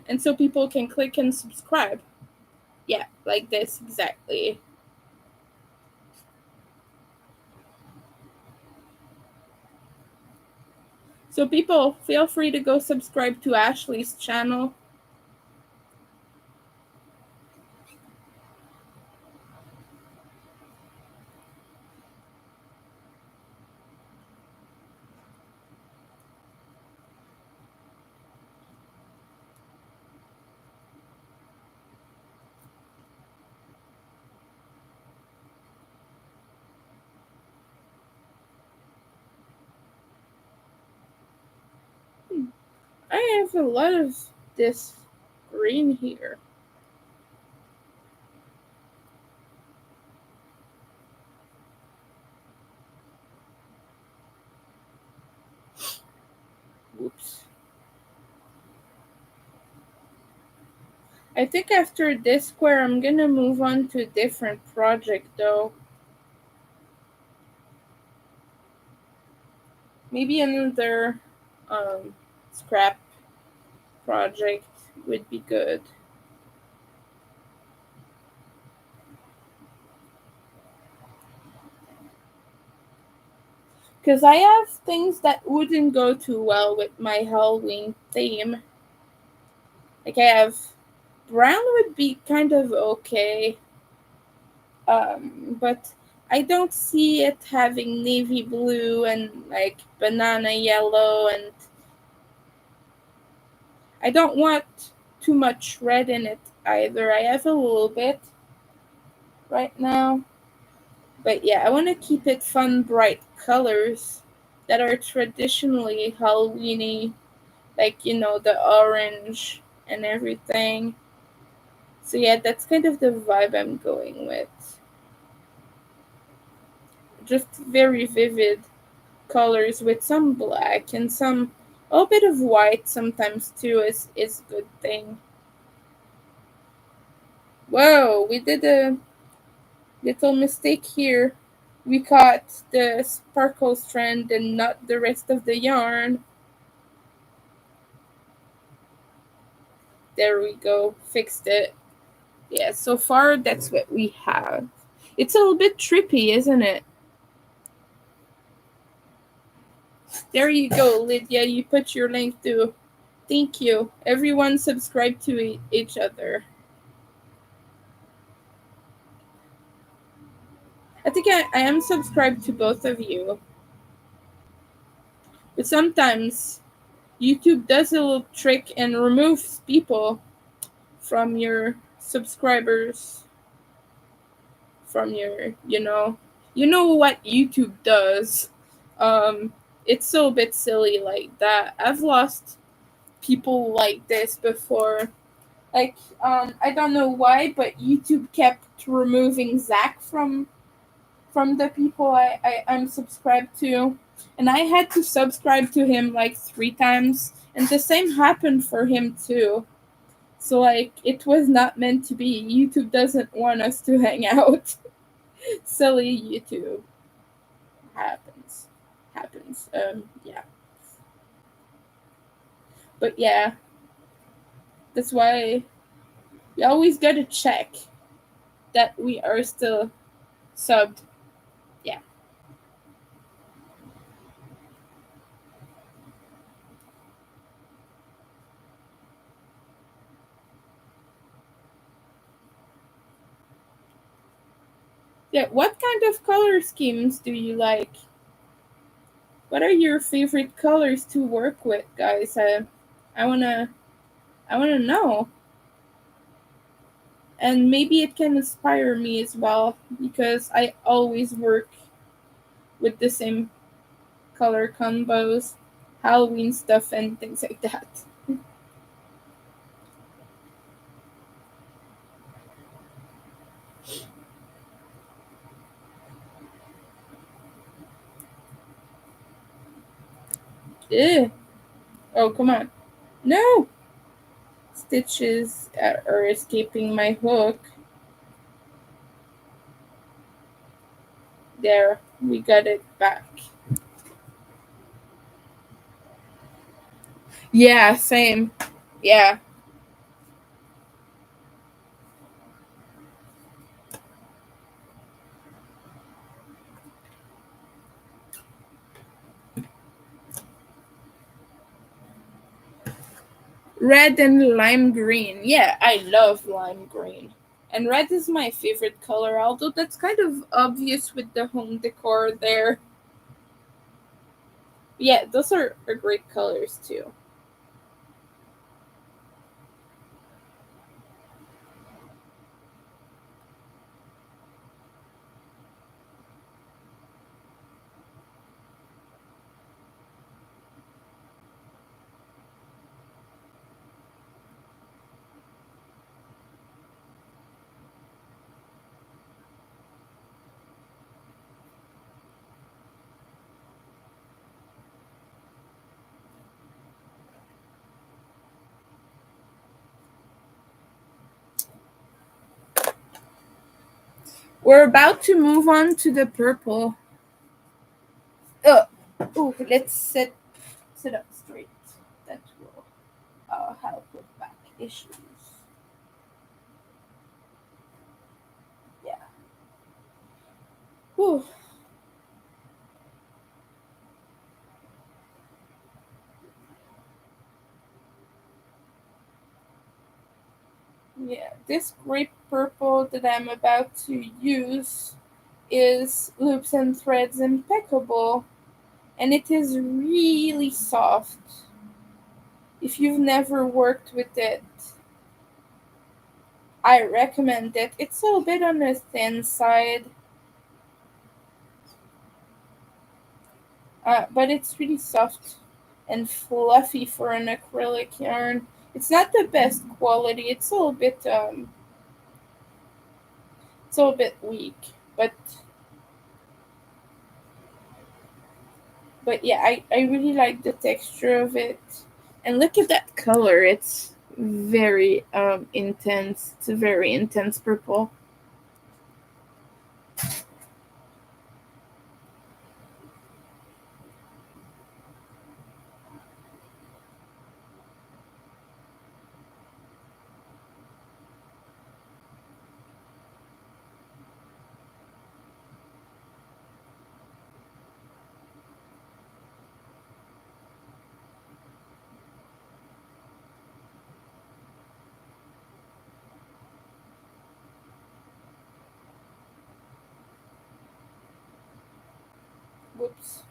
And so people can click and subscribe. Yeah, like this, exactly. So people, feel free to go subscribe to Ashley's channel. I have a lot of this green here. Oops. I think after this square, I'm gonna move on to a different project though. Maybe another scrap project would be good. Because I have things that wouldn't go too well with my Halloween theme. Like I have brown would be kind of okay. But I don't see it having navy blue and like banana yellow, and I don't want too much red in it either. I have a little bit right now. But yeah, I want to keep it fun, bright colors that are traditionally Halloweeny, like, you know, the orange and everything. So yeah, that's kind of the vibe I'm going with. Just very vivid colors with some black and some a bit of white sometimes too is a good thing. Whoa, we did a little mistake here. We caught the sparkle strand and not the rest of the yarn. There we go, fixed it. Yeah, so far that's what we have. It's a little bit trippy, isn't it? There you go, Lydia. You put your link too. Thank you. Everyone subscribe to each other. I think I am subscribed to both of you. But sometimes YouTube does a little trick and removes people from your subscribers, from your, you know what YouTube does. Um, it's so a bit silly like that. I've lost people like this before. Like, I don't know why, but YouTube kept removing Zach from the people I'm subscribed to. And I had to subscribe to him like 3 times. And the same happened for him too. So like it was not meant to be. YouTube doesn't want us to hang out. Silly YouTube. Happens. Happens. Yeah. But yeah. That's why we always gotta check that we are still subbed. Yeah. Yeah, what kind of color schemes do you like? What are your favorite colors to work with, guys? I wanna, I wanna know, and maybe it can inspire me as well because I always work with the same color combos, Halloween stuff, and things like that. Ugh. Oh, come on. No! Stitches are escaping my hook. There, we got it back. Yeah, same. Yeah. Red and lime green. Yeah, I love lime green. And red is my favorite color, although that's kind of obvious with the home decor there. Yeah, those are great colors too. We're about to move on to the purple. Oh, ooh, let's sit up straight. That will help with back issues. Yeah. Whew. Yeah, this grape purple that I'm about to use is Loops and Threads Impeccable, and it is really soft. If you've never worked with it, I recommend it. It's a little bit on the thin side, but it's really soft and fluffy for an acrylic yarn. It's not the best quality. It's a little bit weak, but yeah, I really like the texture of it. And look at that color. It's very intense. It's a very intense purple. Whoops.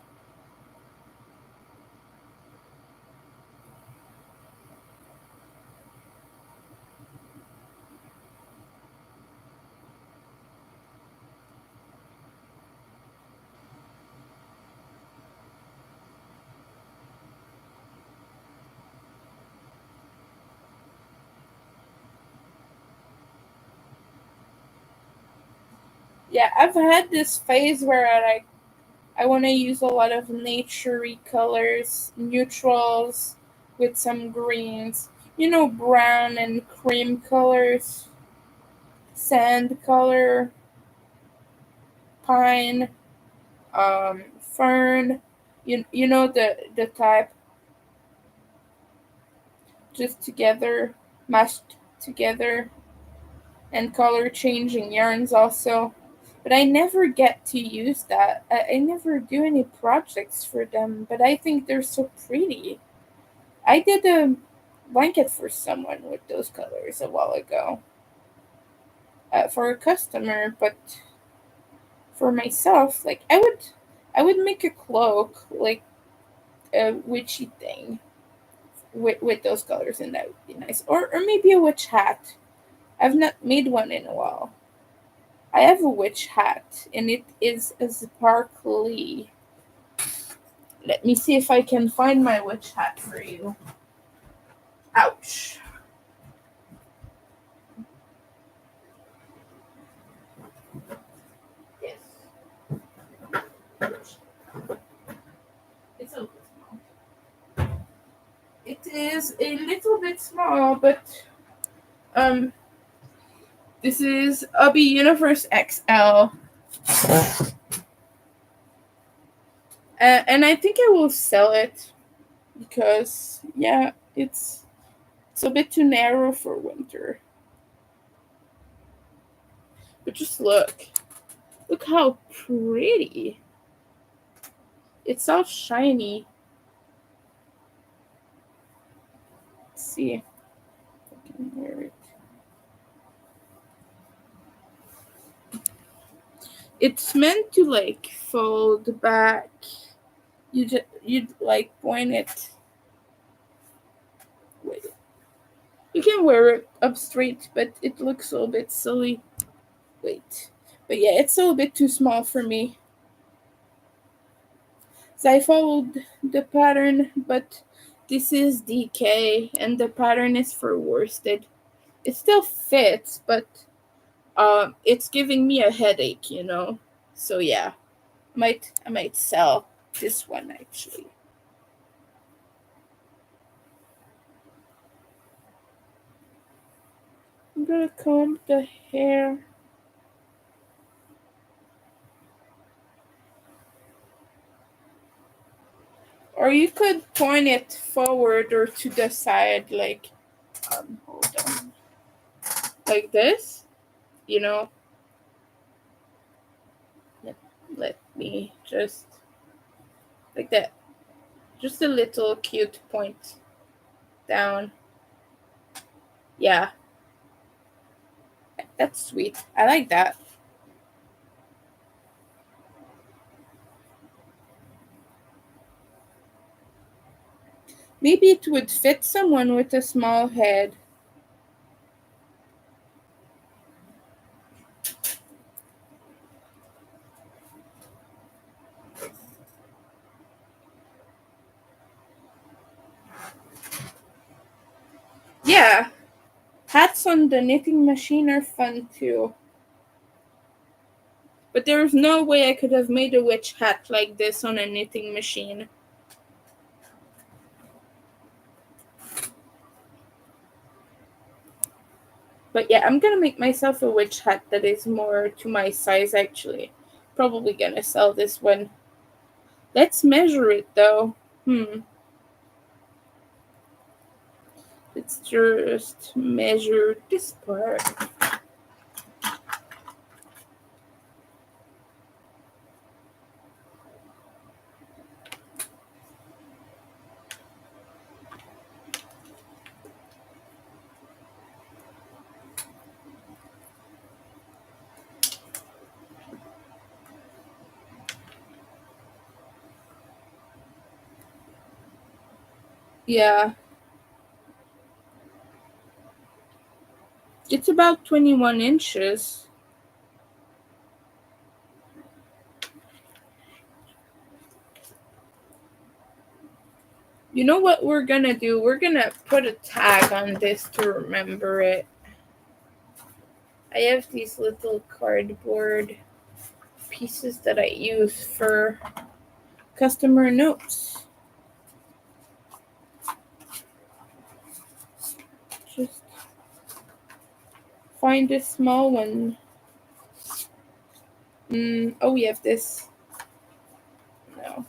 Yeah, I've had this phase where I want to use a lot of naturey colors, neutrals with some greens. You know, brown and cream colors, sand color, pine, fern. You know the type, just together, mashed together, and color changing yarns also. But I never get to use that. I never do any projects for them, but I think they're so pretty. I did a blanket for someone with those colors a while ago for a customer, but for myself, like I would make a cloak, like a witchy thing with those colors, and that would be nice. Or maybe a witch hat. I've not made one in a while. I have a witch hat, and it is a sparkly. Let me see if I can find my witch hat for you. Ouch. Yes. It's a little small. is a little bit small, but um, this is Ubby Universe XL. And I think I will sell it because, yeah, it's a bit too narrow for winter. But just look. Look how pretty. It's all shiny. Let's see if I can wear it. It's meant to like fold back. You'd like point it. Wait. You can wear it up straight, but it looks a little bit silly. Wait. But yeah, it's a little bit too small for me. So I followed the pattern, but this is DK and the pattern is for worsted. It still fits, but it's giving me a headache, you know. So yeah, I might sell this one actually. I'm gonna comb the hair. Or you could point it forward or to the side, like, hold on, like this, you know. Let me just, like that. Just a little cute point down. Yeah, that's sweet. I like that. Maybe it would fit someone with a small head. Yeah, hats on the knitting machine are fun too. But there's no way I could have made a witch hat like this on a knitting machine. But yeah, I'm gonna make myself a witch hat that is more to my size actually. Probably gonna sell this one. Let's measure it though. Let's just measure this part. Yeah. It's about 21 inches. You know what we're gonna do? We're gonna put a tag on this to remember it. I have these little cardboard pieces that I use for customer notes. Just find a small one. Oh, we have this. No.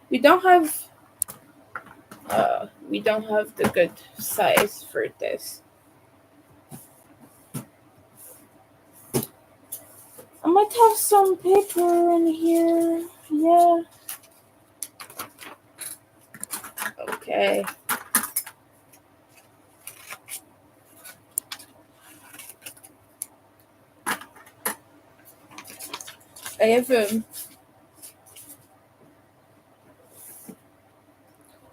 We don't have the good size for this. I might have some paper in here. Yeah. Okay. I have a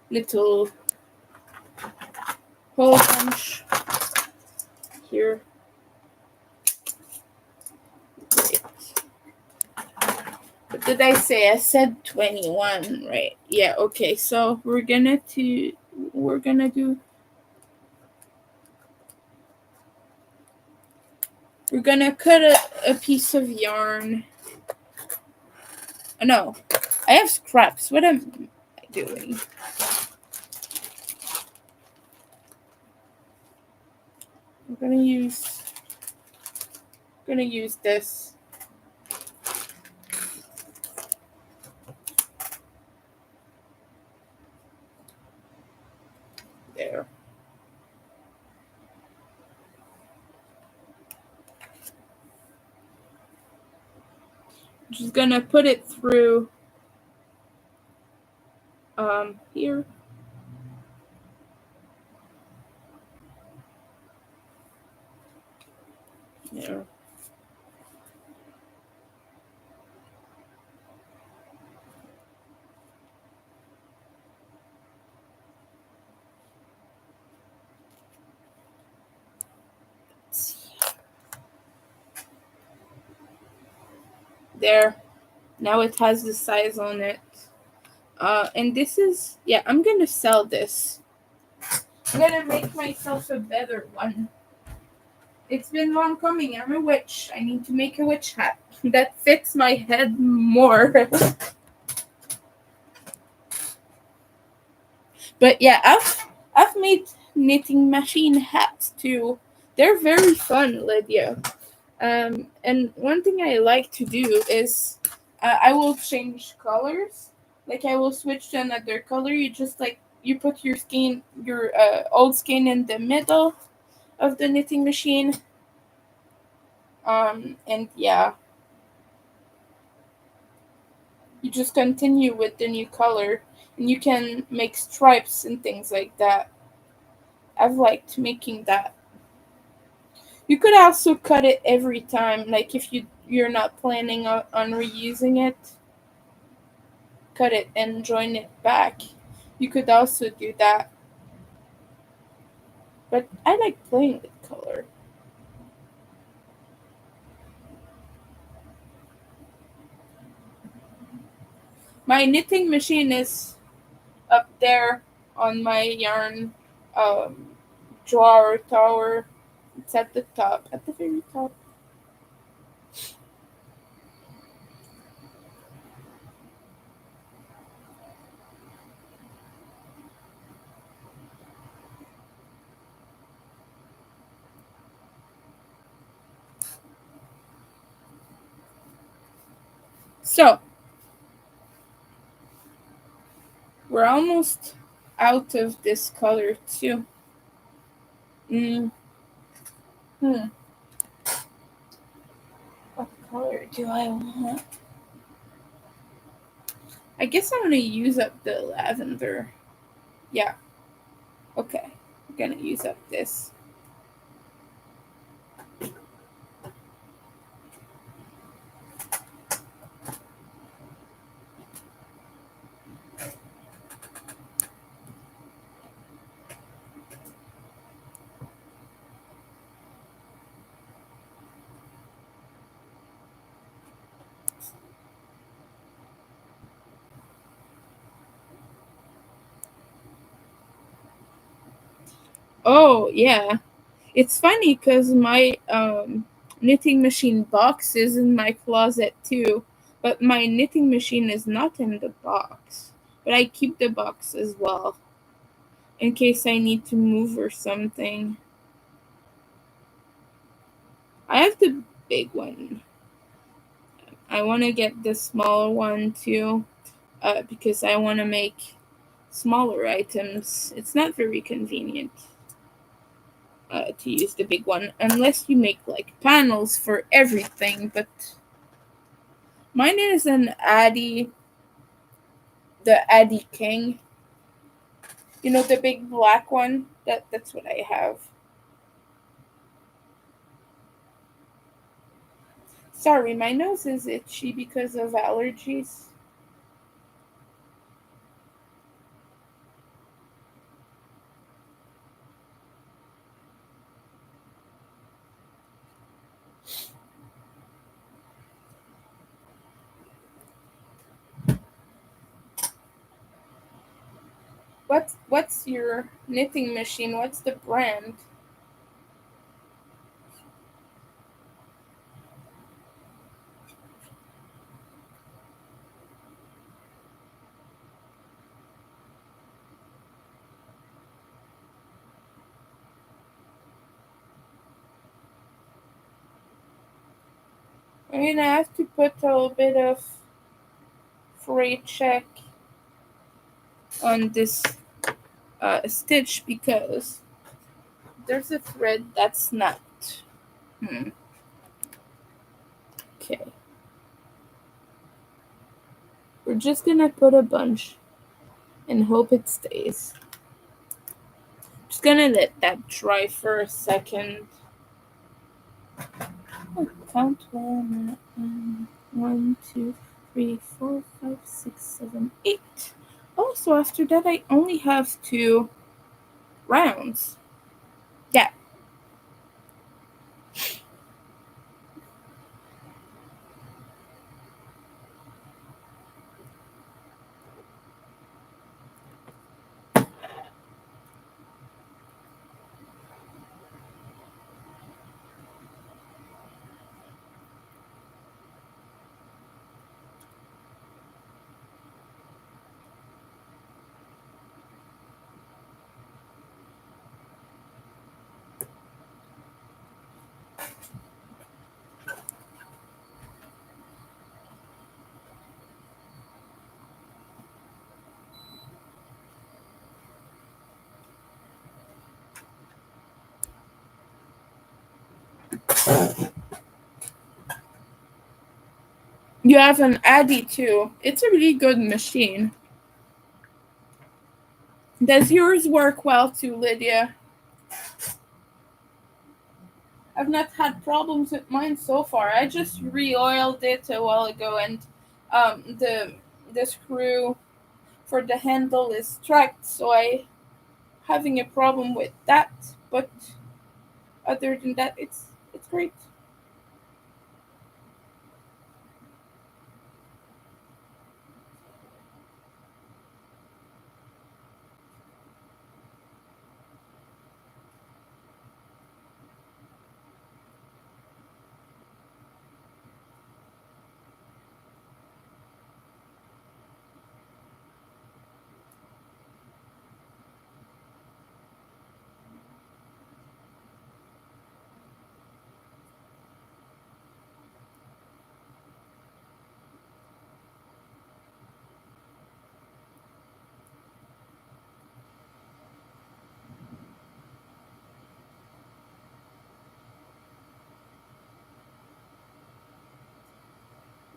little hole punch here. Wait. What did I say? I said 21, right? Yeah, okay. So we're gonna do we're gonna cut a piece of yarn. No. I have scraps. What am I doing? I'm gonna use this. There. Just gonna put it through here. There. There. Now it has the size on it. And this is, yeah, I'm gonna sell this. I'm gonna make myself a better one. It's been long coming. I'm a witch. I need to make a witch hat that fits my head more. But yeah, I've made knitting machine hats too. They're very fun, Lydia. And one thing I like to do is I will change colors. Like I will switch to another color. You just like you put your old skein in the middle of the knitting machine. And yeah, you just continue with the new color, and you can make stripes and things like that. I've liked making that. You could also cut it every time, like if you're not planning on reusing it, cut it and join it back. You could also do that. But I like playing with color. My knitting machine is up there on my yarn um, drawer tower. It's at the top, at the very top. So we're almost out of this color too. Mm, hmm. What color do I want? I guess I'm gonna use up the lavender. Yeah. Okay. I'm gonna use up this. Oh yeah. It's funny because my knitting machine box is in my closet too, but my knitting machine is not in the box. But I keep the box as well in case I need to move or something. I have the big one. I want to get the smaller one too, because I want to make smaller items. It's not very convenient to use the big one unless you make like panels for everything. But mine is an Addy, the Addy King. You know the big black one. That's what I have. Sorry, my nose is itchy because of allergies. What's your knitting machine? What's the brand? I'm gonna have to put a little bit of fray check on this stitch because there's a thread that's snapped. Okay. We're just gonna put a bunch and hope it stays. Just gonna let that dry for a second. Oh, count 1, 2, 3, 4, 5, 6, 7, 8. Oh, so after that I only have 2 rounds. Yeah. You have an Addy too. It's a really good machine. Does yours work well too, Lydia? I've not had problems with mine so far. I just re-oiled it a while ago, and the screw for the handle is tracked, so I having a problem with that. But other than that, it's great.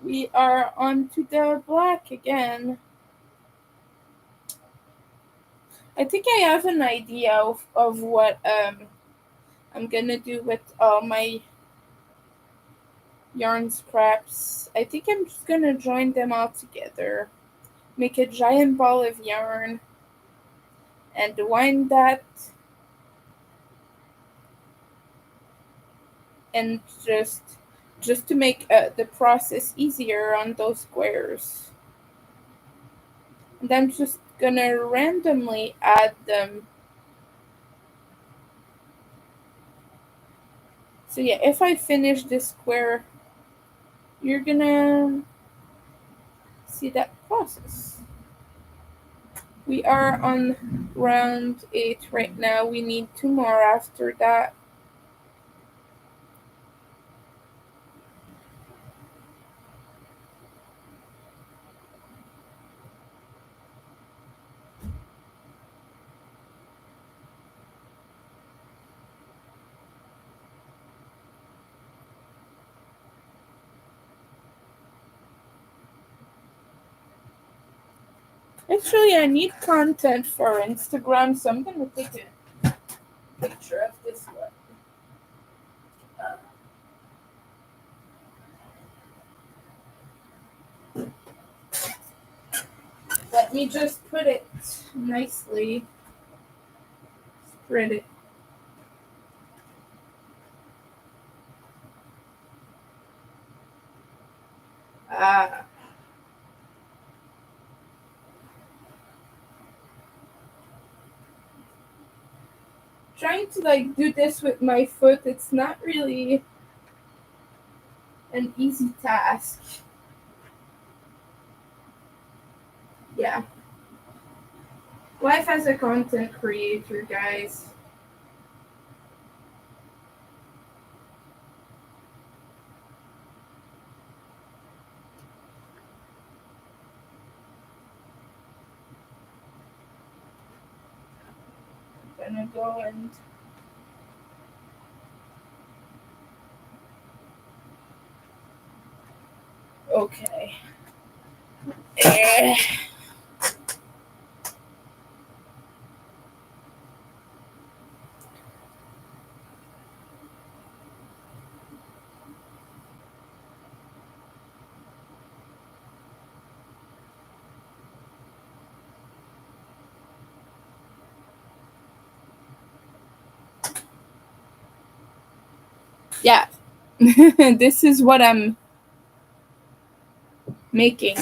We are on to the black again. I think I have an idea of what I'm gonna do with all my yarn scraps. I think I'm just gonna join them all together, make a giant ball of yarn, and wind that, and just to make the process easier on those squares. And I'm just gonna randomly add them. So yeah, if I finish this square, you're gonna see that process. We are on round 8 right now. We need 2 more after that. Actually, I need content for Instagram, so I'm gonna take a picture of this one. Let me just put it nicely. Spread it. Ah. Trying to do this with my foot, it's not really an easy task. Yeah. Life as a content creator, guys. gonna go and okay. Eh. Yeah, this is what I'm making.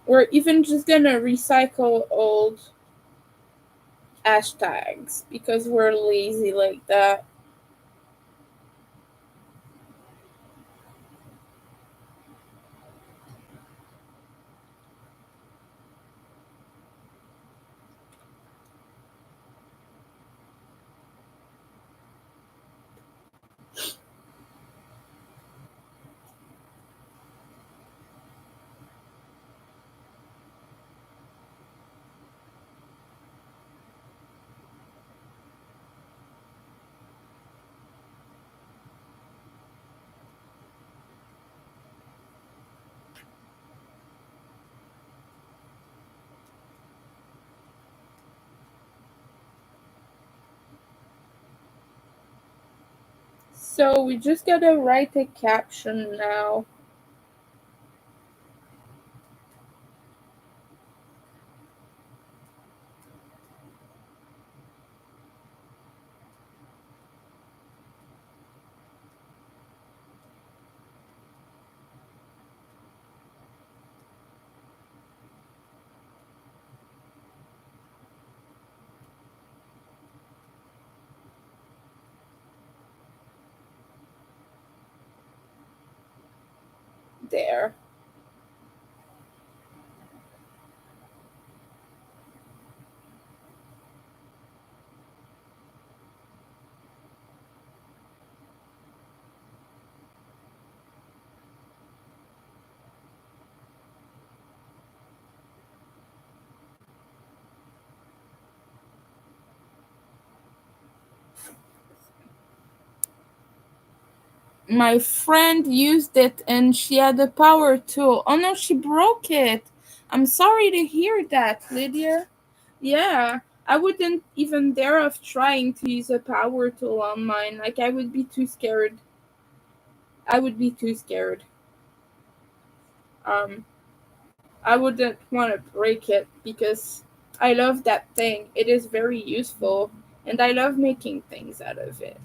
We're even just gonna recycle old hashtags because we're lazy like that. So we just gotta write a caption now. There. My friend used it and she had a power tool. Oh no, she broke it. I'm sorry to hear that, Lydia. Yeah, I wouldn't even dare of trying to use a power tool on mine. Like I would be too scared. I would be too scared. Um, I wouldn't want to break it because I love that thing. It is very useful and I love making things out of it.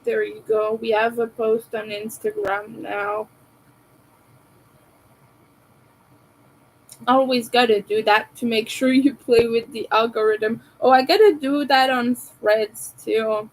There you go. We have a post on Instagram now. Always gotta do that to make sure you play with the algorithm. Oh, I gotta do that on threads too.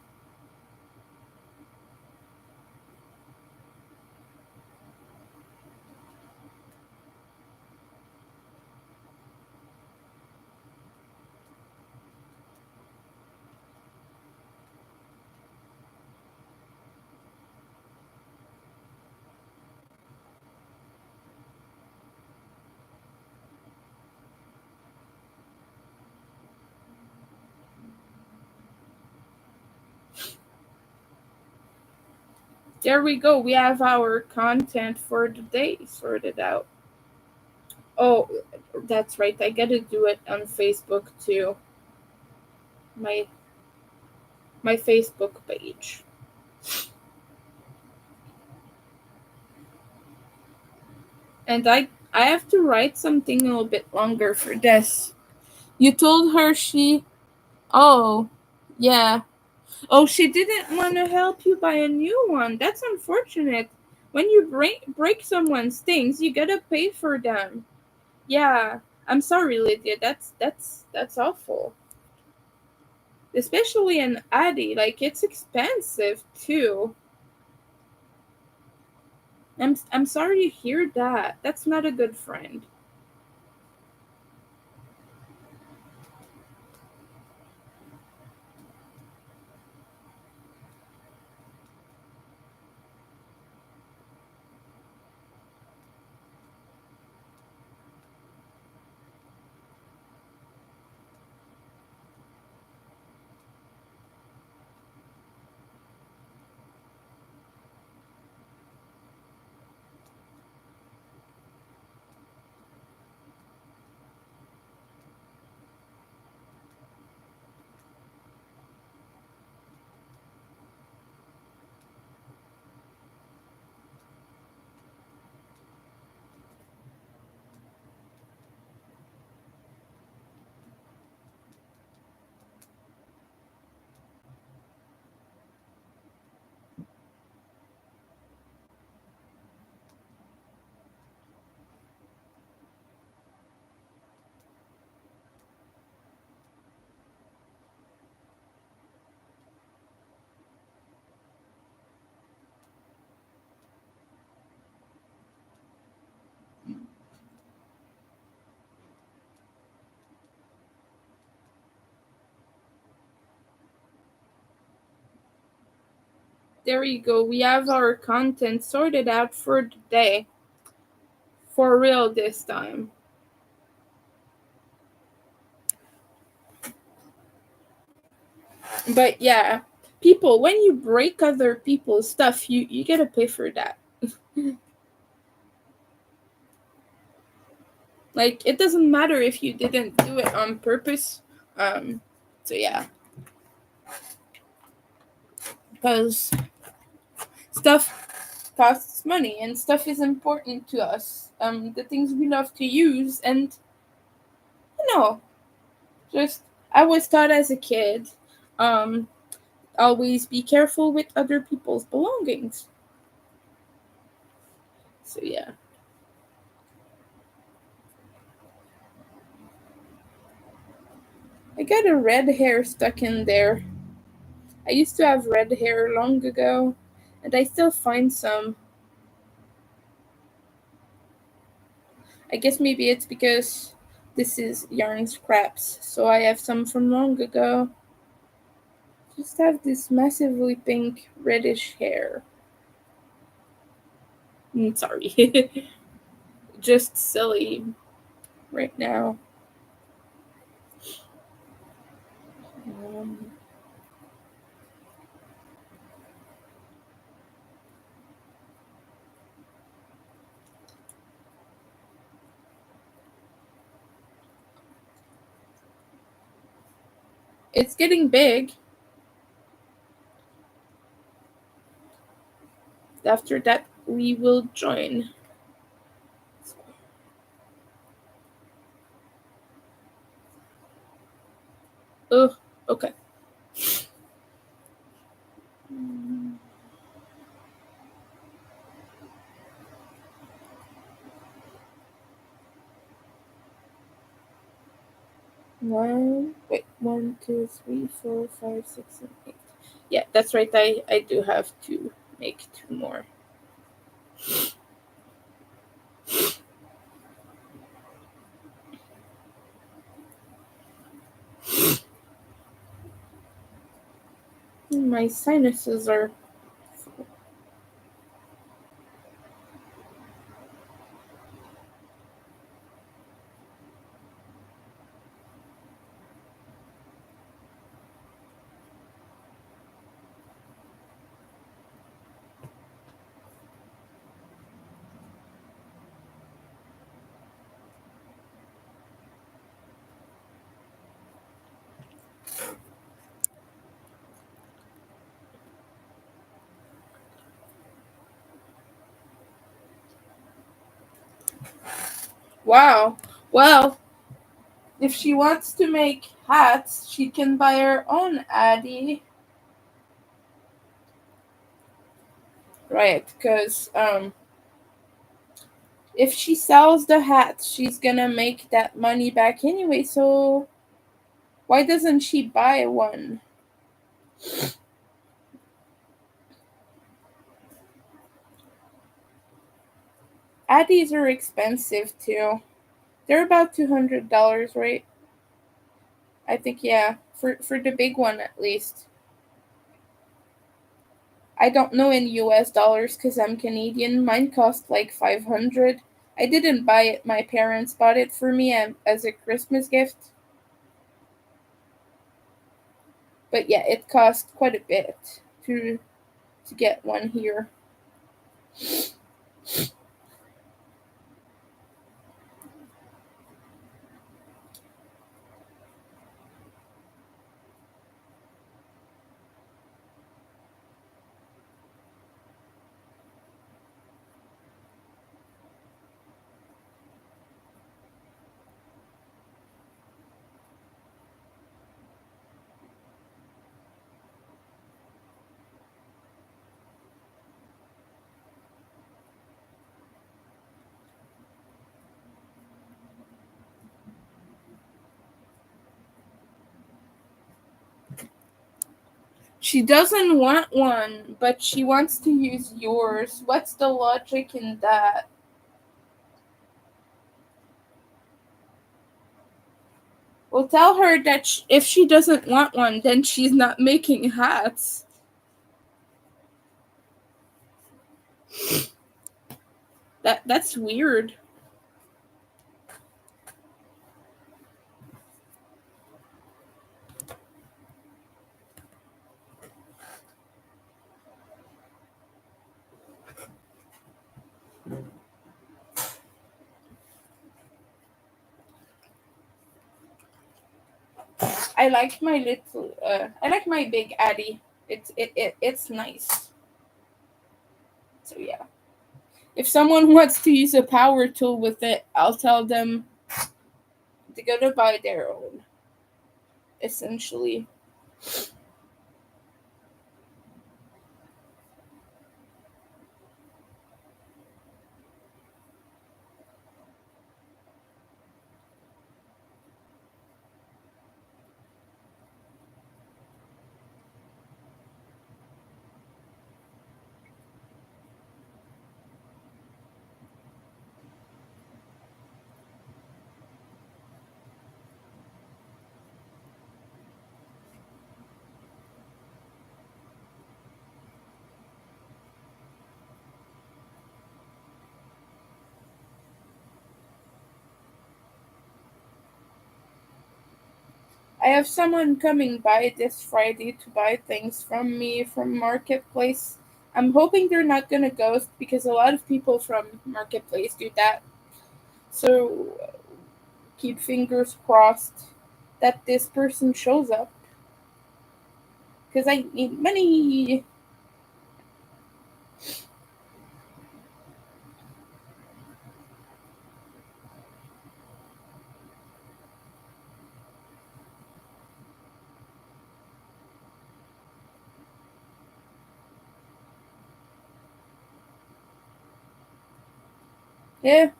There we go. We have our content for the day sorted out. Oh, that's right. I gotta do it on Facebook too. My my Facebook page. And I have to write something a little bit longer for this. You told her she oh yeah. Oh, she didn't want to help you buy a new one. That's unfortunate. When you break someone's things, you gotta pay for them. Yeah, I'm sorry, Lydia. That's awful. Especially an Addy, like it's expensive too. I'm sorry to hear that. That's not a good friend. There you go. We have our content sorted out for the day. For real this time. But yeah, people, when you break other people's stuff, you gotta pay for that. Like it doesn't matter if you didn't do it on purpose. Um, so yeah, because stuff costs money and stuff is important to us. The things we love to use, and you know, just I was taught as a kid, um, always be careful with other people's belongings. So yeah, I got a red hair stuck in there. I used to have red hair long ago, and I still find some. I guess maybe it's because this is yarn scraps, so I have some from long ago. Just have this massively pink reddish hair. Sorry. Just silly right now. Um, it's getting big. After that, we will join. Oh, okay. 1, 2, 3, 4, 5, 6, 7, 8. Yeah, that's right. I do have to make two more. My sinuses are. Wow. Well, if she wants to make hats, she can buy her own Addy. Right, because if she sells the hats, she's gonna make that money back anyway, so why doesn't she buy one? Addies are expensive too. They're about $200, right? I think yeah, for the big one at least. I don't know in US dollars because I'm Canadian. Mine cost like 500. I didn't buy it. My parents bought it for me as a Christmas gift. But yeah, it cost quite a bit to get one here. She doesn't want one, but she wants to use yours. What's the logic in that? Well, tell her that if she doesn't want one, then she's not making hats. That's weird. I like my little. I like my big Addy. It's nice. So yeah. If someone wants to use a power tool with it, I'll tell them to go to buy their own. Essentially. I have someone coming by this Friday to buy things from me from Marketplace. I'm hoping they're not gonna ghost because a lot of people from Marketplace do that. So keep fingers crossed that this person shows up because I need money. Yeah,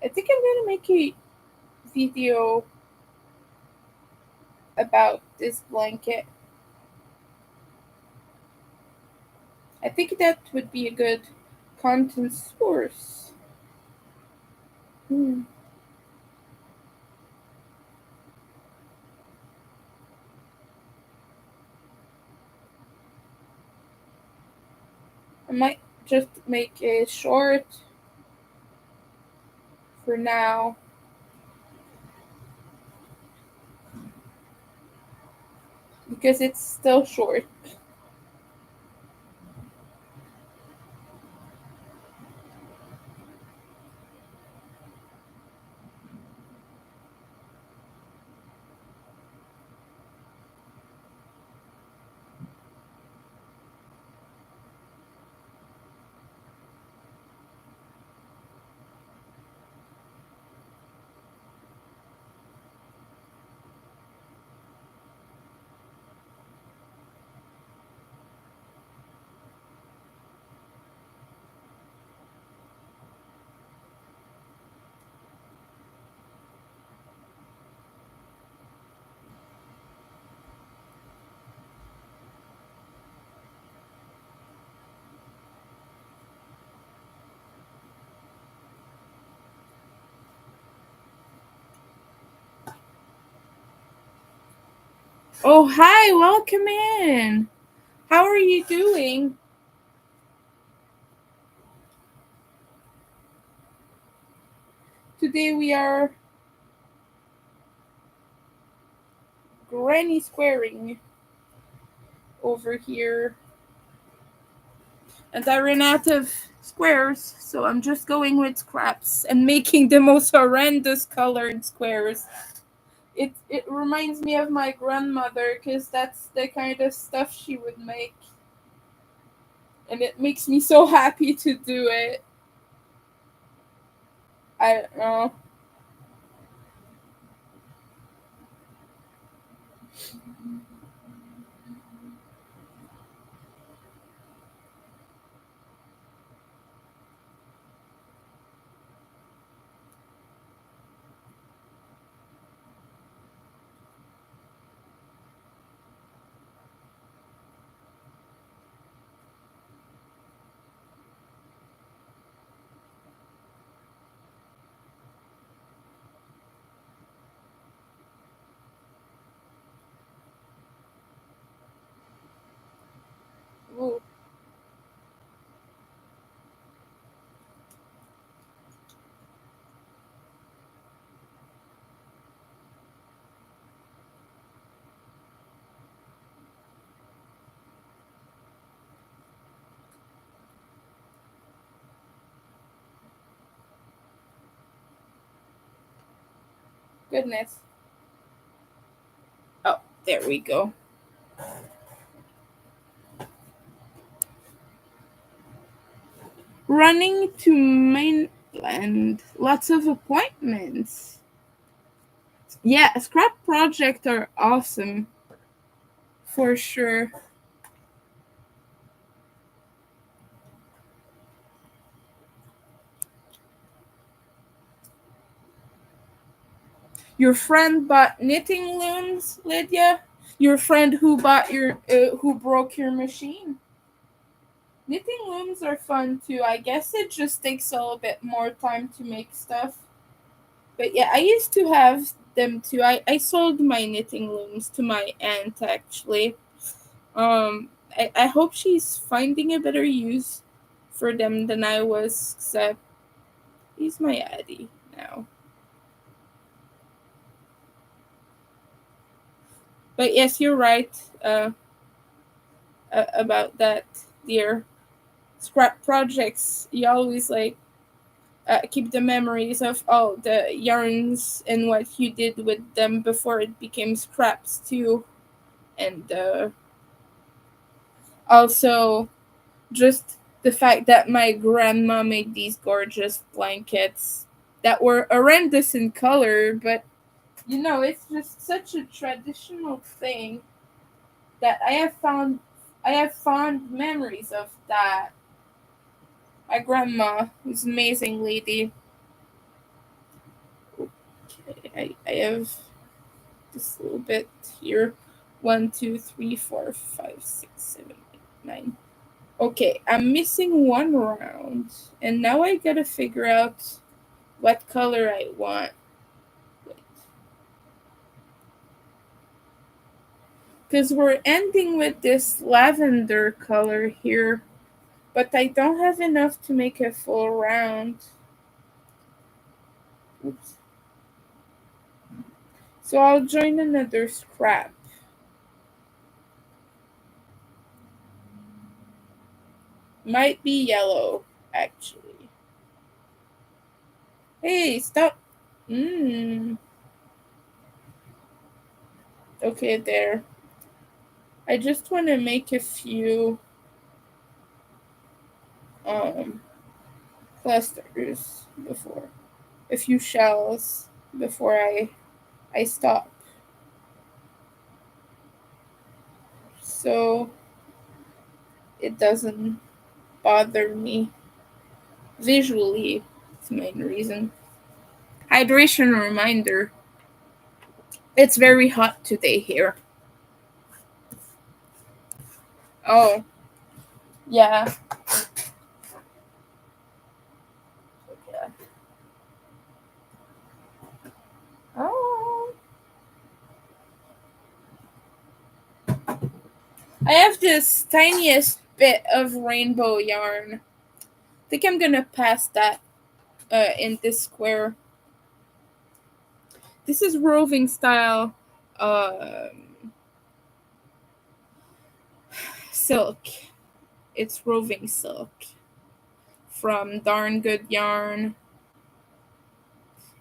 I think I'm gonna make a video about this blanket. I think that would be a good content source. Hmm. I might just make a short for now. Because it's still short. Oh, hi, welcome in. How are you doing? Today we are granny squaring over here. And I ran out of squares, so I'm just going with scraps and making the most horrendous colored squares. It reminds me of my grandmother because that's the kind of stuff she would make. And it makes me so happy to do it. I don't know. Ooh, goodness. Oh, there we go. Running to mainland. Lots of appointments. Yeah, scrap projects are awesome for sure. Your friend bought knitting looms, Lydia. Your friend who broke your machine. Knitting looms are fun too. I guess it just takes a little bit more time to make stuff. But yeah, I used to have them too. I sold my knitting looms to my aunt actually. I hope she's finding a better use for them than I was, except he's my Addy now. But yes, you're right about that, dear. Scrap projects, you always like keep the memories of all the yarns and what you did with them before it became scraps too. And also just the fact that my grandma made these gorgeous blankets that were horrendous in color, but it's just such a traditional thing that I have fond memories of that. My grandma was an amazing lady. Okay, I have this little bit here. One, two, three, four, five, six, seven, eight, nine. Okay, I'm missing one round, and now I gotta figure out what color I want. Because we're ending with this lavender color here, but I don't have enough to make a full round. Oops. So I'll join another scrap. Might be yellow, actually. Hey, stop. Mmm. Okay, there. I just want to make a few um clusters before, a few shells before I stop. So it doesn't bother me visually. It's the main reason. Hydration reminder. It's very hot today here. Oh, yeah. Okay. Oh. have this tiniest bit of rainbow yarn. I think I'm gonna pass that in this square. This is roving style silk. It's roving silk from Darn Good Yarn.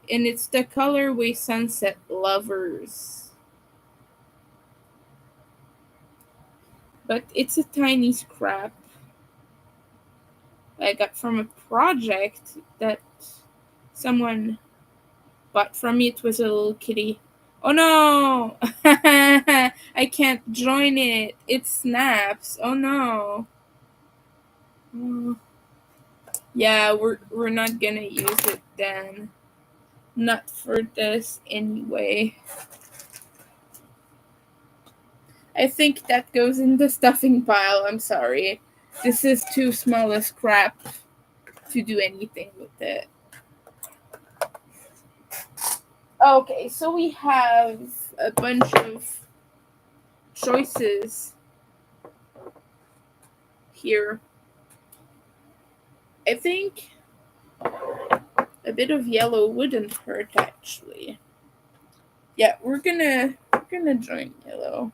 And it's the colorway Sunset Lovers. But it's a tiny scrap I got from a project that someone bought from me. It was a little kitty. Oh no! I can't join it. It snaps. Oh no. Yeah, we're not gonna use it then. Not for this anyway. I think that goes in the stuffing pile. I'm sorry. This is too small a scrap to do anything with it. Okay, so we have a bunch of choices here. I think a bit of yellow wouldn't hurt actually. Yeah, we're gonna join yellow.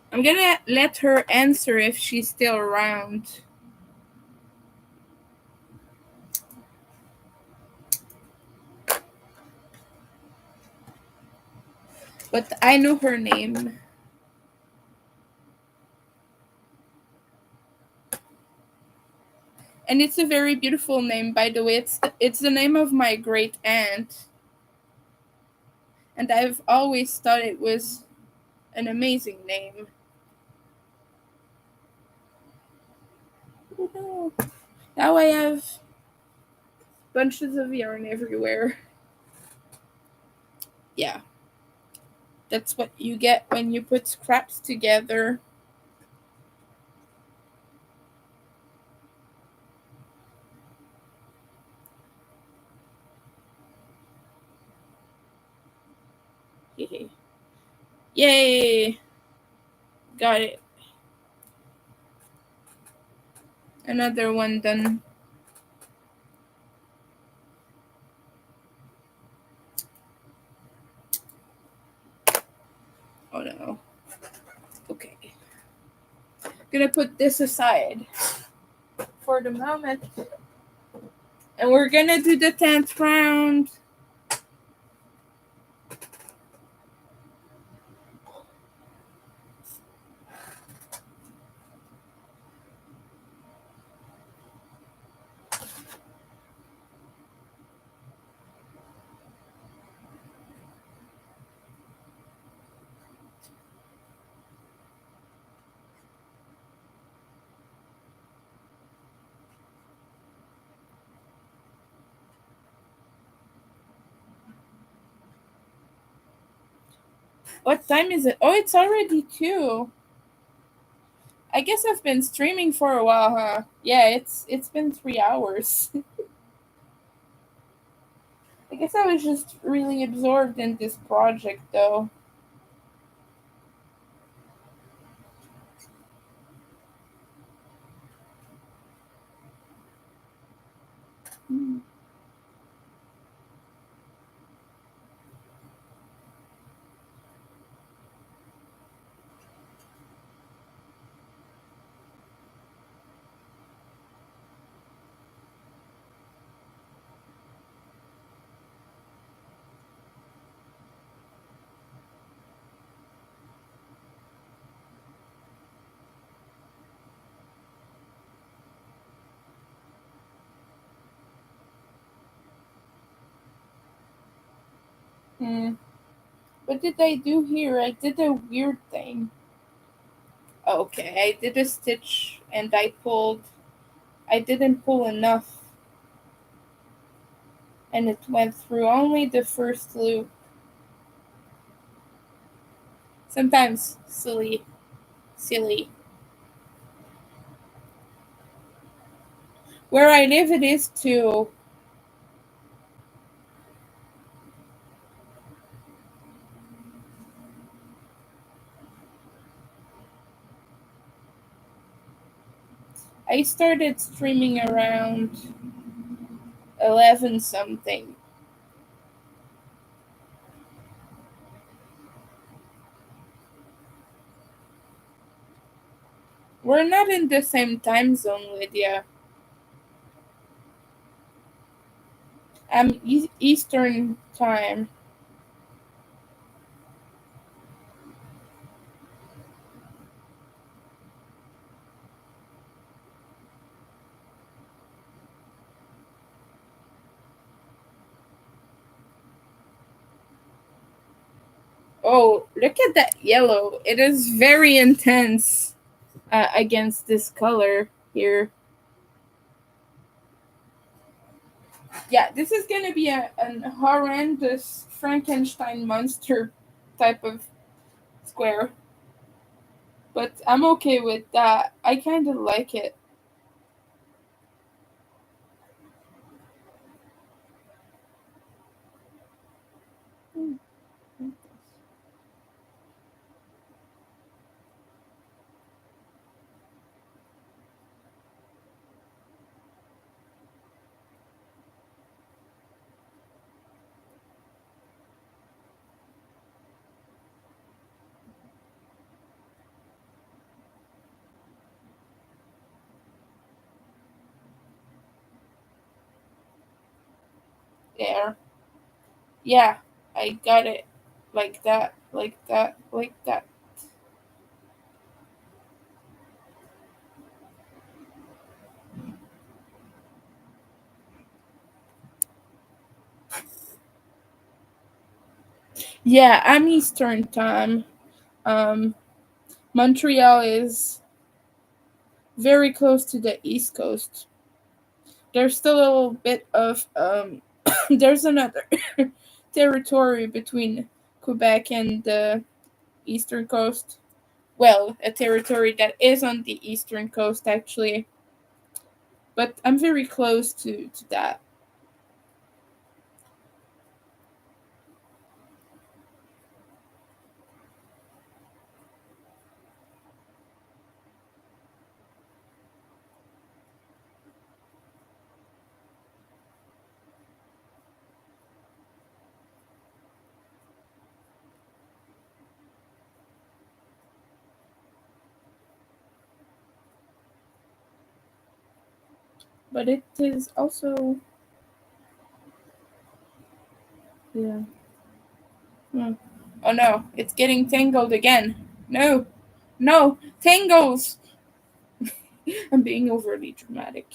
I'm gonna let her answer if she's still around. But I know her name. And it's a very beautiful name, by the way. It's the name of my great aunt. And I've always thought it was an amazing name. Oh no. Now I have bunches of yarn everywhere. Yeah. That's what you get when you put scraps together. Yay! Got it. Another one done. Oh no. Okay. Gonna put this aside for the moment. And we're gonna do the 10th round. What time is it? Oh, it's already 2. I guess I've been streaming for a while, huh? Yeah, it's been 3 hours. I guess I was just really absorbed in this project though. Hmm. Hmm. What did I do here? I did a weird thing. Okay, I did a stitch and I pulled. I didn't pull enough, and it went through only the first loop. Sometimes silly, silly. Where I live, it is too. I started streaming around 11 something. We're not in the same time zone, Lydia. I'm Eastern time. Oh, look at that yellow. It is very intense against this color here. Yeah, this is gonna be an horrendous Frankenstein monster type of square. But I'm okay with that. I kind of like it. There. Yeah, I got it. Like that, like that, like that. Yeah, I'm Eastern time. Um, Montreal is very close to the East Coast. There's still a little bit of there's another territory between Quebec and the Eastern Coast. Well, a territory that is on the Eastern Coast actually, but I'm very close to that. But it is also yeah. Hmm. Oh no, it's getting tangled again. No, no, tangles! I'm being overly dramatic.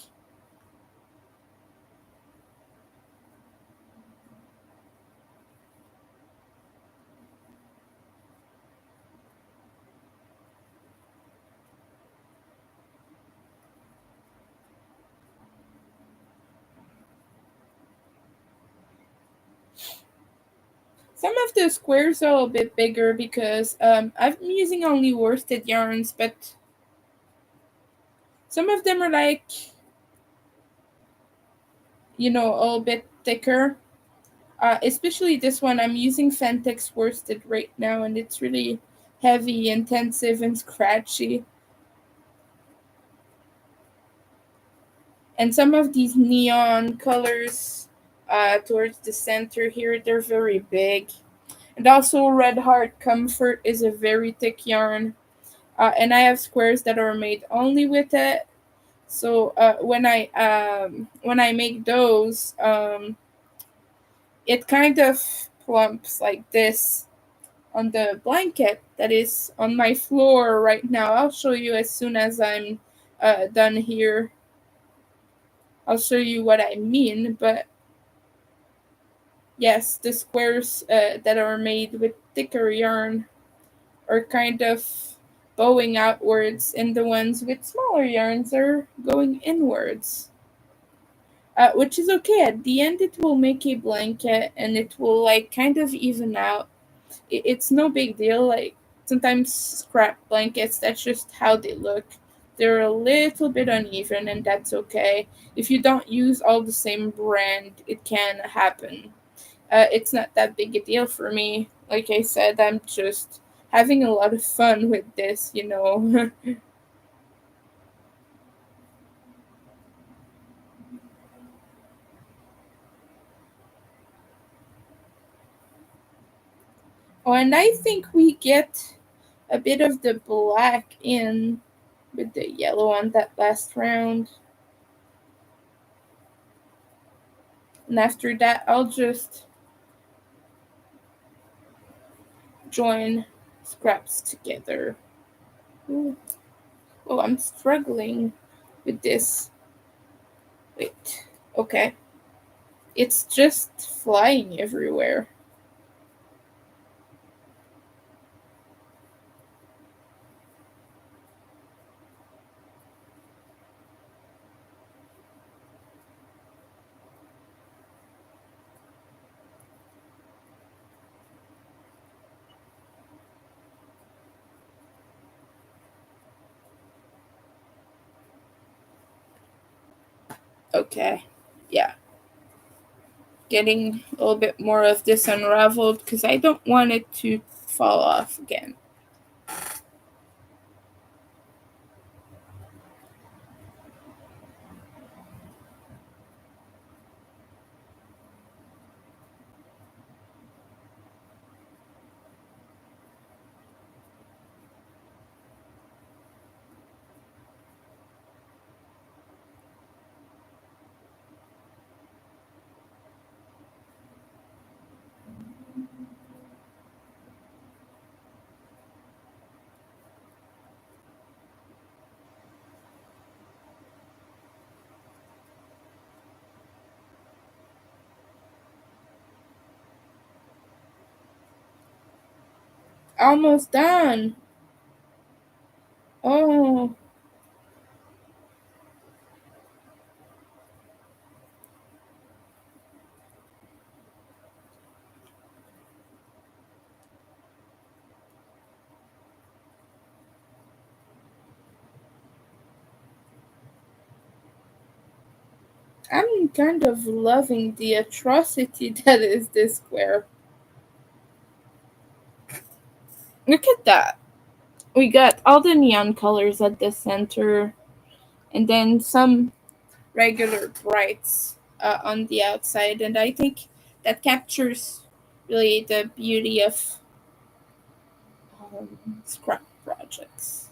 Some of the squares are a little bit bigger because I'm using only worsted yarns, but some of them are like, a little bit thicker. Especially this one, I'm using Fentex worsted right now, and it's really heavy, intensive, and scratchy. And some of these neon colors towards the center here, they're very big. And also, Red Heart Comfort is a very thick yarn. And I have squares that are made only with it. So when I make those, it kind of plumps like this on the blanket that is on my floor right now. I'll show you as soon as I'm done here. I'll show you what I mean, but Yes, the squares that are made with thicker yarn are kind of bowing outwards, and the ones with smaller yarns are going inwards. Which is okay. At the end, it will make a blanket, and it will like kind of even out. It's no big deal. Like sometimes scrap blankets, that's just how they look. They're a little bit uneven, and that's okay. If you don't use all the same brand, it can happen. It's not that big a deal for me. Like I said, I'm just having a lot of fun with this. Oh, and I think we get a bit of the black in with the yellow on that last round. And after that, I'll just join scraps together. Ooh. Oh, I'm struggling with this. Wait. Okay. It's just flying everywhere. Okay. Yeah. Getting a little bit more of this unraveled because I don't want it to fall off again. Almost done. Oh, I'm kind of loving the atrocity that is this square. Look at that. We got all the neon colors at the center, and then some regular brights on the outside, and I think that captures really the beauty of scrap projects.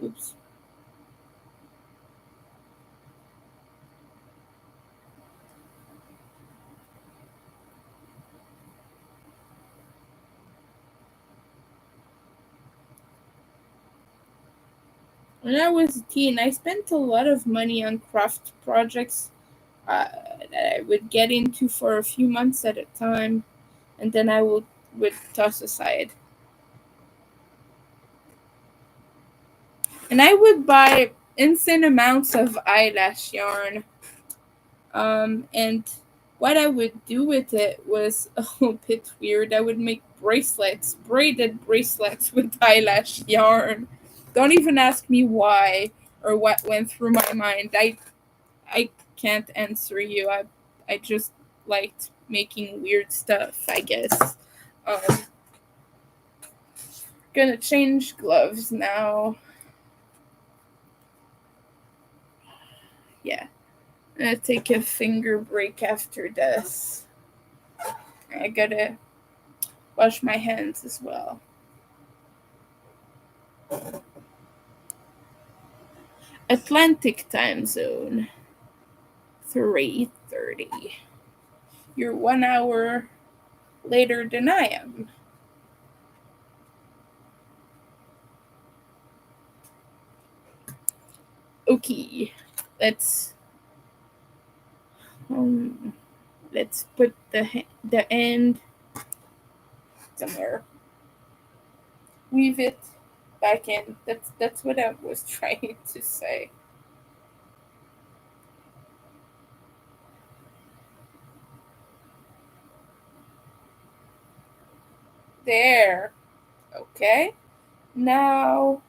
Oops. When I was a teen, I spent a lot of money on craft projects that I would get into for a few months at a time, and then I would toss aside. And I would buy insane amounts of eyelash yarn. And what I would do with it was a little bit weird. I would make bracelets, braided bracelets with eyelash yarn. Don't even ask me why or what went through my mind. I can't answer you. I just liked making weird stuff, I guess. Um, gonna change gloves now. Yeah, I'm gonna take a finger break after this. I gotta wash my hands as well. Atlantic time zone, 3:30. You're 1 hour later than I am. Okay, let's Let's put the end somewhere. Weave it back in. That's what I was trying to say. There. Okay. Now.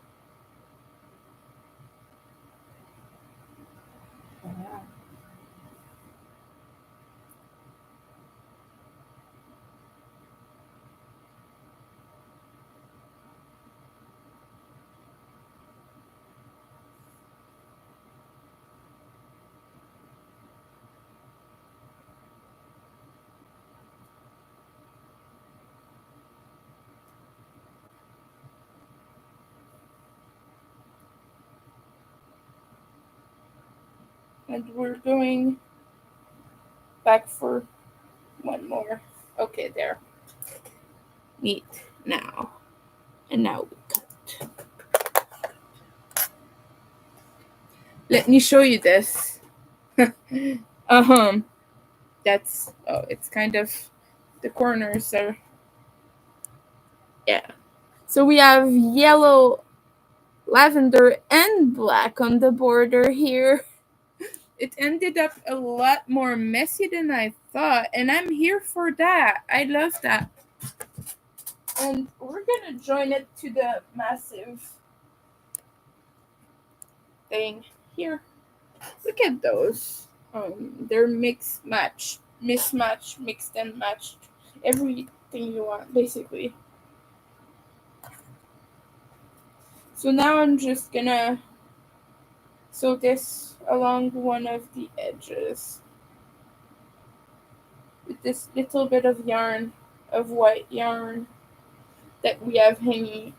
And we're going back for one more. Okay, there. Neat. Now. And now we cut. Let me show you this. That's, oh, it's kind of, the corners are, yeah. So we have yellow, lavender, and black on the border here. It ended up a lot more messy than I thought, and I'm here for that. I love that. And we're gonna join it to the massive thing here. Look at those. They're mismatched, mixed and matched. Everything you want, basically. So now I'm just gonna sew this along one of the edges with this little bit of yarn, of white yarn that we have hanging.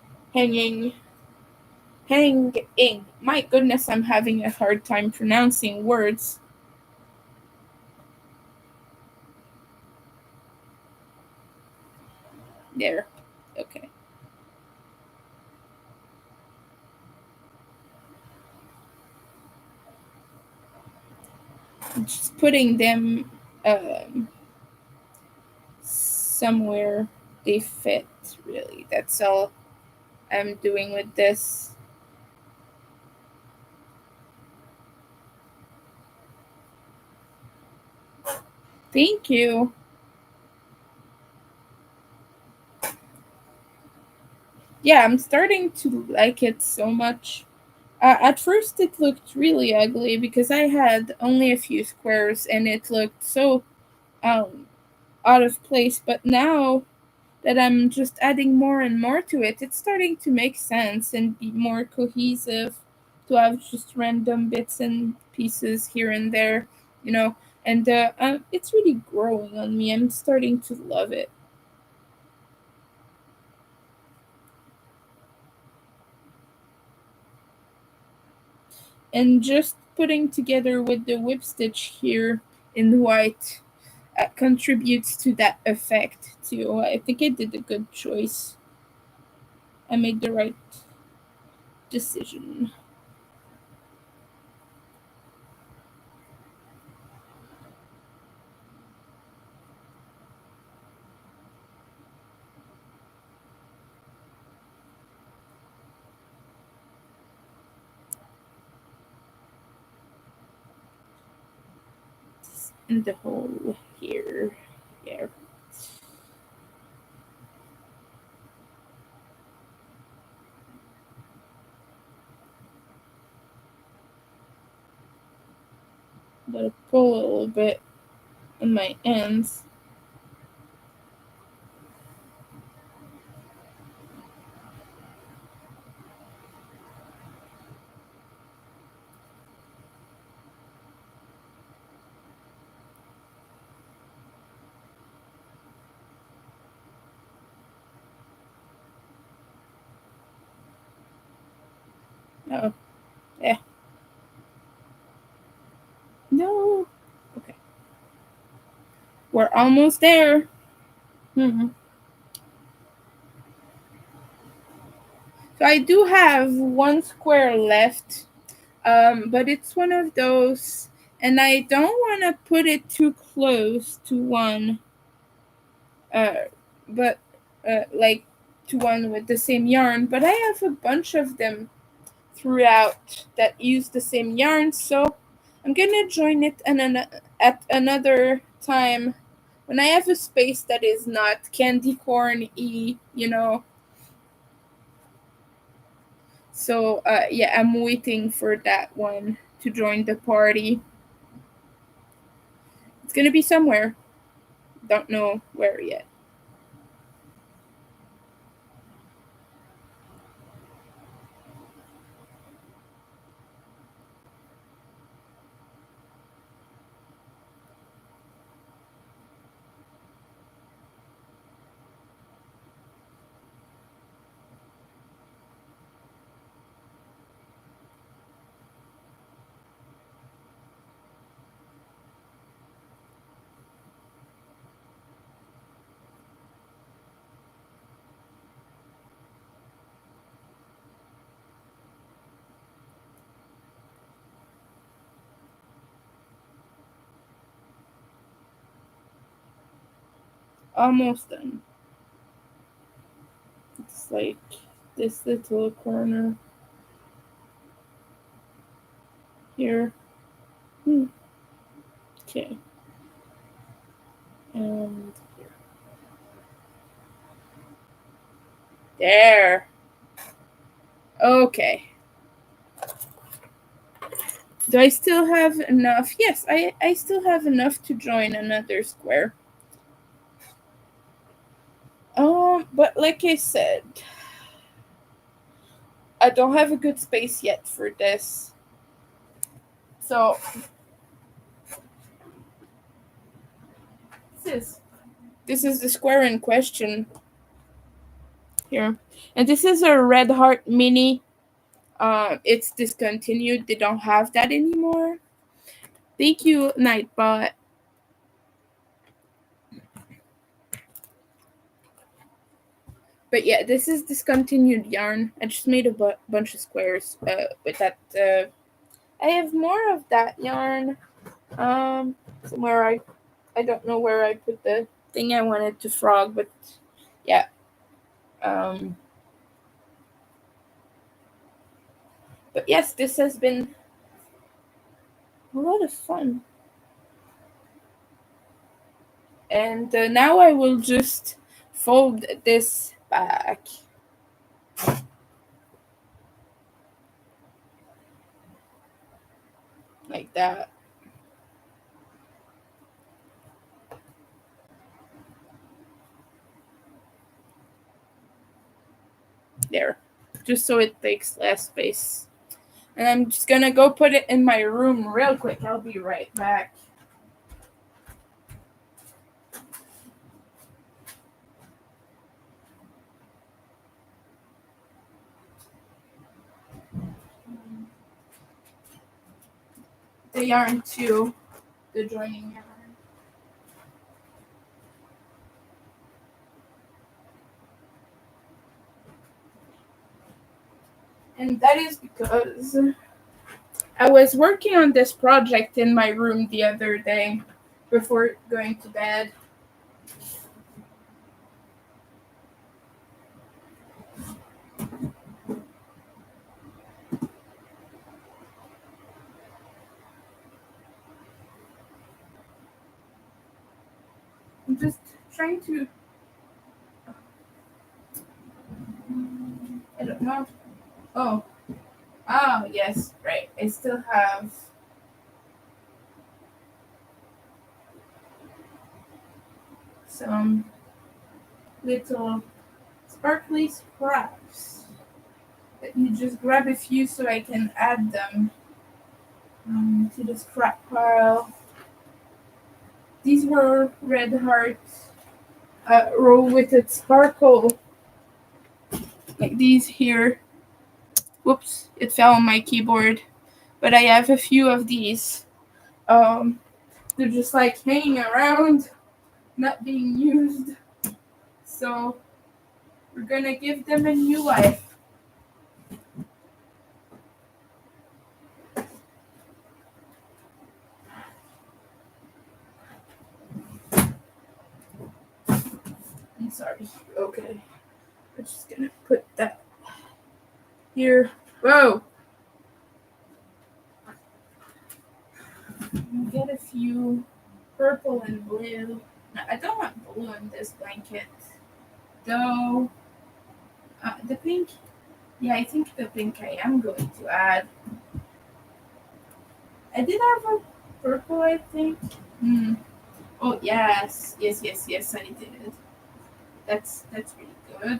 My goodness, I'm having a hard time pronouncing words. There. Okay. I'm just putting them somewhere they fit, really. That's all I'm doing with this. Thank you. Yeah, I'm starting to like it so much. At first, it looked really ugly because I had only a few squares and it looked so um, out of place. But now that I'm just adding more and more to it, it's starting to make sense and be more cohesive to have just random bits and pieces here and there, you know. And it's really growing on me. I'm starting to love it. And just putting together with the whip stitch here in white contributes to that effect too. I think I did a good choice. I made the right decision. In the hole here. Yeah. Gotta pull a little bit on my ends. Oh, yeah. No. Okay. We're almost there. Hmm. So I do have one square left, but it's one of those And I don't want to put it too close to one, but like to one with the same yarn. But I have a bunch of them throughout that use the same yarn, so I'm gonna join it at another time when I have a space that is not candy corn-y. So yeah, I'm waiting for that one to join the party. It's gonna be somewhere. Don't know where yet. Almost done. It's like this little corner here. Okay. And there. Okay. Do I still have enough? Yes, I still have enough to join another square. But like I said, I don't have a good space yet for this. So this is the square in question here. And this is a Red Heart Mini. It's discontinued. They don't have that anymore. Thank you, Nightbot. But yeah, this is discontinued yarn. I just made a bunch of squares with that. I have more of that yarn. Somewhere I don't know where I put the thing I wanted to frog, but yeah. Um, but yes, this has been a lot of fun. And now I will just fold this back. Like that. There. Just so it takes less space. And I'm just gonna go put it in my room real quick. I'll be right back. The yarn too. The joining yarn. And that is because I was working on this project in my room the other day before going to bed. I'm just trying to. I don't know. Oh. Oh, yes, right. I still have some little sparkly scraps that you just grab a few so I can add them to the scrap pile. These were Red Heart roll with its sparkle, like these here. Whoops, it fell on my keyboard. But I have a few of these. They're just like hanging around, not being used. So we're gonna give them a new life. sorry. Okay. I'm just gonna put that here. Whoa! Get a few purple and blue. No, I don't want blue in this blanket. Though, the pink. Yeah, I think the pink I am going to add. I did have a purple, I think. Oh, yes. Yes, I did. That's really good.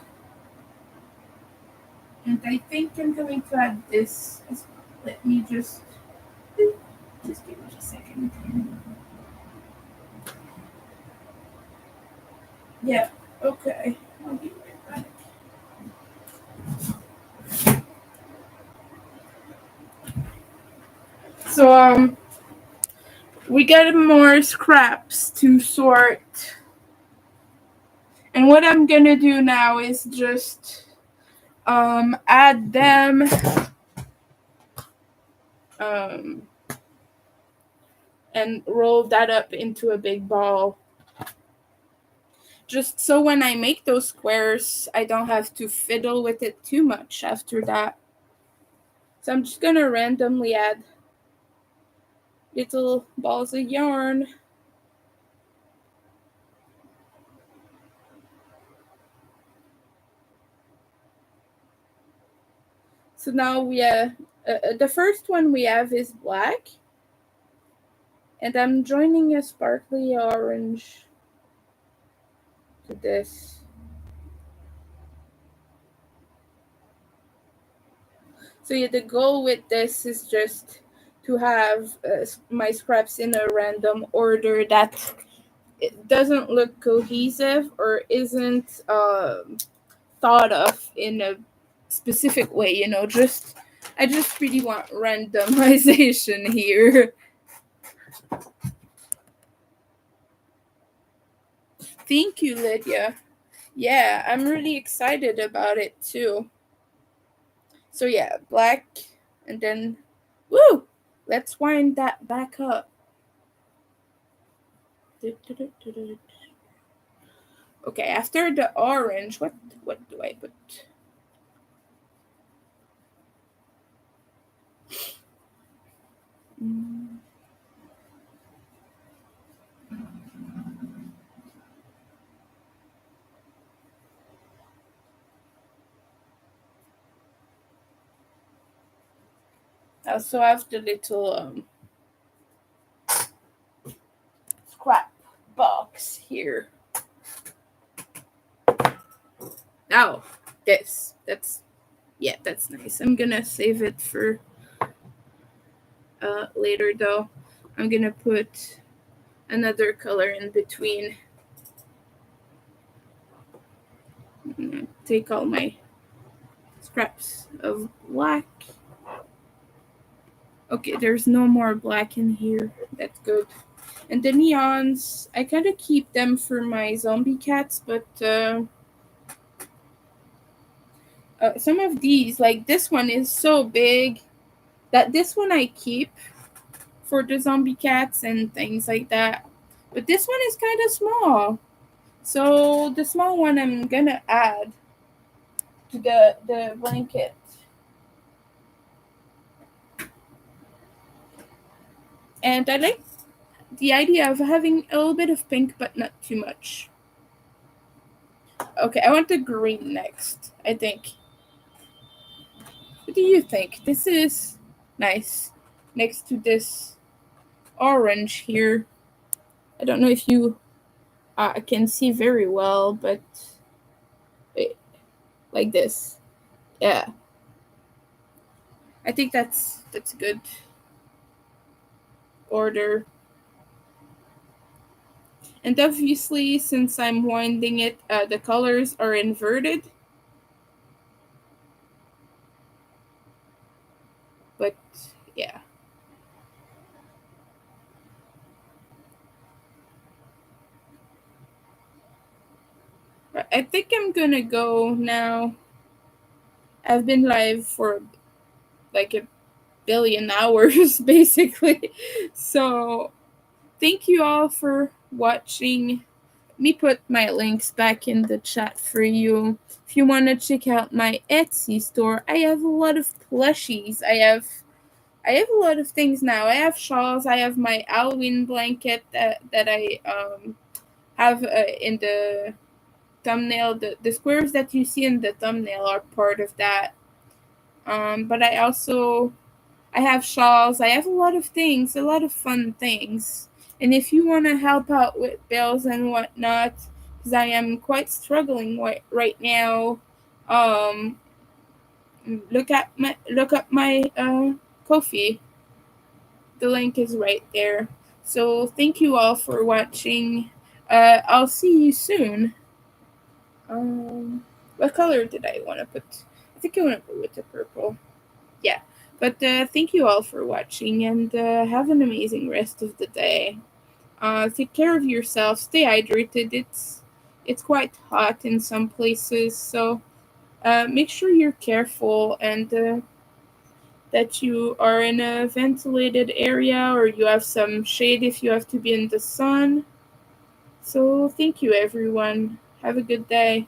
And I think I'm going to add this as well. Let me just give me a second. Yeah, okay. I'll be right back. So we got more scraps to sort. And what I'm gonna do now is just add them um and roll that up into a big ball. Just so when I make those squares, I don't have to fiddle with it too much after that. So I'm just gonna randomly add little balls of yarn. So now the first one we have is black. And I'm joining a sparkly orange to this. So yeah, the goal with this is just to have my scraps in a random order that it doesn't look cohesive or isn't thought of in a specific way, I just really want randomization here. Thank you, Lydia. Yeah, I'm really excited about it too. So yeah, black, and then, woo! Let's wind that back up. Okay, after the orange, what do I put? I also have the little scrap box here. Oh, that's nice. I'm gonna save it for later though. I'm gonna put another color in between. Take all my scraps of black. Okay, there's no more black in here. That's good. And the neons, I kind of keep them for my zombie cats, but some of these, like this one is so big that this one I keep for the zombie cats and things like that. But this one is kind of small. So the small one I'm gonna add to the blanket. And I like the idea of having a little bit of pink, but not too much. Okay, I want the green next, I think. What do you think? This is nice. Next to this orange here. I don't know if you can see very well, but like this. Yeah. I think that's a good order. And obviously, since I'm winding it, the colors are inverted. But yeah. I think I'm gonna go now. I've been live for like a billion hours, basically. So thank you all for watching me put my links back in the chat for you. If you want to check out my Etsy store, I have a lot of plushies. I have a lot of things now. I have shawls. I have my Halloween blanket that I have in the thumbnail. The squares that you see in the thumbnail are part of that. But I have shawls. I have a lot of things, a lot of fun things. And if you want to help out with bills and whatnot, because I am quite struggling right now, um, look up my Ko-fi. The link is right there. So thank you all for watching. I'll see you soon. What color did I want to put? I think I want to go with the purple. Yeah. But thank you all for watching, and have an amazing rest of the day. Take care of yourself. Stay hydrated. It's quite hot in some places, so make sure you're careful and that you are in a ventilated area or you have some shade if you have to be in the sun. So thank you, everyone. Have a good day.